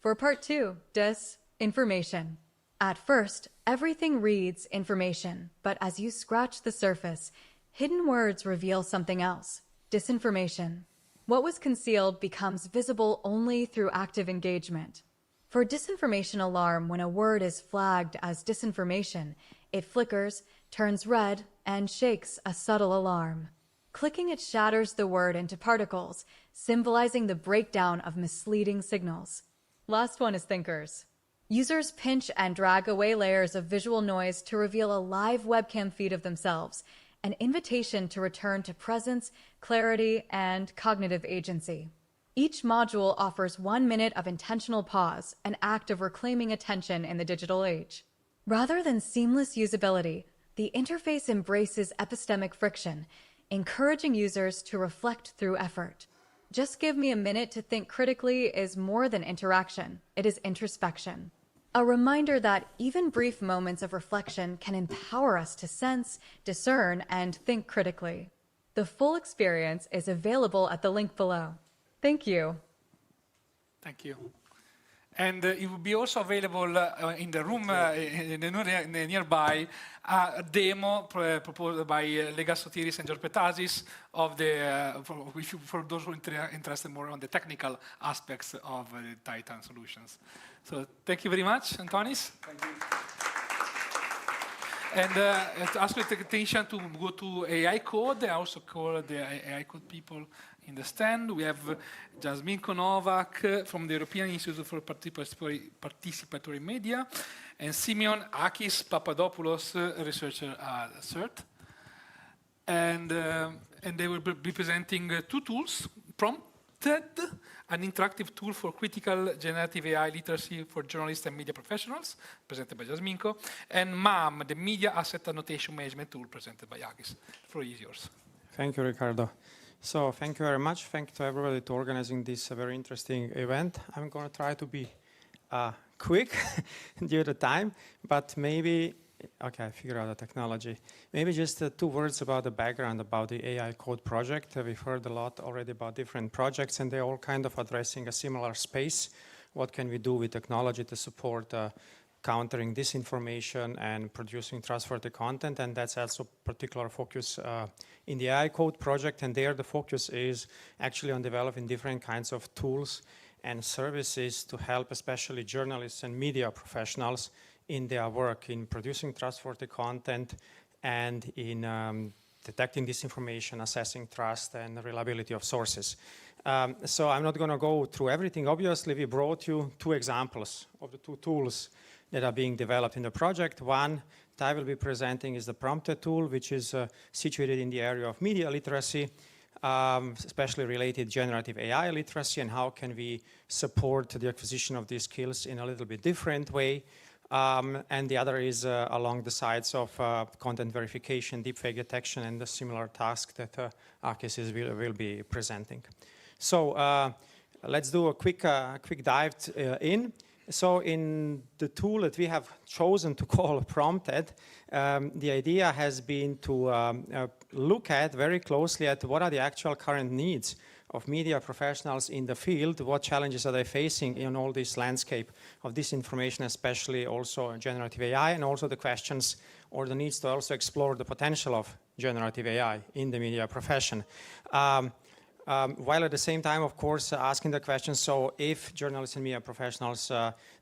For part 2, disinformation. At first, everything reads information, but as you scratch the surface, hidden words reveal something else: disinformation. What was concealed becomes visible only through active engagement. For disinformation alarm, when a word is flagged as disinformation, it flickers, turns red, and shakes a subtle alarm. Clicking it shatters the word into particles, symbolizing the breakdown of misleading signals. Last one is thinkers. Users pinch and drag away layers of visual noise to reveal a live webcam feed of themselves, an invitation to return to presence, clarity, and cognitive agency. Each module offers 1 minute of intentional pause, an act of reclaiming attention in the digital age. Rather than seamless usability, the interface embraces epistemic friction, encouraging users to reflect through effort. Just Give Me a Minute to Think Critically is more than interaction, it is introspection. A reminder that even brief moments of reflection can empower us to sense, discern, and think critically. The full experience is available at the link below. Thank you. Thank you. And it will be also available in the room in the nearby a demo proposed by Lega Sotiris and George Petasis of for those who are interested more on the technical aspects of Titan solutions. So thank you very much, Antonis. Thank you. And to ask your attention to go to AI Code. I also call the AI Code people in the stand. We have Jasmine Konovak from the European Institute for Participatory Media, and Simeon Akis Papadopoulos, researcher at CERT. And they will be presenting 2 tools: Prompted, an interactive tool for critical generative AI literacy for journalists and media professionals, presented by Jasminko, and MAM, the media asset annotation management tool, presented by Akis. The floor is yours. Thank you, Riccardo. So thank you very much. Thank you to everybody to organizing this very interesting event. I'm going to try to be quick due to time, but maybe, okay, I figured out the technology. Maybe just 2 words about the background about the AI Code project. We've heard a lot already about different projects, and they're all kind of addressing a similar space. What can we do with technology to support countering disinformation and producing trustworthy content? And that's also particular focus in the AI Code project. And there the focus is actually on developing different kinds of tools and services to help especially journalists and media professionals in their work in producing trustworthy content and in detecting disinformation, assessing trust and reliability of sources. So I'm not going to go through everything. Obviously, we brought you 2 examples of the 2 tools that are being developed in the project. One that I will be presenting is the Prompted tool, which is situated in the area of media literacy, especially related generative AI literacy, and how can we support the acquisition of these skills in a little bit different way. And the other is along the sides of content verification, deepfake detection, and the similar task that Akis will be presenting. So let's do a quick dive in. So in the tool that we have chosen to call Prompted, the idea has been to look at very closely at what are the actual current needs of media professionals in the field, what challenges are they facing in all this landscape of disinformation, especially also generative AI, and also the questions or the needs to also explore the potential of generative AI in the media profession. While at the same time, of course, asking the question, so if journalists and media professionals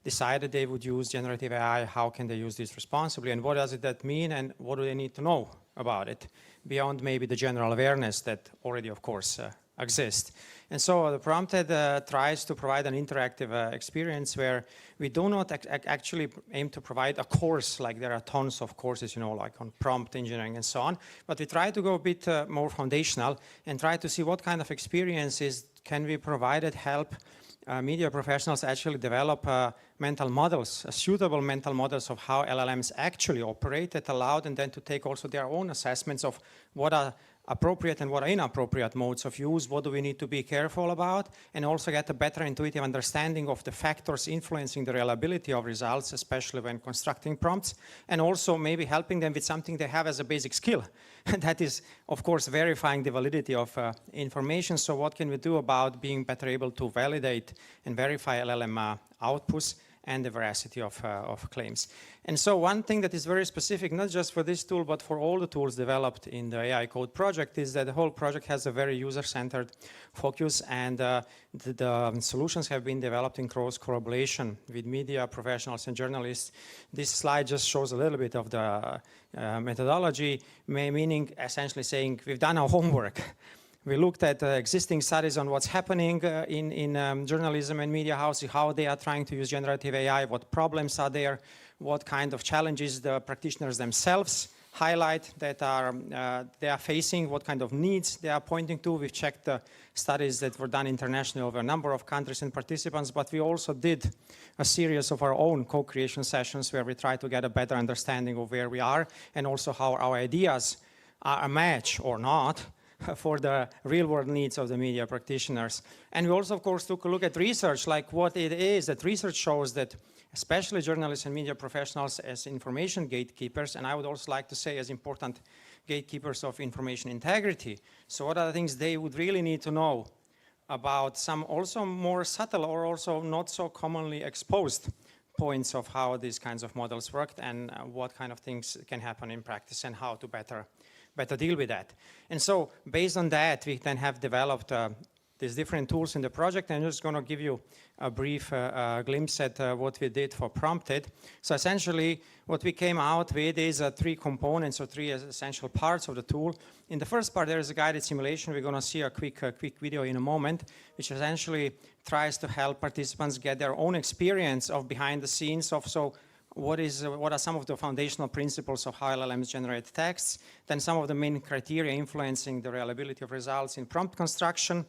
decided they would use generative AI, how can they use this responsibly, and what does that mean, and what do they need to know about it, beyond maybe the general awareness that already, of course, exists. And so the Prompted tries to provide an interactive experience where we do not actually aim to provide a course, like there are tons of courses, you know, like on prompt engineering and so on, but we try to go a bit more foundational and try to see what kind of experiences can we provide that help media professionals actually develop mental models, suitable mental models of how LLMs actually operate that allowed, and then to take also their own assessments of what are appropriate and what are inappropriate modes of use, what do we need to be careful about, and also get a better intuitive understanding of the factors influencing the reliability of results, especially when constructing prompts, and also maybe helping them with something they have as a basic skill. And that is, of course, verifying the validity of information. So what can we do about being better able to validate and verify LLM outputs and the veracity of claims. And so one thing that is very specific, not just for this tool, but for all the tools developed in the AI Code project, is that the whole project has a very user-centered focus, and the solutions have been developed in close collaboration with media professionals and journalists. This slide just shows a little bit of the methodology, meaning essentially saying we've done our homework. We looked at existing studies on what's happening in journalism and media houses, how they are trying to use generative AI, what problems are there, what kind of challenges the practitioners themselves highlight that they are facing, what kind of needs they are pointing to. We've checked the studies that were done internationally over a number of countries and participants, but we also did a series of our own co-creation sessions where we try to get a better understanding of where we are and also how our ideas are a match or not for the real-world needs of the media practitioners. And we also, of course, took a look at research, like what it is that research shows that especially journalists and media professionals as information gatekeepers, and I would also like to say as important gatekeepers of information integrity. So what are the things they would really need to know about some also more subtle or also not so commonly exposed points of how these kinds of models worked and what kind of things can happen in practice and how to better deal with that. And so based on that, we then have developed these different tools in the project. And I'm just going to give you a brief glimpse at what we did for Prompted. So essentially, what we came out with is 3 components or 3 essential parts of the tool. In the first part, there is a guided simulation. We're going to see a quick video in a moment, which essentially tries to help participants get their own experience of behind the scenes of what are some of the foundational principles of how LLMs generate texts, then some of the main criteria influencing the reliability of results in prompt construction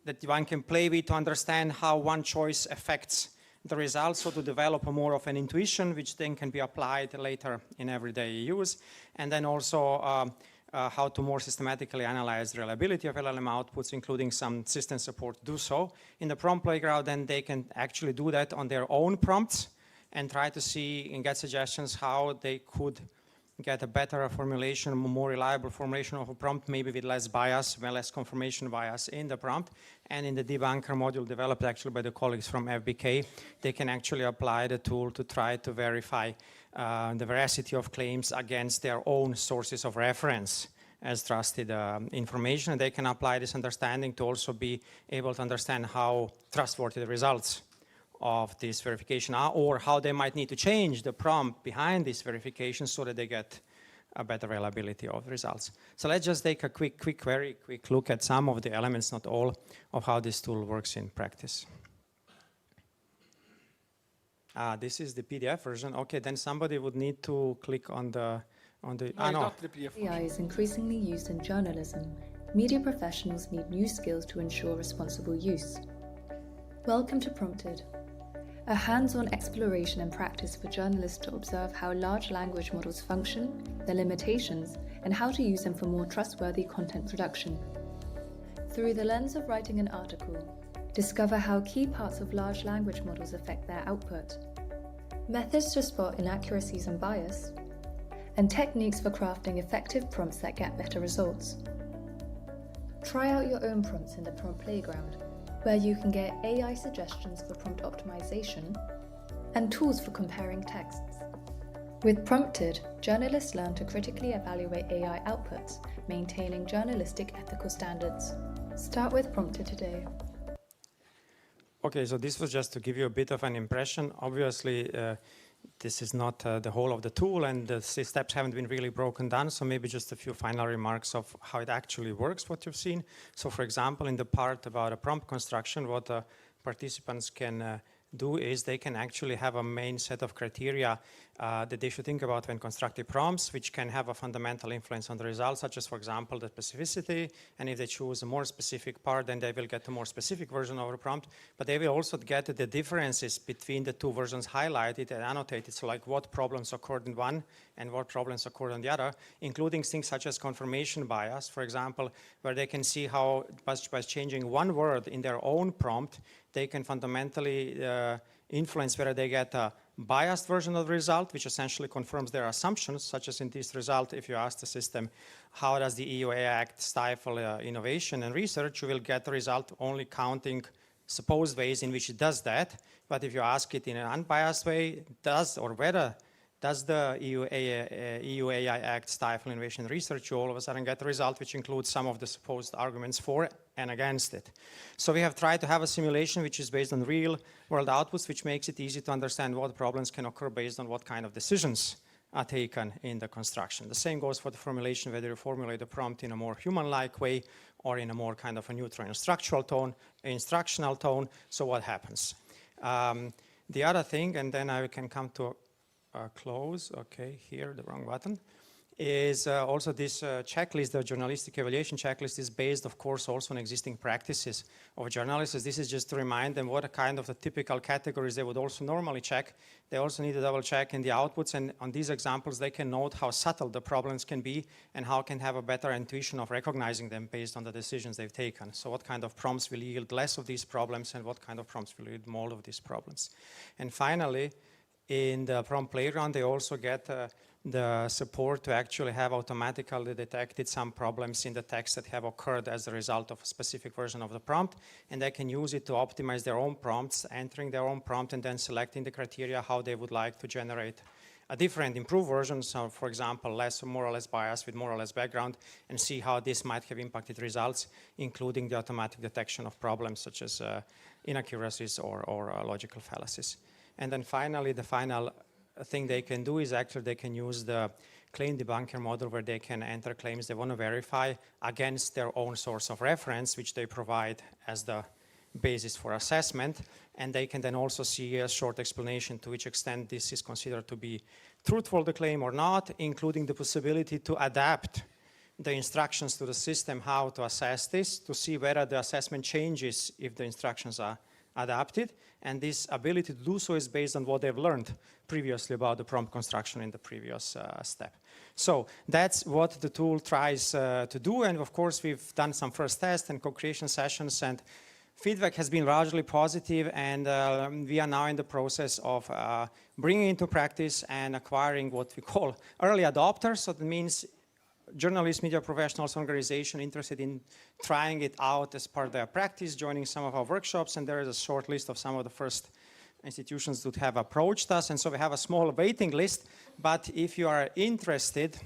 that one can play with to understand how one choice affects the results, so to develop more of an intuition, which then can be applied later in everyday use, and then also how to more systematically analyze the reliability of LLM outputs, including some system support to do so. In the prompt playground, then they can actually do that on their own prompts and try to see and get suggestions how they could get a better formulation, a more reliable formulation of a prompt, maybe with less bias, less confirmation bias in the prompt. And in the debunker module developed actually by the colleagues from FBK, they can actually apply the tool to try to verify the veracity of claims against their own sources of reference as trusted information, and they can apply this understanding to also be able to understand how trustworthy the results of this verification are, or how they might need to change the prompt behind this verification so that they get a better reliability of the results. So let's just take a very quick look at some of the elements, not all, of how this tool works in practice. This is the PDF version. Okay, then somebody would need to click on the No, not the PDF. AI is increasingly used in journalism. Media professionals need new skills to ensure responsible use. Welcome to Prompted, a hands-on exploration and practice for journalists to observe how large language models function, their limitations, and how to use them for more trustworthy content production. Through the lens of writing an article, discover how key parts of large language models affect their output, methods to spot inaccuracies and bias, and techniques for crafting effective prompts that get better results. Try out your own prompts in the Prompt Playground, where you can get AI suggestions for prompt optimization and tools for comparing texts. With Prompted, journalists learn to critically evaluate AI outputs, maintaining journalistic ethical standards. Start with Prompted today. Okay, so this was just to give you a bit of an impression. Obviously, this is not the whole of the tool, and the steps haven't been really broken down, so maybe just a few final remarks of how it actually works, what you've seen. So for example, in the part about a prompt construction, what participants can do is they can actually have a main set of criteria that they should think about when constructing prompts, which can have a fundamental influence on the results, such as, for example, the specificity. And if they choose a more specific part, then they will get a more specific version of the prompt. But they will also get the differences between the two versions highlighted and annotated, so like what problems occurred in one and what problems occurred on the other, including things such as confirmation bias, for example, where they can see how by changing one word in their own prompt, they can fundamentally influence whether they get a biased version of the result, which essentially confirms their assumptions, such as in this result, if you ask the system, how does the EU AI Act stifle innovation and research, you will get the result only counting supposed ways in which it does that. But if you ask it in an unbiased way, does the EU AI Act stifle innovation and research, you all of a sudden get the result which includes some of the supposed arguments for and against it. So we have tried to have a simulation which is based on real world outputs, which makes it easy to understand what problems can occur based on what kind of decisions are taken in the construction. The same goes for the formulation, whether you formulate the prompt in a more human-like way or in a more kind of a neutral instructional tone, so what happens? The other thing, and then I can come to close, okay, here, the wrong button, is also this checklist, the journalistic evaluation checklist is based, of course, also on existing practices of journalists. This is just to remind them what kind of the typical categories they would also normally check. They also need to double check in the outputs, and on these examples, they can note how subtle the problems can be and how can have a better intuition of recognizing them based on the decisions they've taken. So what kind of prompts will yield less of these problems and what kind of prompts will yield more of these problems. And finally, in the prompt playground, they also get the support to actually have automatically detected some problems in the text that have occurred as a result of a specific version of the prompt, and they can use it to optimize their own prompts, entering their own prompt and then selecting the criteria how they would like to generate a different improved version. So for example, more or less bias with more or less background, and see how this might have impacted results, including the automatic detection of problems such as inaccuracies or logical fallacies. And then finally, the final thing they can do is actually they can use the claim debunker model, where they can enter claims they want to verify against their own source of reference, which they provide as the basis for assessment. And they can then also see a short explanation to which extent this is considered to be truthful, the claim, or not, including the possibility to adapt the instructions to the system how to assess this, to see whether the assessment changes if the instructions are adapted. And this ability to do so is based on what they've learned previously about the prompt construction in the previous step. So that's what the tool tries to do. And of course, we've done some first tests and co-creation sessions, and feedback has been largely positive, and we are now in the process of bringing into practice and acquiring what we call early adopters. So that means journalists, media professionals, organizations interested in trying it out as part of their practice, joining some of our workshops, and there is a short list of some of the first institutions that have approached us, and so we have a small waiting list. But if you are interested,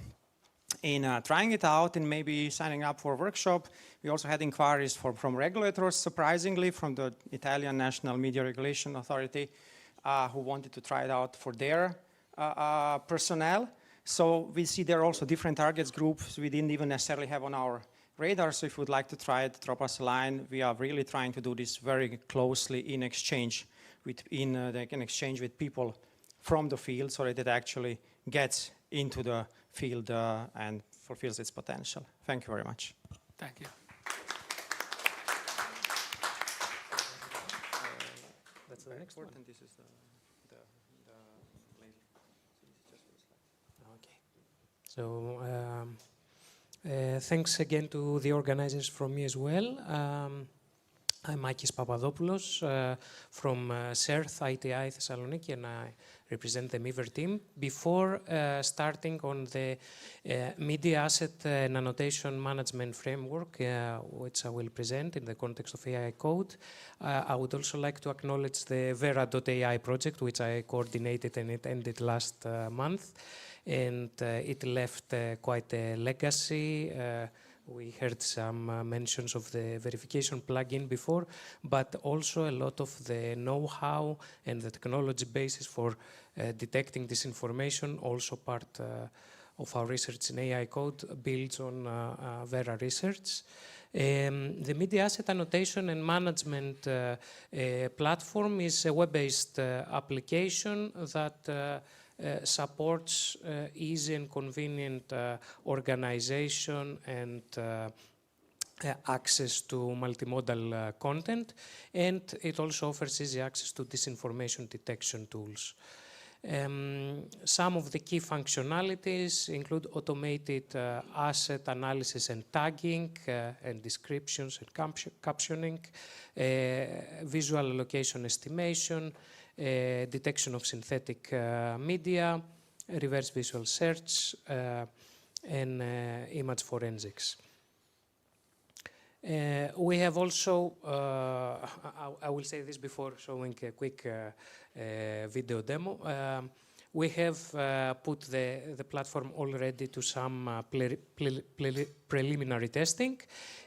in trying it out and maybe signing up for a workshop. We also had inquiries from regulators, surprisingly, from the Italian National Media Regulation Authority, who wanted to try it out for their personnel. So we see there are also different targets groups we didn't even necessarily have on our radar. So if you would like to try it, drop us a line. We are really trying to do this very closely in exchange they can exchange with people from the field so that it actually gets into the field and fulfills its potential. Thank you very much. Thank you. That's the next one. This is the link. Okay. So thanks again to the organizers from me as well. I'm Makis Papadopoulos from CERT ITI Thessaloniki, and I represent the MIVER team. Before starting on the media asset and annotation management framework, which I will present in the context of AI code, I would also like to acknowledge the Vera.ai project, which I coordinated, and it ended last month. And it left quite a legacy. We heard some mentions of the verification plugin before, but also a lot of the know-how and the technology basis for detecting disinformation, also part of our research in AI code, builds on Vera research. The media asset annotation and management platform is a web-based application that supports easy and convenient organization and access to multimodal content, and it also offers easy access to disinformation detection tools. Some of the key functionalities include automated asset analysis and tagging and descriptions and captioning, visual allocation estimation, detection of synthetic media, reverse visual search, and image forensics. We have also, I will say this before showing a quick video demo. We have put the platform already to some preliminary testing.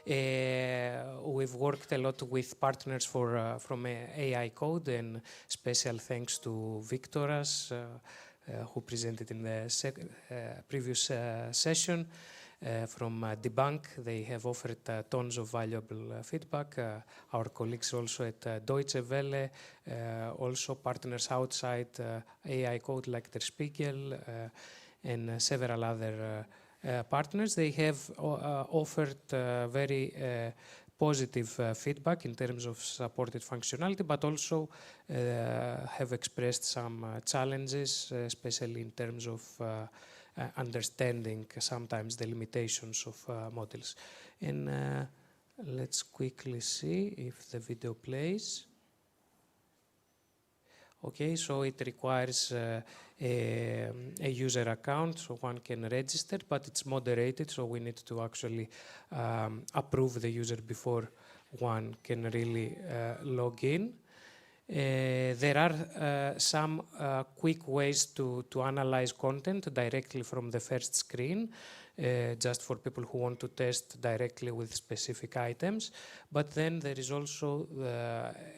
We've worked a lot with partners from AI Code, and special thanks to Victoras, who presented in the previous session. From Debunk, they have offered tons of valuable feedback. Our colleagues also at Deutsche Welle, also partners outside AI Code like Der Spiegel and several other partners. They have offered very positive feedback in terms of supported functionality, but also have expressed some challenges, especially in terms of understanding sometimes the limitations of models. And let's quickly see if the video plays. Okay, so it requires a user account, so one can register, but it's moderated, so we need to actually approve the user before one can really log in. There are some quick ways to analyze content directly from the first screen, just for people who want to test directly with specific items. But then there is also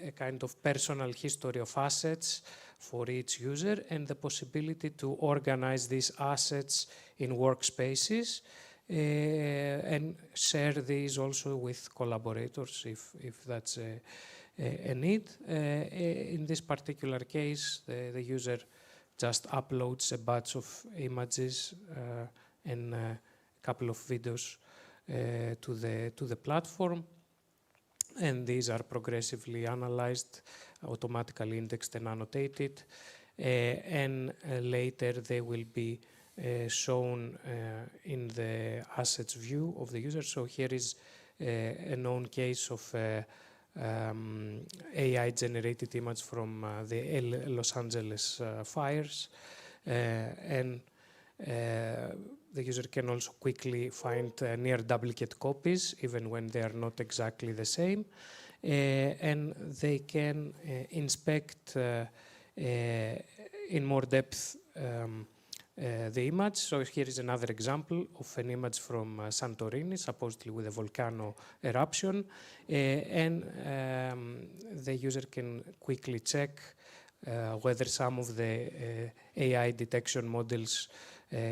a kind of personal history of assets for each user, and the possibility to organize these assets in workspaces and share these also with collaborators if that's a need. In this particular case, the user just uploads a batch of images and a couple of videos to the platform, and these are progressively analyzed, automatically indexed and annotated, and later they will be shown in the assets view of the user. So here is a known case of AI-generated image from the Los Angeles fires, and the user can also quickly find near duplicate copies, even when they are not exactly the same, and they can inspect in more depth the image. So here is another example of an image from Santorini, supposedly with a volcano eruption. And the user can quickly check whether some of the AI detection models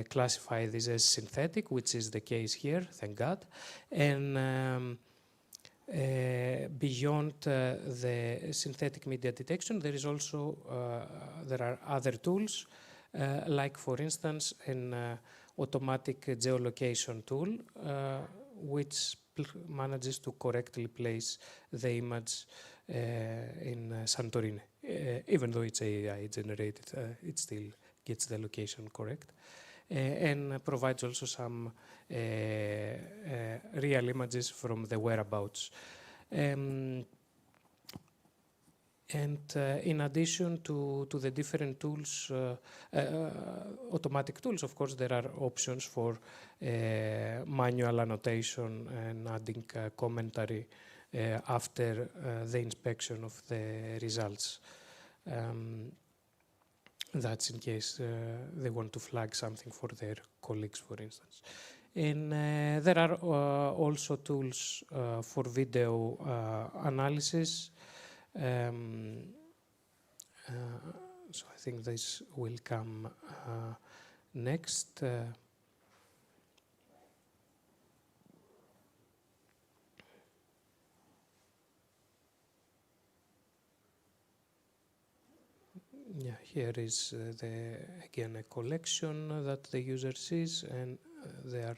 classify this as synthetic, which is the case here, thank God. And beyond the synthetic media detection, there is also there are other tools, like for instance an automatic geolocation tool, which manages to correctly place the image in Santorini. Even though it's AI generated, it still gets the location correct. And provides also some real images from the whereabouts. And in addition to the different tools, automatic tools, of course, there are options for manual annotation and adding commentary after the inspection of the results. That's in case they want to flag something for their colleagues, for instance. And there are also tools for video analysis. So I think this will come next. Yeah, here is again a collection that the user sees, and they are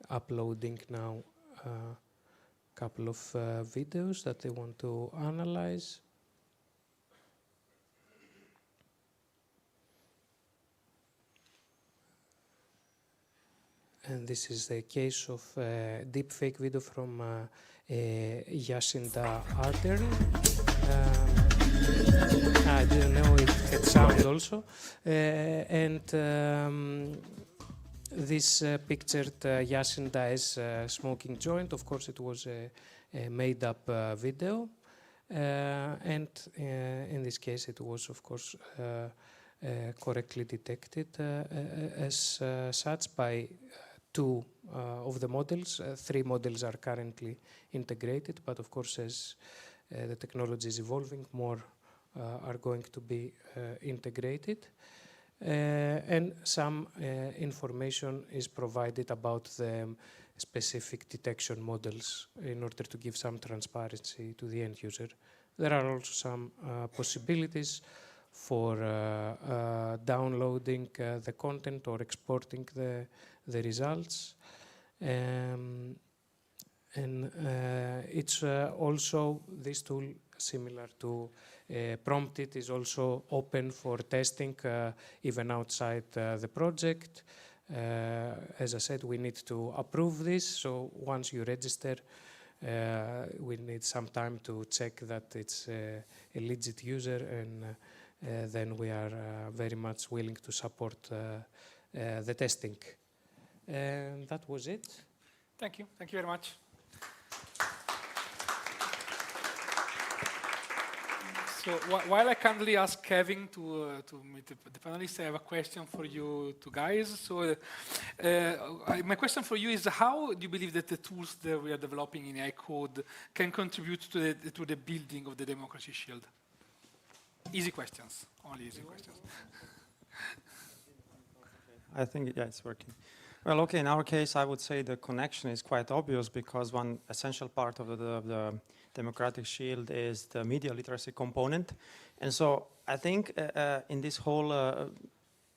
uploading now a couple of videos that they want to analyze. And this is the case of a deepfake video from Jacinda Ardern. I didn't know it had sound also. This pictured Jacinda as smoking joint. Of course, it was a made-up video. And in this case, it was, of course, correctly detected as such by two of the models. 3 models are currently integrated, but of course, as the technology is evolving, more are going to be integrated. And some information is provided about the specific detection models in order to give some transparency to the end user. There are also some possibilities for downloading the content or exporting the results. And it's also, this tool, similar to Prompted, is also open for testing even outside the project. As I said, we need to approve this, so once you register, we need some time to check that it's a legit user, and then we are very much willing to support the testing. And that was it. Thank you. Thank you very much. So while I kindly ask Kevin to meet the panelists, I have a question for you two guys. So my question for you is, how do you believe that the tools that we are developing in AI code can contribute to the building of the democracy shield? Easy questions, only easy questions. I think, yeah, it's working. Well, okay, in our case, I would say the connection is quite obvious, because one essential part of the democratic shield is the media literacy component. And so I think in this whole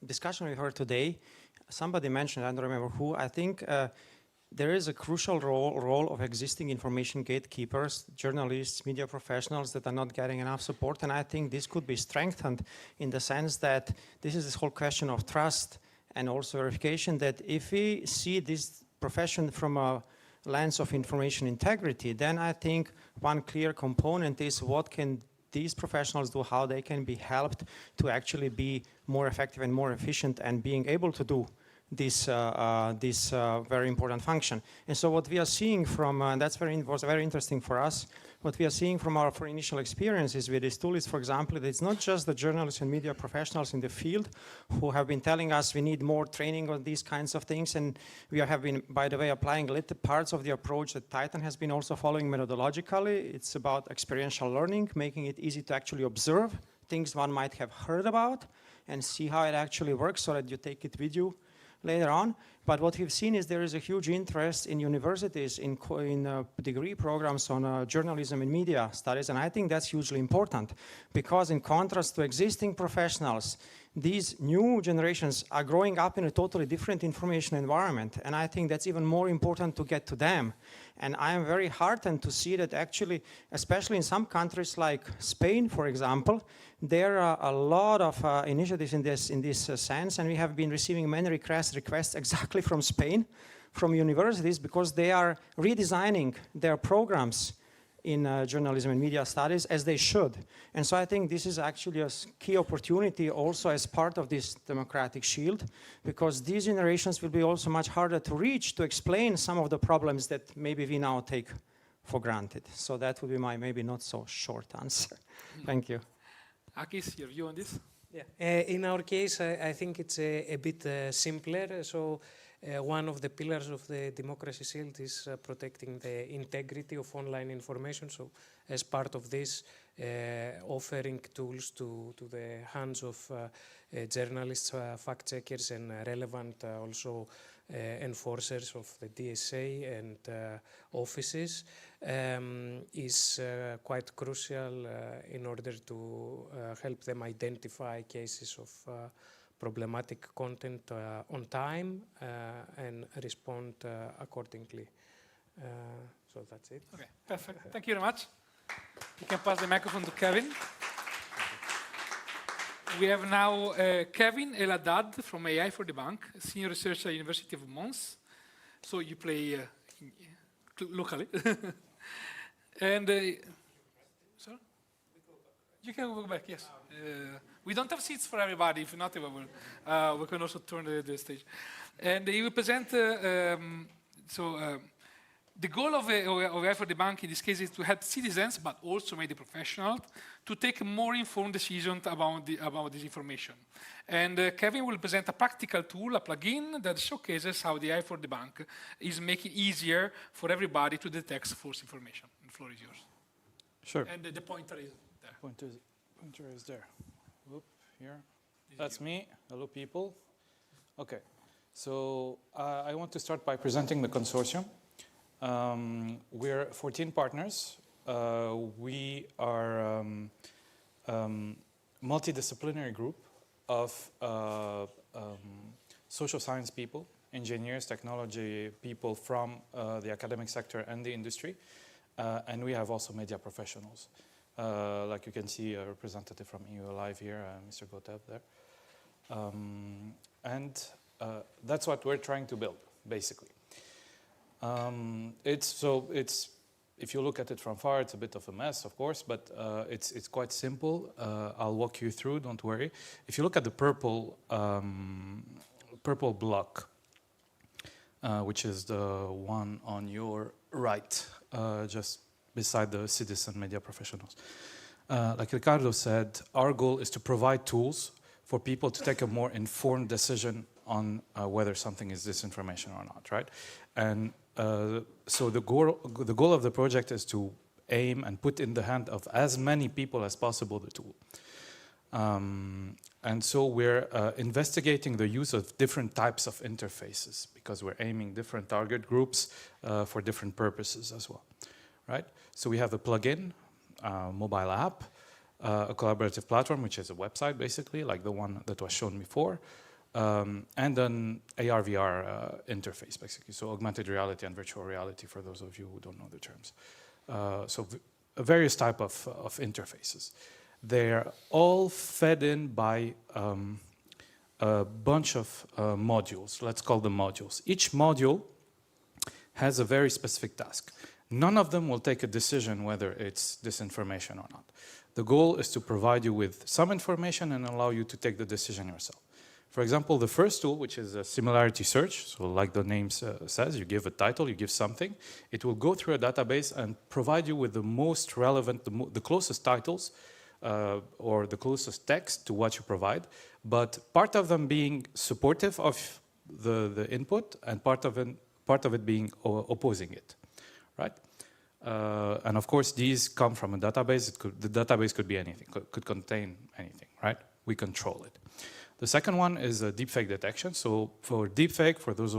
discussion we heard today, somebody mentioned, I don't remember who, I think there is a crucial role of existing information gatekeepers, journalists, media professionals that are not getting enough support. And I think this could be strengthened in the sense that this is this whole question of trust and also verification, that if we see this profession from a lens of information integrity, then I think one clear component is what can these professionals do, how they can be helped to actually be more effective and more efficient, and being able to do this very important function. And so what we are seeing from, and that's was very interesting for us, what we are seeing from our initial experiences with this tool is, for example, that it's not just the journalists and media professionals in the field who have been telling us we need more training on these kinds of things, and we have been, by the way, applying little parts of the approach that Titan has been also following methodologically. It's about experiential learning, making it easy to actually observe things one might have heard about and see how it actually works so that you take it with you later on. But what we've seen is there is a huge interest in universities, in degree programs on journalism and media studies, and I think that's hugely important, because in contrast to existing professionals, these new generations are growing up in a totally different information environment, and I think that's even more important to get to them. And I am very heartened to see that actually, especially in some countries like Spain, for example, there are a lot of initiatives in this sense, and we have been receiving many requests exactly from Spain, from universities, because they are redesigning their programs in journalism and media studies, as they should. And so I think this is actually a key opportunity also as part of this democratic shield, because these generations will be also much harder to reach to explain some of the problems that maybe we now take for granted. So that would be my maybe not so short answer. Thank you. Akis, your view on this? Yeah. In our case, I think it's a bit simpler. So one of the pillars of the democracy shield is protecting the integrity of online information. So as part of this, offering tools to the hands of journalists, fact-checkers, and relevant also enforcers of the DSA and offices is quite crucial in order to help them identify cases of problematic content on time and respond accordingly. So that's it. Okay, perfect. Thank you very much. You can pass the microphone to Kevin. We have now Kevin El-Haddad from AI for the Bank, senior researcher at University of Mons. So you play locally. And sorry? You can go back, yes. We don't have seats for everybody. If not, we can also turn the stage. And he will present, the goal of AI for the Bank in this case is to help citizens, but also media professionals, to take more informed decisions about this information. And Kevin will present a practical tool, a plugin that showcases how the AI for the Bank is making it easier for everybody to detect false information. The floor is yours. Sure. And the pointer is there. Pointer is there. Whoop, here. That's me. Hello, people. Okay. So I want to start by presenting the consortium. We're 14 partners. We are a multidisciplinary group of social science people, engineers, technology people from the academic sector and the industry. And we have also media professionals. Like you can see a representative from EU Live here, Mr. Gotev there. And that's what we're trying to build, basically. If you look at it from far, it's a bit of a mess, of course, but it's quite simple. I'll walk you through, don't worry. If you look at the purple block, which is the one on your right, just beside the citizen media professionals. Like Ricardo said, our goal is to provide tools for people to take a more informed decision on whether something is disinformation or not, right? And so the goal of the project is to aim and put in the hand of as many people as possible the tool. And so we're investigating the use of different types of interfaces because we're aiming different target groups for different purposes as well, right? So we have a plugin, mobile app, a collaborative platform, which is a website basically, like the one that was shown before, and an AR/VR interface basically, so augmented reality and virtual reality for those of you who don't know the terms. So various type of interfaces. They're all fed in by a bunch of modules. Let's call them modules. Each module has a very specific task. None of them will take a decision whether it's disinformation or not. The goal is to provide you with some information and allow you to take the decision yourself. For example, the first tool, which is a similarity search, so like the name says, you give a title, you give something, it will go through a database and provide you with the most relevant, the closest titles or the closest text to what you provide, but part of them being supportive of the input and part of it being opposing it, right? And of course, these come from a database. The database could be anything, could contain anything, right? We control it. The second one is a deepfake detection. So for deepfake, for those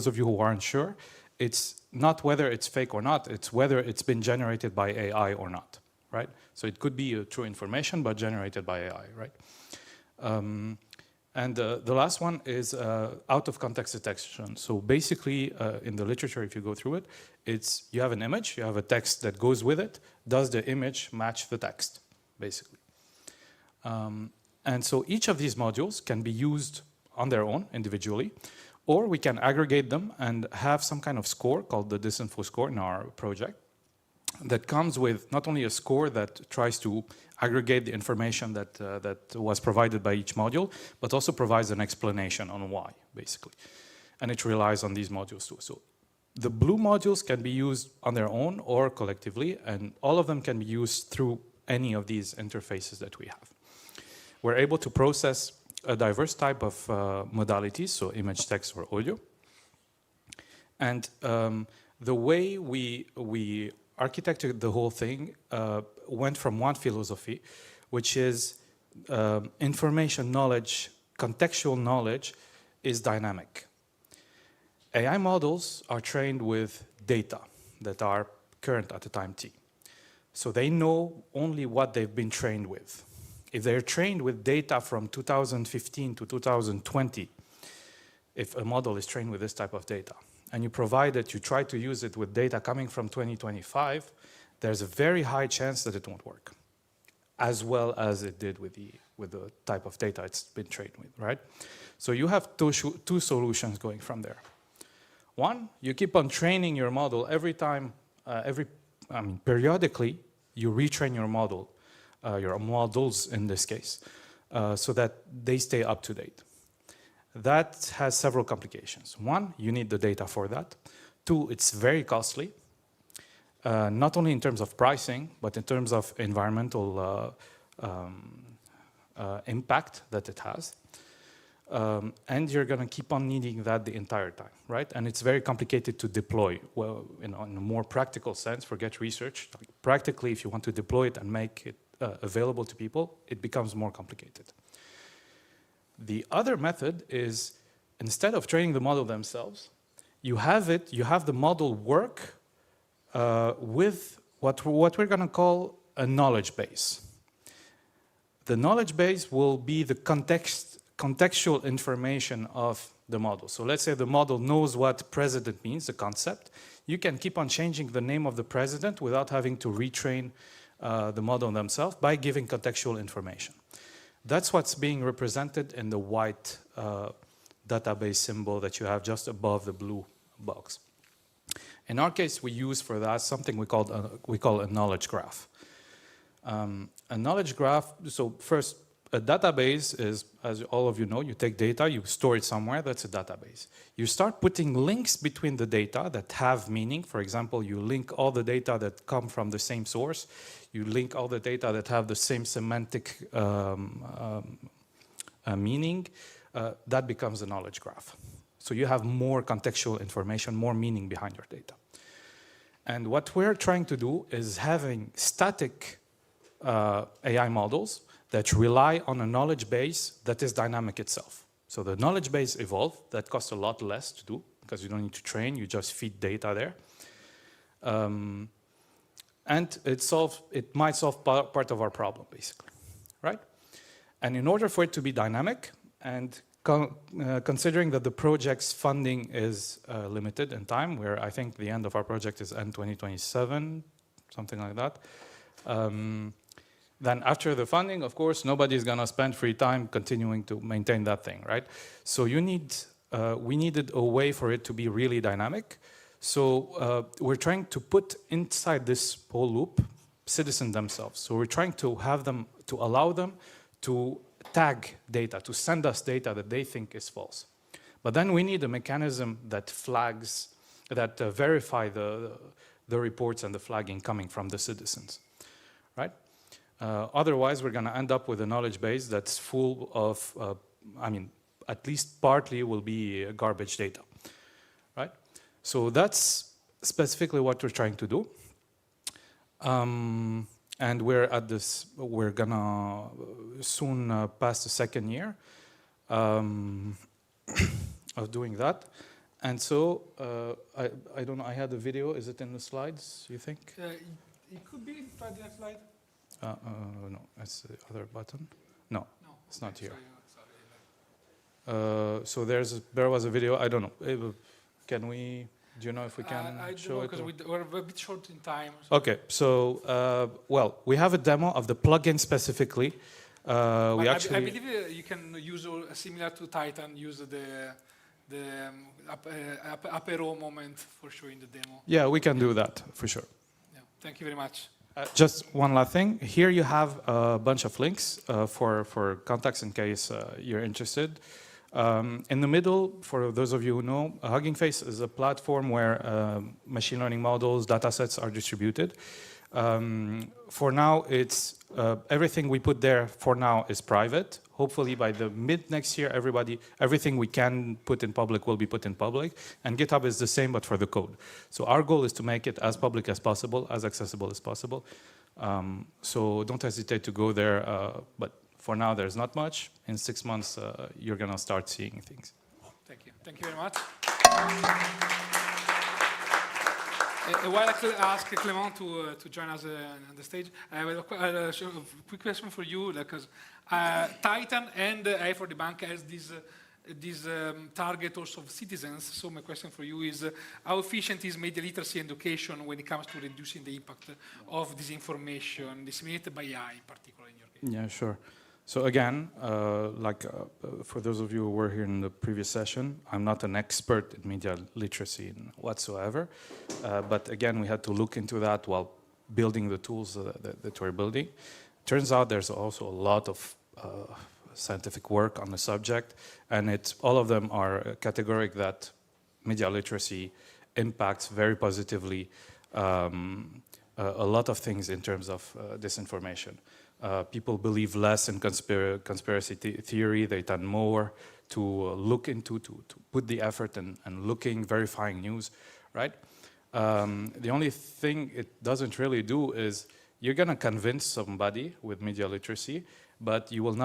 of you who aren't sure, it's not whether it's fake or not, it's whether it's been generated by AI or not, right? So it could be true information, but generated by AI, right? And the last one is out of context detection. So basically, in the literature, if you go through it, it's you have an image, you have a text that goes with it. Does the image match the text, basically? And so each of these modules can be used on their own individually, or we can aggregate them and have some kind of score called the disinfo score in our project that comes with not only a score that tries to aggregate the information that was provided by each module, but also provides an explanation on why, basically. And it relies on these modules too. So the blue modules can be used on their own or collectively, and all of them can be used through any of these interfaces that we have. We're able to process a diverse type of modalities, so image, text, or audio. And the way we architected the whole thing went from one philosophy, which is information knowledge, contextual knowledge is dynamic. AI models are trained with data that are current at the time T. So they know only what they've been trained with. If they're trained with data from 2015 to 2020, if a model is trained with this type of data, and you provide it, you try to use it with data coming from 2025, there's a very high chance that it won't work, as well as it did with the type of data it's been trained with, right? So you have two solutions going from there. One, you keep on training your model every time, periodically, you retrain your model, your models in this case, so that they stay up to date. That has several complications. One, you need the data for that. Two, it's very costly, not only in terms of pricing, but in terms of environmental impact that it has. And you're going to keep on needing that the entire time, right? And it's very complicated to deploy. Well, in a more practical sense, forget research. Practically, if you want to deploy it and make it available to people, it becomes more complicated. The other method is, instead of training the model themselves, you have the model work with what we're going to call a knowledge base. The knowledge base will be the contextual information of the model. So let's say the model knows what president means, the concept. You can keep on changing the name of the president without having to retrain the model themselves by giving contextual information. That's what's being represented in the white database symbol that you have just above the blue box. In our case, we use for that something we call a knowledge graph. A knowledge graph, so first, a database is, as all of you know, you take data, you store it somewhere, that's a database. You start putting links between the data that have meaning. For example, you link all the data that come from the same source. You link all the data that have the same semantic meaning. That becomes a knowledge graph. So you have more contextual information, more meaning behind your data. And what we're trying to do is having static AI models that rely on a knowledge base that is dynamic itself. So the knowledge base evolved. That costs a lot less to do because you don't need to train, you just feed data there. And it might solve part of our problem, basically, right? And in order for it to be dynamic, and considering that the project's funding is limited in time, where I think the end of our project is end 2027, something like that, then after the funding, of course, nobody's going to spend free time continuing to maintain that thing, right? So we needed a way for it to be really dynamic. So we're trying to put inside this whole loop citizens themselves. So we're trying to have them, to allow them to tag data, to send us data that they think is false. But then we need a mechanism that flags, that verify the reports and the flagging coming from the citizens, right? Otherwise, we're going to end up with a knowledge base that's full of, I mean, at least partly will be garbage data, right? So that's specifically what we're trying to do. And we're at this, we're gonna soon pass the second year of doing that. And so, I don't know, I had a video, is it in the slides, you think? It could be, try the next slide. No, that's the other button. No, it's not here. Sorry. So there was a video, I don't know, can we, do you know if we can show it? Because we're a bit short in time. So. Okay, so, well, we have a demo of the plugin specifically. I believe you can use, similar to Titan, use the apero moment for showing the demo. Yeah, we can do that, for sure. Yeah, thank you very much. Just one last thing. Here you have a bunch of links for contacts in case you're interested. In the middle, for those of you who know, Hugging Face is a platform where machine learning models, data sets are distributed. For now, it's everything we put there for now is private. Hopefully by the mid next year, everything we can put in public will be put in public. And GitHub is the same, but for the code. So our goal is to make it as public as possible, as accessible as possible. So don't hesitate to go there. But for now, there's not much. In 6 months, you're going to start seeing things. Thank you. Thank you very much. While I ask Clément to join us on the stage, I have a quick question for you, because Titan and AI for the Bank has this target also of citizens. So my question for you is, how efficient is media literacy and education when it comes to reducing the impact of disinformation disseminated by AI in particular in your case? Yeah, sure. So again, for those of you who were here in the previous session, I'm not an expert in media literacy whatsoever. But again, we had to look into that while building the tools that we're building. Turns out there's also a lot of scientific work on the subject, and all of them are categorical that media literacy impacts very positively a lot of things in terms of disinformation. People believe less in conspiracy theory. They tend more to look into, to put the effort and looking, verifying news, right? The only thing it doesn't really do is you're going to convince somebody with media literacy, but you will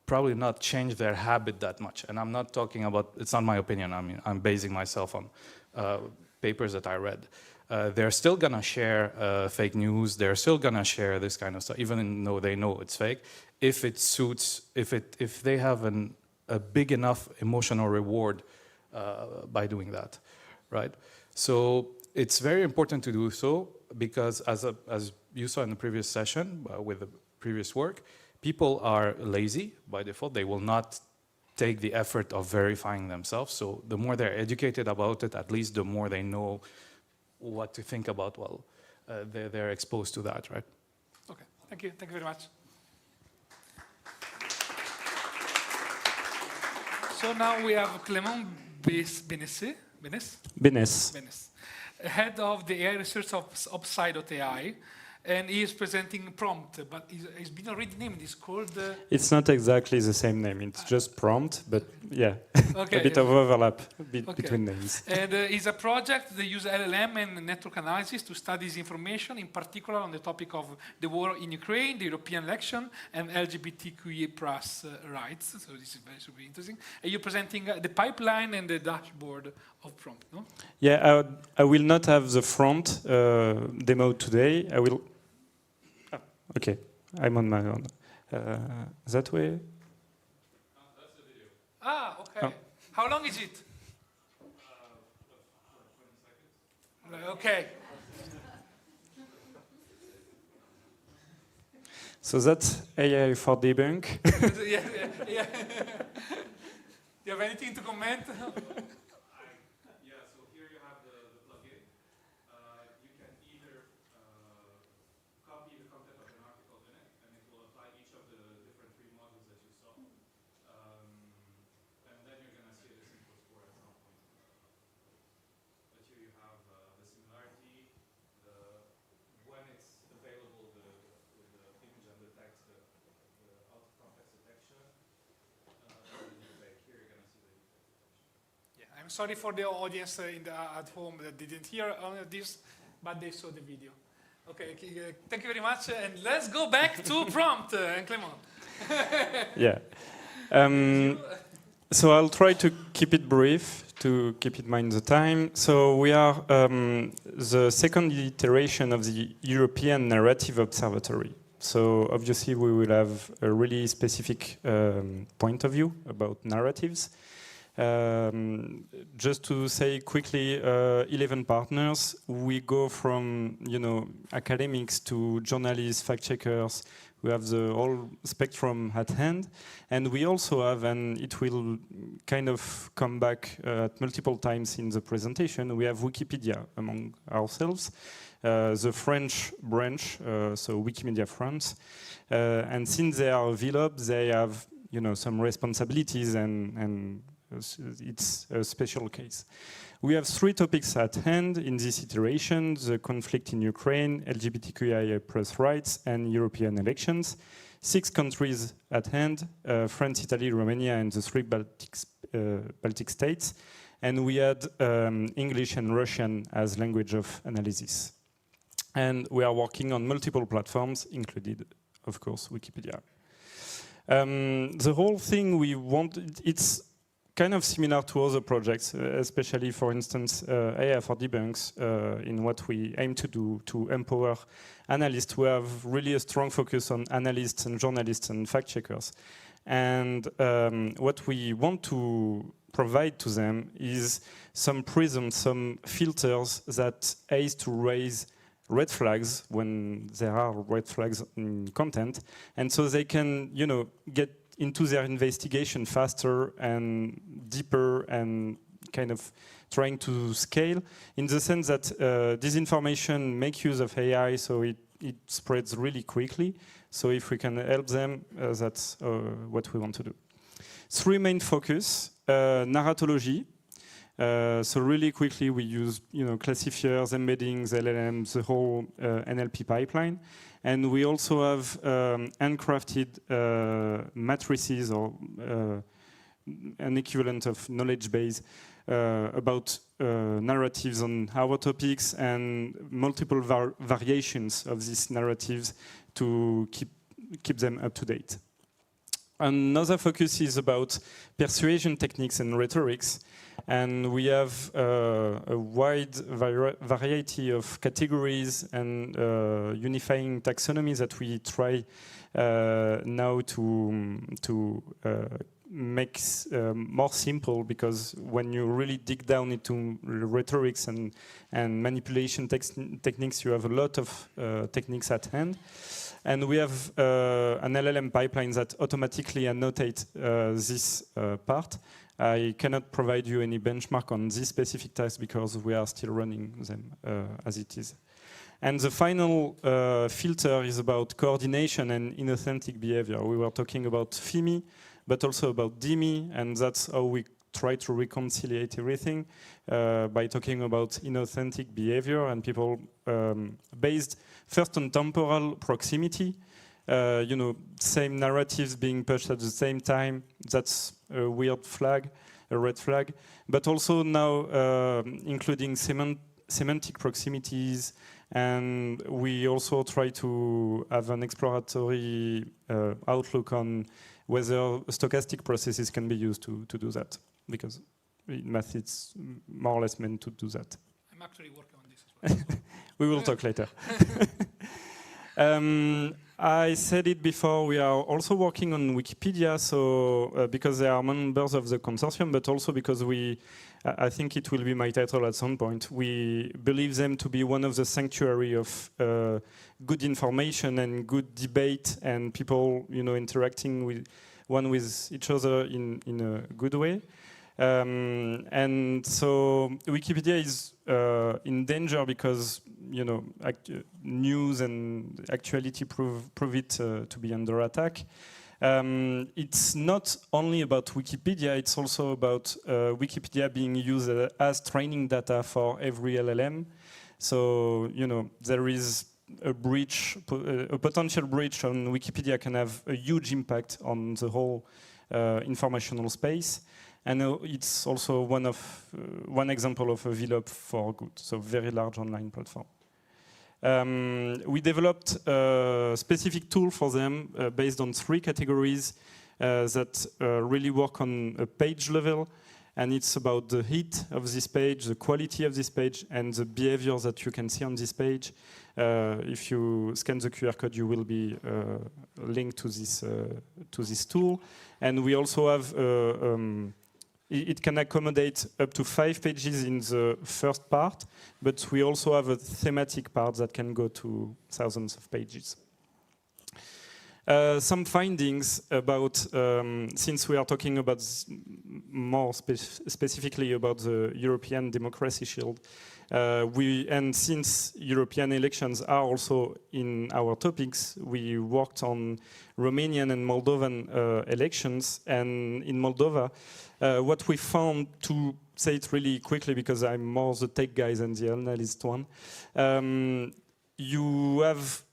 probably not change their habit that much. And I'm not talking about, it's not my opinion. I mean, I'm basing myself on papers that I read. They're still gonna share fake news. They're still gonna share this kind of stuff, even though they know it's fake. If it suits, if they have a big enough emotional reward by doing that, right? So it's very important to do so, because as you saw in the previous session with the previous work, people are lazy by default. They will not take the effort of verifying themselves. So the more they're educated about it, at least the more they know what to think about while they're exposed to that, right? Okay, thank you. Thank you very much. So now we have Clément Bénès, head of the AI research of Upside.ai, and he is presenting Prompt, but it's been already named. It's called... It's not exactly the same name. It's just Prompt, but yeah, okay. A bit of overlap between names. And it's a project that uses LLM and network analysis to study this information, in particular on the topic of the war in Ukraine, the European election, and LGBTQIA+ rights. So this is very super interesting. And you're presenting the pipeline and the dashboard of Prompt, no? Yeah, I will not have the front demo today. I will... Okay, I'm on my own. That way? That's the video. Ah, okay. Oh. How long is it? 20 seconds. Okay. So that's AI for debunk. yeah. Do you have anything to comment? I'm sorry for the audience at home that didn't hear all of this, but they saw the video. Okay, thank you very much, and let's go back to prompt, and Clément. Yeah. So I'll try to keep it brief, to keep in mind the time. So we are the second iteration of the European Narrative Observatory. So obviously we will have a really specific point of view about narratives. Just to say quickly, 11 partners. We go from academics to journalists, fact checkers. We have the whole spectrum at hand, and we also have, and it will kind of come back at multiple times in the presentation. We have Wikipedia among ourselves, the French branch, so Wikimedia France, and since they are VLOB, they have some responsibilities and it's a special case. We have 3 topics at hand in this iteration: the conflict in Ukraine, LGBTQIA+ rights, and European elections. 6 countries at hand: France, Italy, Romania, and the 3 Baltic states. And we had English and Russian as language of analysis. And we are working on multiple platforms, included, of course, Wikipedia. The whole thing we want, it's kind of similar to other projects, especially, for instance, AI for Debunks, in what we aim to do to empower analysts who have really a strong focus on analysts and journalists and fact-checkers. And what we want to provide to them is some prisms, some filters that aim to raise red flags when there are red flags in content, and so they can, get into their investigation faster and deeper and kind of trying to scale, in the sense that disinformation make use of AI, so it spreads really quickly. So if we can help them, that's what we want to do. 3 main focus: narratology. So really quickly, we use classifiers, embeddings, LLMs, the whole NLP pipeline. And we also have handcrafted matrices, or an equivalent of knowledge base about narratives on our topics, and multiple variations of these narratives to keep them up to date. Another focus is about persuasion techniques and rhetorics. And we have a wide variety of categories and unifying taxonomies that we try now to make more simple, because when you really dig down into rhetorics and manipulation techniques, you have a lot of techniques at hand. And we have an LLM pipeline that automatically annotates this part. I cannot provide you any benchmark on this specific task because we are still running them as it is. And the final filter is about coordination and inauthentic behavior. We were talking about FIMI, but also about DIMI, and that's how we try to reconcile everything by talking about inauthentic behavior and people based first on temporal proximity. Same narratives being pushed at the same time, that's a weird flag, a red flag. But also now including semantic proximities, and we also try to have an exploratory outlook on whether stochastic processes can be used to do that, because in math it's more or less meant to do that. I'm actually working on this as well. We will talk later. I said it before, we are also working on Wikipedia, so because they are members of the consortium, but also because I think it will be my title at some point, we believe them to be one of the sanctuary of good information and good debate, and people interacting with each other in a good way. And so Wikipedia is in danger because news and actuality prove it to be under attack. It's not only about Wikipedia, it's also about Wikipedia being used as training data for every LLM. So there is a breach, a potential breach on Wikipedia can have a huge impact on the whole informational space. And it's also one example of a VLOP for good, so very large online platform. We developed a specific tool for them based on 3 categories that really work on a page level. And it's about the heat of this page, the quality of this page, and the behavior that you can see on this page. If you scan the QR code, you will be linked to this tool. And we also have, it can accommodate up to 5 pages in the first part, but we also have a thematic part that can go to thousands of pages. Some findings about, since we are talking about more specifically about the European Democracy Shield, and since European elections are also in our topics, we worked on Romanian and Moldovan elections. And in Moldova, what we found, to say it really quickly because I'm more the tech guy than the analyst one, you have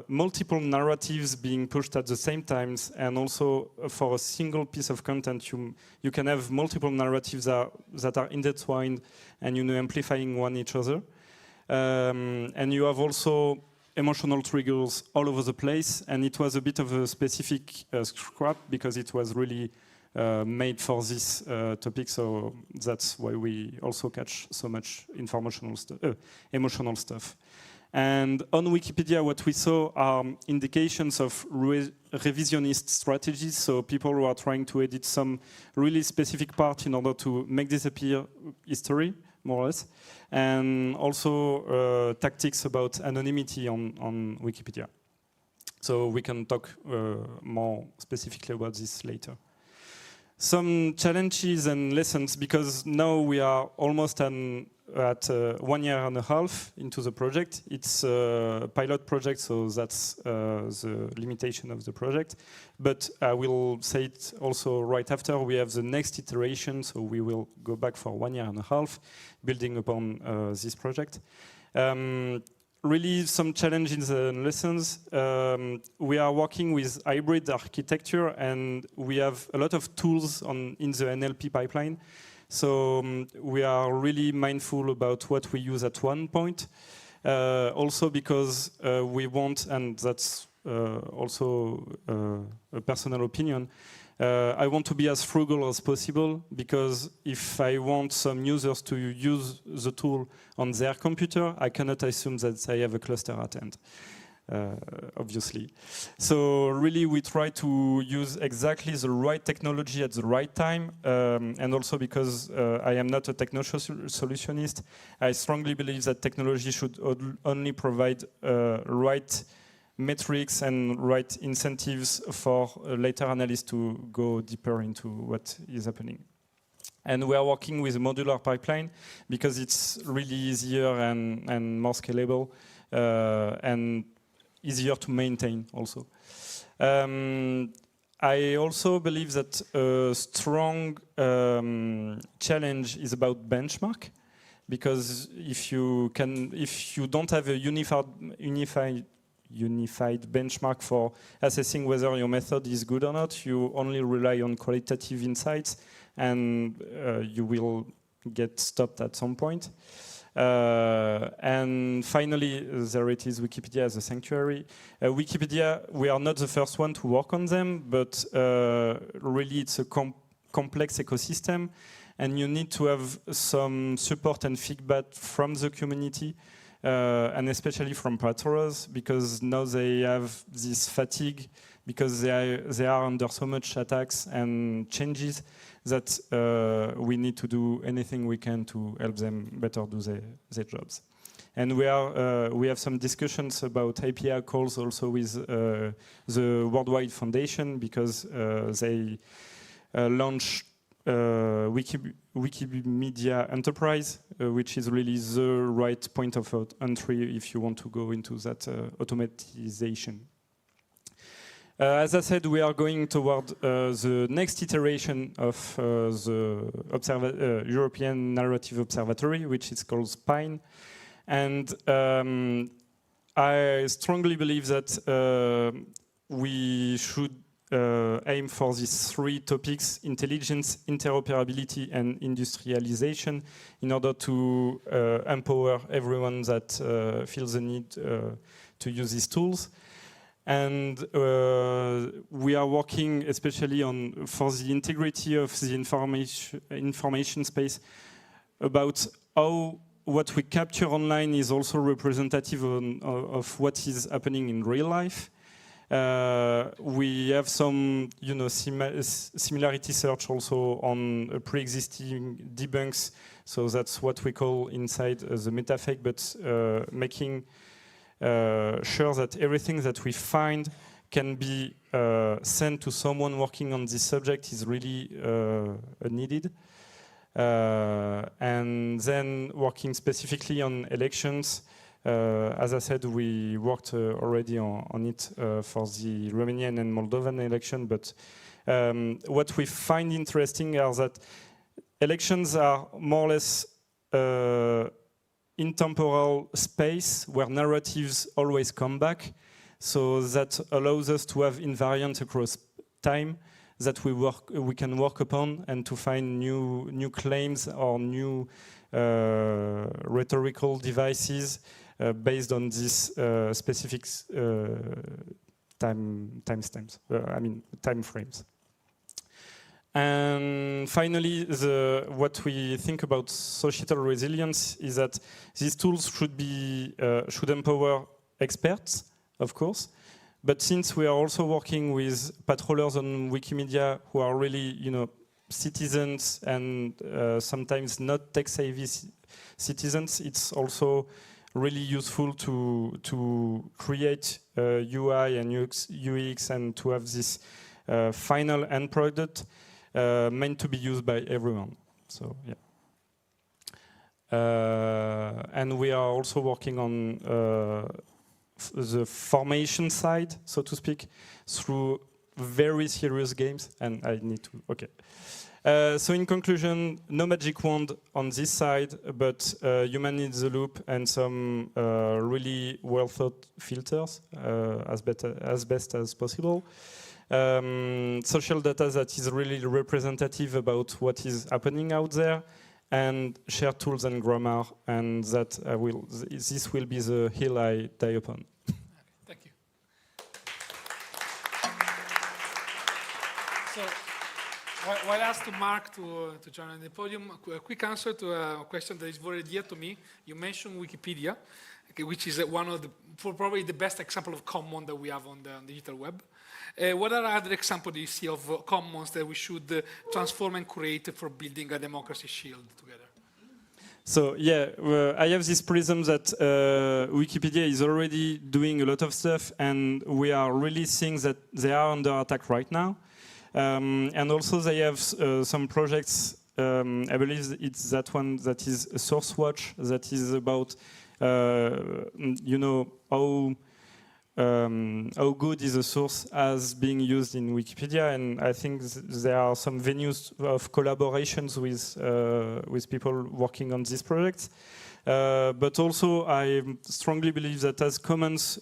multiple narratives being pushed at the same times, and also for a single piece of content, you can have multiple narratives that are intertwined and amplifying one each other. And you have also emotional triggers all over the place, and it was a bit of a specific scrap because it was really made for this topic, so that's why we also catch so much emotional stuff. And on Wikipedia, what we saw are indications of revisionist strategies, so people who are trying to edit some really specific part in order to make disappear history, more or less, and also tactics about anonymity on Wikipedia. So we can talk more specifically about this later. Some challenges and lessons, because now we are almost at 1 year and a half into the project. It's a pilot project, so that's the limitation of the project. But I will say it also right after. We have the next iteration, so we will go back for 1 year and a half, building upon this project. Really some challenges and lessons. We are working with hybrid architecture, and we have a lot of tools in the NLP pipeline. So we are really mindful about what we use at one point. Also because we want, and that's also a personal opinion, I want to be as frugal as possible, because if I want some users to use the tool on their computer, I cannot assume that I have a cluster at hand, obviously. So really we try to use exactly the right technology at the right time, and also because I am not a techno-solutionist, I strongly believe that technology should only provide right metrics and right incentives for later analysts to go deeper into what is happening. And we are working with a modular pipeline because it's really easier and more scalable and easier to maintain also. I also believe that a strong challenge is about benchmark, because if you don't have a unified benchmark for assessing whether your method is good or not, you only rely on qualitative insights, and you will get stopped at some point. And finally, there it is, Wikipedia as a sanctuary. Wikipedia, we are not the first one to work on them, but really it's a complex ecosystem, and you need to have some support and feedback from the community, and especially from patrons, because now they have this fatigue, because they are under so much attacks and changes that we need to do anything we can to help them better do their jobs. And we have some discussions about API calls also with the Worldwide Foundation, because they launched Wikimedia Enterprise, which is really the right point of entry if you want to go into that automatization. As I said, we are going toward the next iteration of the European Narrative Observatory, which is called SPINE. And I strongly believe that we should aim for these three topics: intelligence, interoperability, and industrialization, in order to empower everyone that feels the need to use these tools. And we are working especially for the integrity of the information space, about how what we capture online is also representative of what is happening in real life. We have some, similarity search also on pre-existing debunks. So that's what we call inside the metafake, but making sure that everything that we find can be sent to someone working on this subject is really needed. And then working specifically on elections. As I said, we worked already on it for the Romanian and Moldovan election, but what we find interesting is that elections are more or less intemporal space where narratives always come back, so that allows us to have invariant across time that we can work upon, and to find new claims or new rhetorical devices based on these specific timestamps. Time frames. And finally, what we think about societal resilience is that these tools should empower experts, of course. But since we are also working with patrollers on Wikimedia who are really, citizens and sometimes not tech-savvy citizens, it's also really useful to create UI and UX and to have this final end product meant to be used by everyone. So yeah. And we are also working on the formation side, so to speak, through very serious games. And I need to, okay. So in conclusion, no magic wand on this side, but human in the loop and some really well thought filters as best as possible. Social data that is really representative about what is happening out there, and shared tools and grammar, and that this will be the hill I die upon. Thank you. So, while I asked to Mark to join on the podium, a quick answer to a question that is very dear to me. You mentioned Wikipedia, okay, which is one of probably the best example of common that we have on the digital web. What are other examples do you see of commons that we should transform and create for building a democracy shield together? So yeah, I have this prism that Wikipedia is already doing a lot of stuff, and we are really seeing that they are under attack right now. And also they have some projects, I believe it's that one that is SourceWatch, that is about, how good is a source as being used in Wikipedia, and I think there are some venues of collaborations with people working on these projects. But also, I strongly believe that as commons,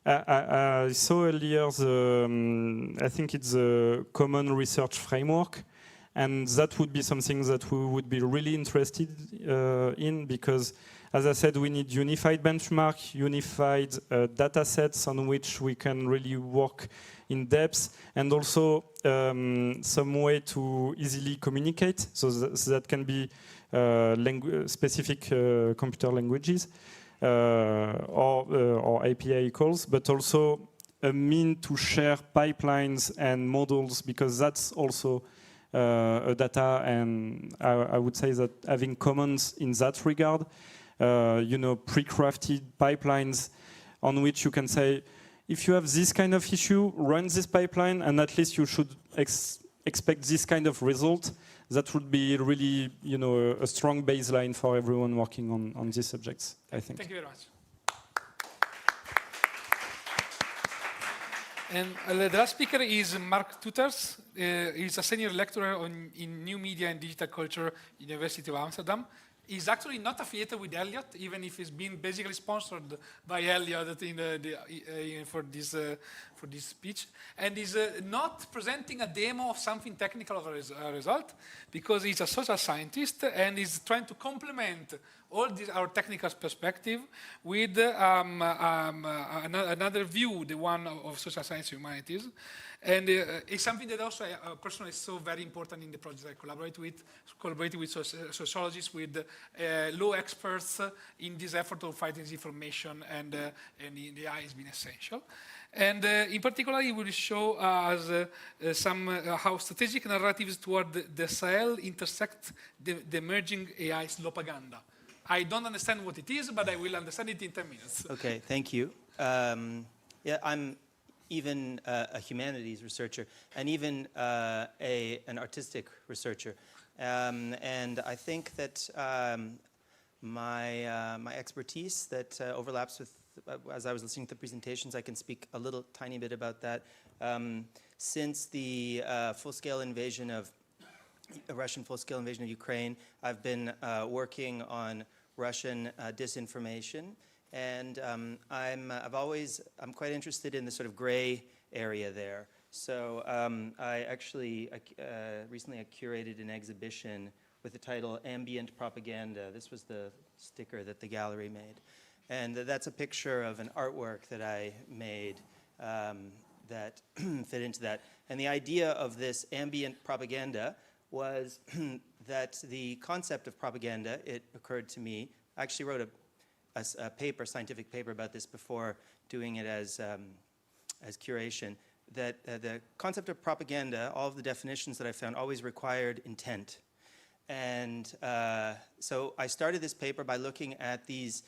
I saw earlier I think it's a common research framework, and that would be something that we would be really interested in, because as I said, we need unified benchmark, unified data sets on which we can really work in depth, and also some way to easily communicate, so that can be specific computer languages or API calls, but also a mean to share pipelines and models, because that's also a data, and I would say that having commons in that regard, pre-crafted pipelines on which you can say, if you have this kind of issue, run this pipeline, and at least you should expect this kind of result. That would be really, a strong baseline for everyone working on these subjects, I think. Thank you very much. And the last speaker is Mark Tuters. He's a senior lecturer in new media and digital culture, University of Amsterdam. is actually not affiliated with Elliot, even if it's been basically sponsored by Elliot for this speech, and is not presenting a demo of something technical of a result, because he's a social scientist and is trying to complement all our technical perspective with another view, the one of social science and humanities. And it's something that also personally is so very important in the project I collaborate with sociologists, with law experts in this effort of fighting disinformation, and the AI has been essential. And in particular, it will show us how strategic narratives toward the Sahel intersect the emerging AI propaganda. I don't understand what it is, but I will understand it in 10 minutes. Okay, thank you. Yeah, I'm even a humanities researcher, and even an artistic researcher. And I think that my expertise that overlaps with, as I was listening to the presentations, I can speak a little tiny bit about that. Since the full-scale invasion of Russian full-scale invasion of Ukraine, I've been working on Russian disinformation, and I'm quite interested in the sort of gray area there. So I actually recently curated an exhibition with the title "Ambient Propaganda." This was the sticker that the gallery made, and that's a picture of an artwork that I made that fit into that. And the idea of this ambient propaganda was that the concept of propaganda, it occurred to me, I actually wrote a scientific paper about this before doing it as curation, that the concept of propaganda, all of the definitions that I found always required intent. And so I started this paper by looking at these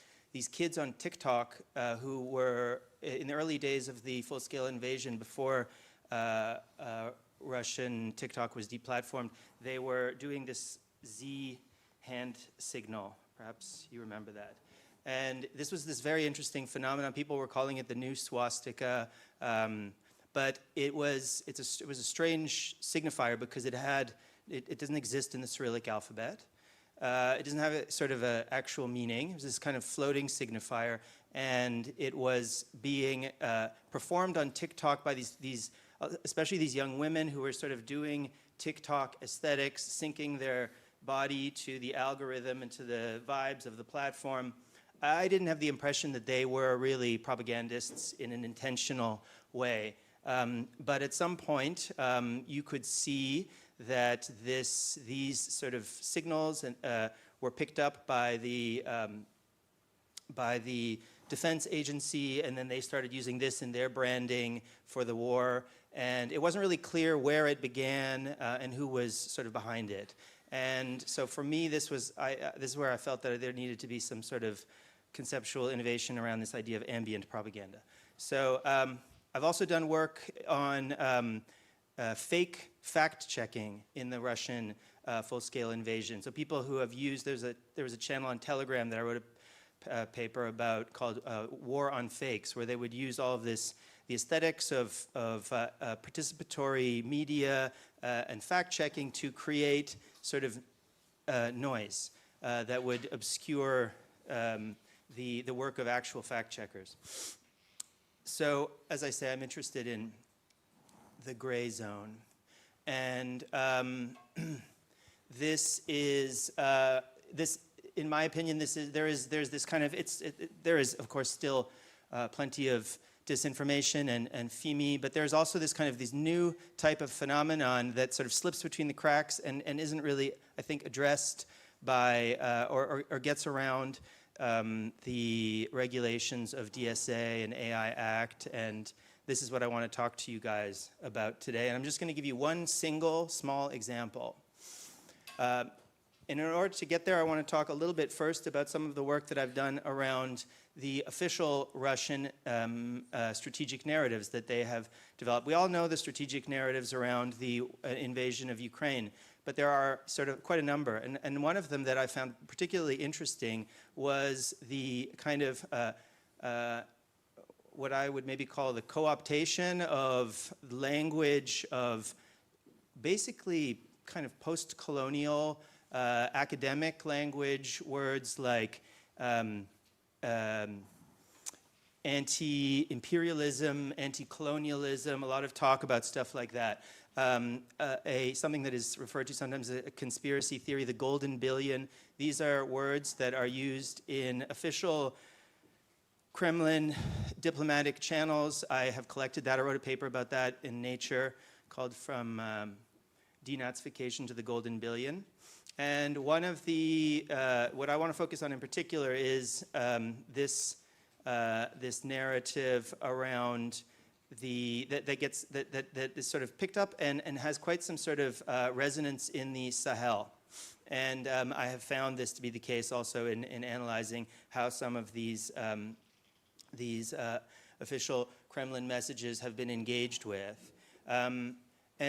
kids on TikTok who were, in the early days of the full-scale invasion, before Russian TikTok was deplatformed, they were doing this Z hand signal. Perhaps you remember that. And this was this very interesting phenomenon. People were calling it the new swastika, but it was a strange signifier because it doesn't exist in the Cyrillic alphabet. It doesn't have a sort of an actual meaning. It was this kind of floating signifier, and it was being performed on TikTok by these especially these young women who were sort of doing TikTok aesthetics, syncing their body to the algorithm and to the vibes of the platform. I didn't have the impression that they were really propagandists in an intentional way. But at some point, you could see that these sort of signals were picked up by the defense agency, and then they started using this in their branding for the war. And it wasn't really clear where it began and who was sort of behind it. And so for me, this is where I felt that there needed to be some sort of conceptual innovation around this idea of ambient propaganda. So I've also done work on fake fact-checking in the Russian full-scale invasion. So people who have used, there was a channel on Telegram that I wrote a paper about called War on Fakes, where they would use all of this, the aesthetics of participatory media and fact-checking to create sort of noise that would obscure the work of actual fact-checkers. So, as I say, I'm interested in the gray zone. And this is, in my opinion, there's this kind of, there is, of course, still plenty of disinformation and FEMI, but there's also this kind of this new type of phenomenon that sort of slips between the cracks and isn't really, I think, addressed by, or gets around the regulations of DSA and AI Act, and this is what I want to talk to you guys about today. And I'm just going to give you one single small example. And in order to get there, I want to talk a little bit first about some of the work that I've done around the official Russian strategic narratives that they have developed. We all know the strategic narratives around the invasion of Ukraine, but there are sort of quite a number. And one of them that I found particularly interesting was the kind of what I would maybe call the co-optation of language of basically kind of post-colonial academic language, words like anti-imperialism, anti-colonialism, a lot of talk about stuff like that. Something that is referred to sometimes as a conspiracy theory, the golden billion. These are words that are used in official Kremlin diplomatic channels. I have collected that. I wrote a paper about that in Nature called From Denazification to the Golden Billion. And one of the, what I want to focus on in particular is this narrative around that is sort of picked up and has quite some sort of resonance in the Sahel. And I have found this to be the case also in analyzing how some of these official Kremlin messages have been engaged with. And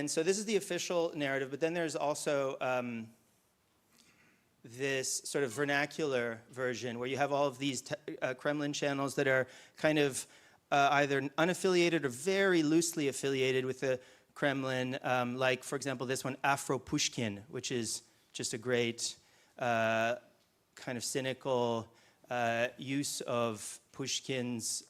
so this is the official narrative, but then there's also this sort of vernacular version where you have all of these Kremlin channels that are kind of either unaffiliated or very loosely affiliated with the Kremlin, like, for example, this one, Afro-Pushkin, which is just a great kind of cynical use of Pushkin's,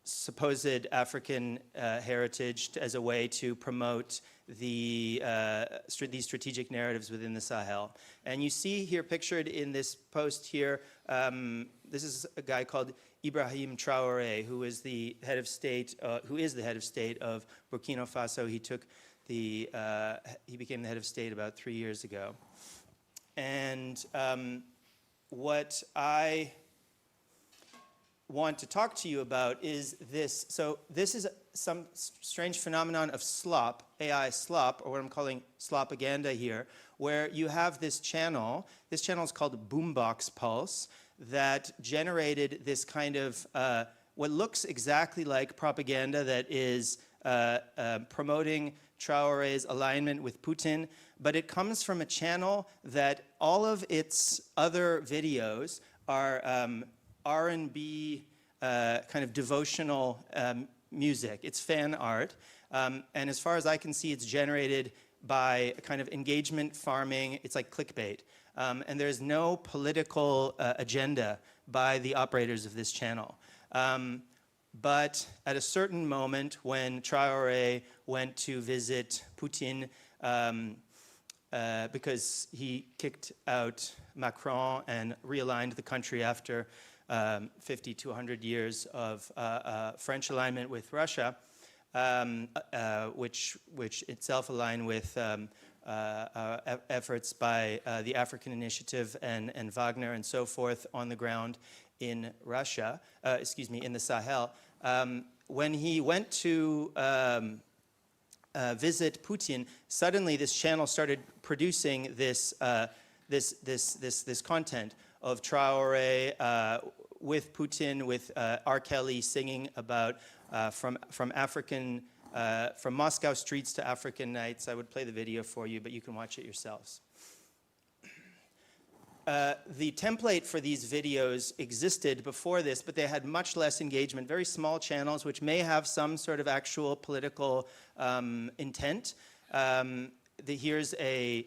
supposed African heritage as a way to promote these strategic narratives within the Sahel. And you see here pictured in this post here, this is a guy called Ibrahim Traoré, who is the head of state, of Burkina Faso. He became the head of state about 3 years ago. And what I want to talk to you about is this. So this is some strange phenomenon of slop, AI slop, or what I'm calling slopaganda here, where you have this channel. This channel is called Boombox Pulse, that generated this kind of what looks exactly like propaganda that is promoting Traoré's alignment with Putin, but it comes from a channel that all of its other videos are R&B kind of devotional music. It's fan art. And as far as I can see, it's generated by a kind of engagement farming. It's like clickbait. And there's no political agenda by the operators of this channel. But at a certain moment when Traoré went to visit Putin because he kicked out Macron and realigned the country after 50 to 100 years of French alignment with Russia, which itself aligned with efforts by the African Initiative and Wagner and so forth on the ground in Russia, in the Sahel. When he went to visit Putin, suddenly this channel started producing this content of Traoré with Putin, with R. Kelly singing about from Moscow streets to African nights. I would play the video for you, but you can watch it yourselves. The template for these videos existed before this, but they had much less engagement, very small channels, which may have some sort of actual political intent. Here's a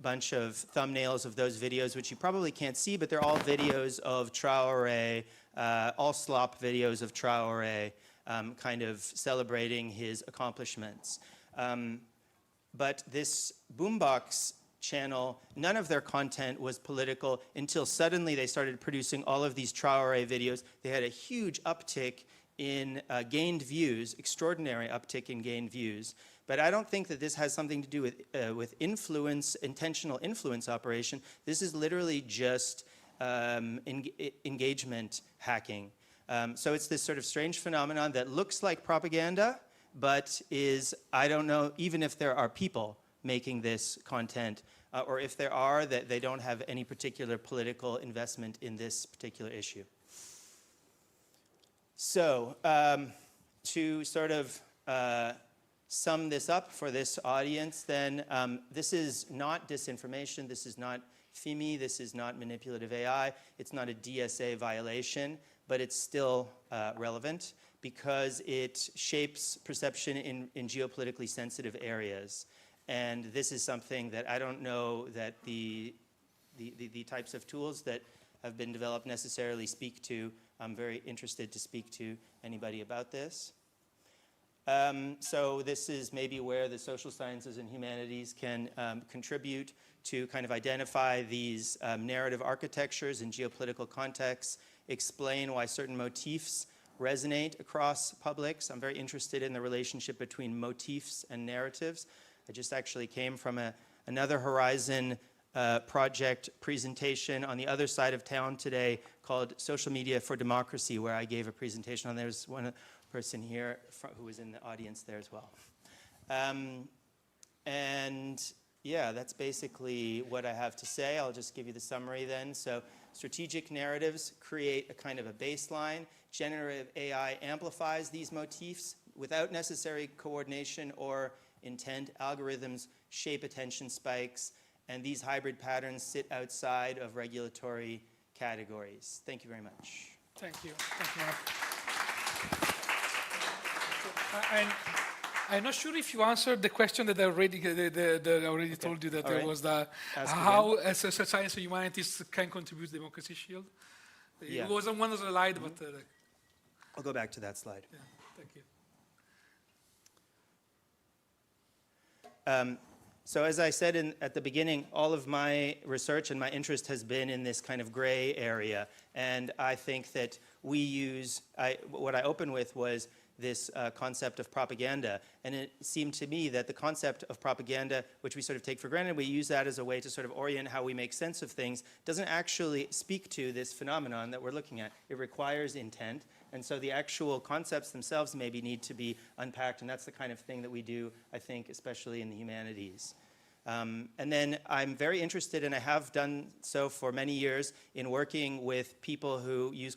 bunch of thumbnails of those videos, which you probably can't see, but they're all videos of Traoré, all slop videos of Traoré, kind of celebrating his accomplishments. But this Boombox channel, none of their content was political until suddenly they started producing all of these Traoré videos. They had a huge uptick in gained views, extraordinary uptick in gained views. But I don't think that this has something to do with influence, intentional influence operation. This is literally just engagement hacking. So it's this sort of strange phenomenon that looks like propaganda, but is, I don't know, even if there are people making this content, or if there are, that they don't have any particular political investment in this particular issue. So to sort of sum this up for this audience, then this is not disinformation, this is not FIMI, this is not manipulative AI, it's not a DSA violation, but it's still relevant because it shapes perception in geopolitically sensitive areas. And this is something that I don't know that the types of tools that have been developed necessarily speak to. I'm very interested to speak to anybody about this. So this is maybe where the social sciences and humanities can contribute to kind of identify these narrative architectures in geopolitical contexts, explain why certain motifs resonate across publics. I'm very interested in the relationship between motifs and narratives. I just actually came from another Horizon project presentation on the other side of town today called Social Media for Democracy, where I gave a presentation on. There's one person here who was in the audience there as well. And yeah, that's basically what I have to say. I'll just give you the summary then. So strategic narratives create a kind of a baseline. Generative AI amplifies these motifs without necessary coordination or intent. Algorithms shape attention spikes, and these hybrid patterns sit outside of regulatory categories. Thank you very much. Thank you. Thank you, Mark. I'm not sure if you answered the question that I already told you that there was the how social science and humanities can contribute to the Democracy Shield. Yeah. It wasn't one of the slides, but I'll go back to that slide. Yeah, thank you. So as I said at the beginning, all of my research and my interest has been in this kind of gray area. And I think that we use, what I opened with was this concept of propaganda. And it seemed to me that the concept of propaganda, which we sort of take for granted, we use that as a way to sort of orient how we make sense of things, doesn't actually speak to this phenomenon that we're looking at. It requires intent. And so the actual concepts themselves maybe need to be unpacked, and that's the kind of thing that we do, I think, especially in the humanities. And then I'm very interested, and I have done so for many years, in working with people who use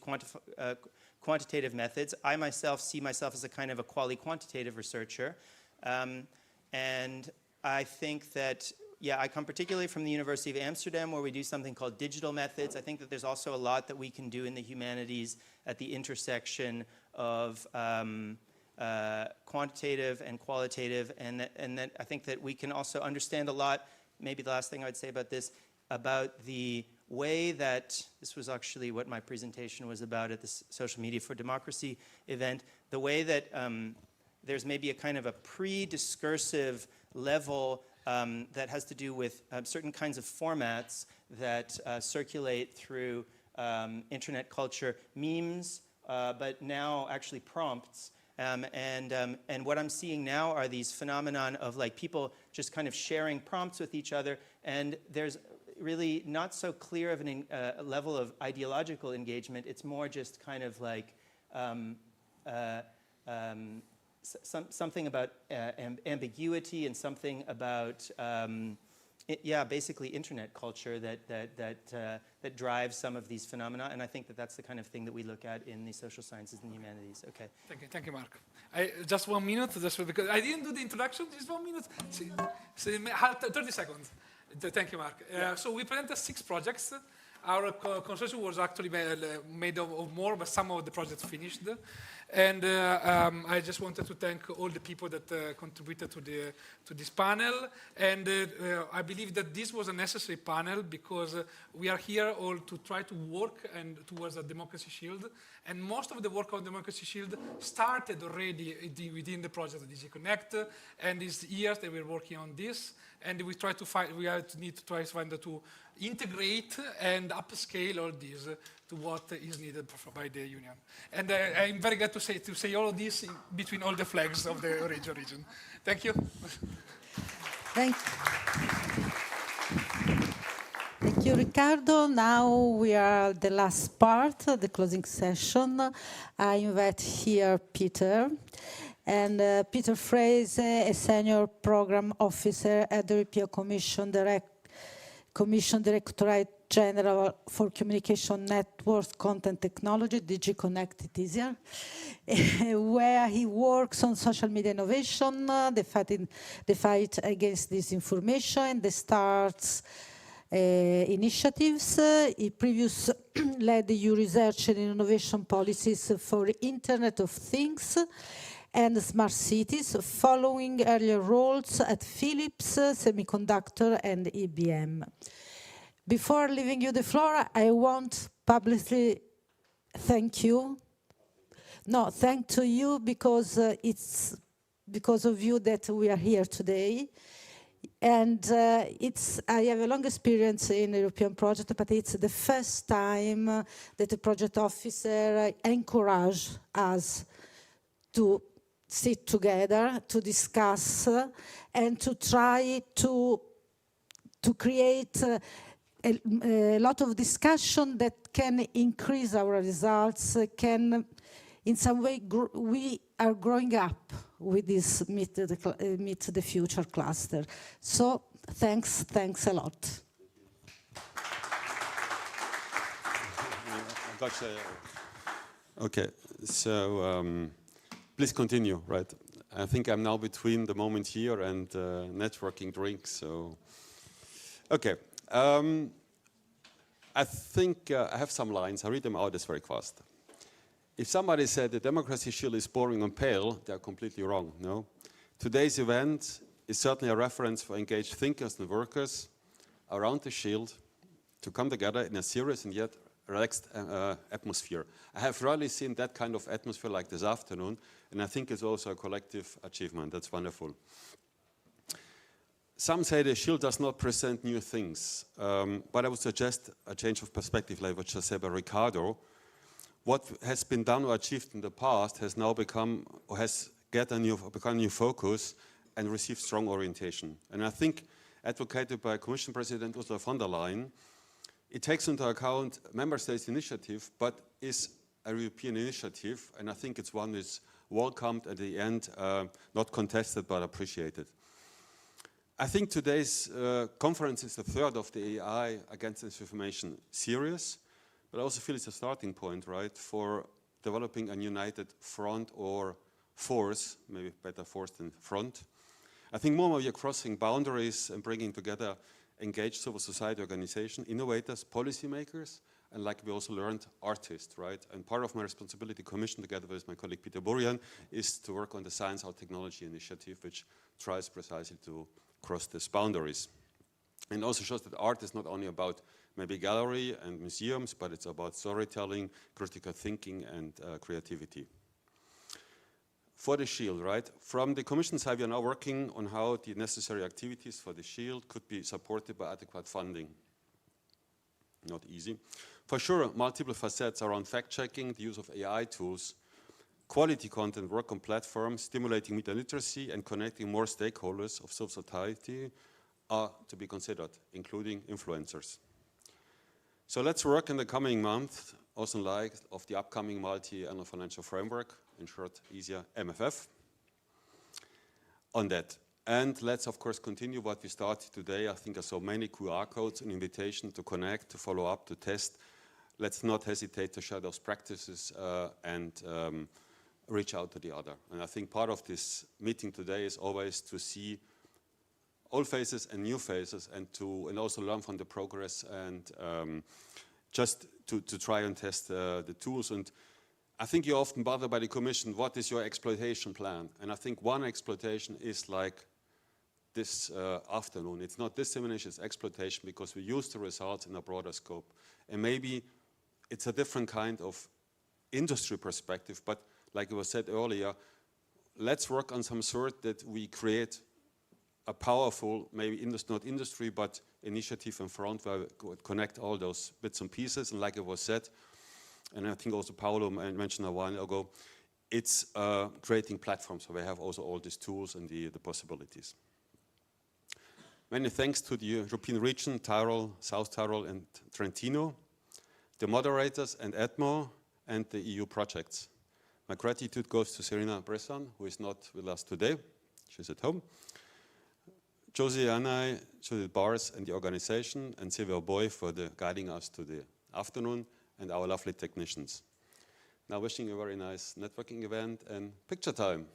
quantitative methods. I myself see myself as a kind of a qualitative researcher. And I think that, yeah, I come particularly from the University of Amsterdam, where we do something called digital methods. I think that there's also a lot that we can do in the humanities at the intersection of quantitative and qualitative, and that I think that we can also understand a lot, maybe the last thing I would say about this, about the way that, this was actually what my presentation was about at the Social Media for Democracy event, the way that there's maybe a kind of a pre-discursive level that has to do with certain kinds of formats that circulate through internet culture, memes, but now actually prompts. And what I'm seeing now are these phenomenon of like people just kind of sharing prompts with each other, and there's really not so clear of a level of ideological engagement. It's more just kind of like something about ambiguity and something about basically internet culture that drives some of these phenomena, and I think that that's the kind of thing that we look at in the social sciences and humanities. Okay. Thank you, Mark. Just 1 minute, just because I didn't do the introduction. Just 1 minute, 30 seconds. Thank you, Mark. So we presented 6 projects. Our consortium was actually made of more, but some of the projects finished. And I just wanted to thank all the people that contributed to this panel. And I believe that this was a necessary panel because we are here all to try to work towards a Democracy Shield. And most of the work on Democracy Shield started already within the project of DigiConnect. And these years they were working on this. And we try to find, need to try to find to integrate and upscale all this to what is needed by the union. And I'm very glad to say all of this between all the flags of the region. Thank you. Thank you, Riccardo. Now we are at the last part, the closing session. I invite here Peter. And Peter Fraze, a senior program officer at the European Commission Directorate General for Communication Networks, Content Technology, DigiConnect, it is here, where he works on social media innovation, the fight against disinformation, and initiatives. He previously led EU research and innovation policies for Internet of Things and smart cities, following earlier roles at Philips, Semiconductor, and IBM. Before leaving you the floor, I want publicly thank you. No, thank to you, because it's because of you that we are here today. And I have a long experience in European project, but it's the first time that a project officer encouraged us to sit together, to discuss, and to try to create a lot of discussion that can increase our results, can in some way we are growing up with this Meet the Future cluster. So thanks a lot. Okay, so please continue, right? I think I'm now between the moment here and networking drinks, so. Okay, I think I have some lines, I read them out, it's very fast. If somebody said the democracy shield is boring and pale, they're completely wrong, no? Today's event is certainly a reference for engaged thinkers and workers around the shield to come together in a serious and yet relaxed atmosphere. I have rarely seen that kind of atmosphere like this afternoon, and I think it's also a collective achievement. That's wonderful. Some say the shield does not present new things, but I would suggest a change of perspective, like what just said by Ricardo. What has been done or achieved in the past has now become, or has become a new focus and received strong orientation. And I think, advocated by Commission President Ursula von der Leyen, it takes into account member states' initiative, but is a European initiative, and I think it's one that's welcomed at the end, not contested but appreciated. I think today's conference is the third of the AI against disinformation series, but I also feel it's a starting point, right, for developing a united front or force, maybe better force than front. I think more we are crossing boundaries and bringing together engaged civil society organizations, innovators, policymakers, and like we also learned, artists, right? And part of my responsibility commission together with my colleague Peter Burian is to work on the Science Out Technology Initiative, which tries precisely to cross these boundaries. And also shows that art is not only about maybe gallery and museums, but it's about storytelling, critical thinking, and creativity. For the shield, right? From the Commission side, we are now working on how the necessary activities for the shield could be supported by adequate funding. Not easy. For sure, multiple facets around fact-checking, the use of AI tools, quality content work on platforms, stimulating media literacy, and connecting more stakeholders of civil society are to be considered, including influencers. So let's work in the coming month, also in light of the upcoming multi-annual financial framework, in short, easier MFF, on that. And let's, of course, continue what we started today. I think I saw many QR codes, an invitation to connect, to follow up, to test. Let's not hesitate to share those practices and reach out to the other. And I think part of this meeting today is always to see old faces and new faces, and also learn from the progress, and just to try and test the tools. And I think you're often bothered by the Commission, what is your exploitation plan? And I think one exploitation is like this afternoon. It's not dissemination, it's exploitation, because we use the results in a broader scope. And maybe it's a different kind of industry perspective, but like it was said earlier, let's work on some sort that we create a powerful, maybe not industry, but initiative in front where we connect all those bits and pieces. And like it was said, and I think also Paolo mentioned a while ago, it's creating platforms where we have also all these tools and the possibilities. Many thanks to the European region, Tyrol, South Tyrol, and Trentino, the moderators and EDMO, and the EU projects. My gratitude goes to Serena Bressan, who is not with us today. She's at home. Josie Anai, Judith Bars, and the organization, and Silvia Boy for guiding us to the afternoon, and our lovely technicians. Now wishing you a very nice networking event and picture time.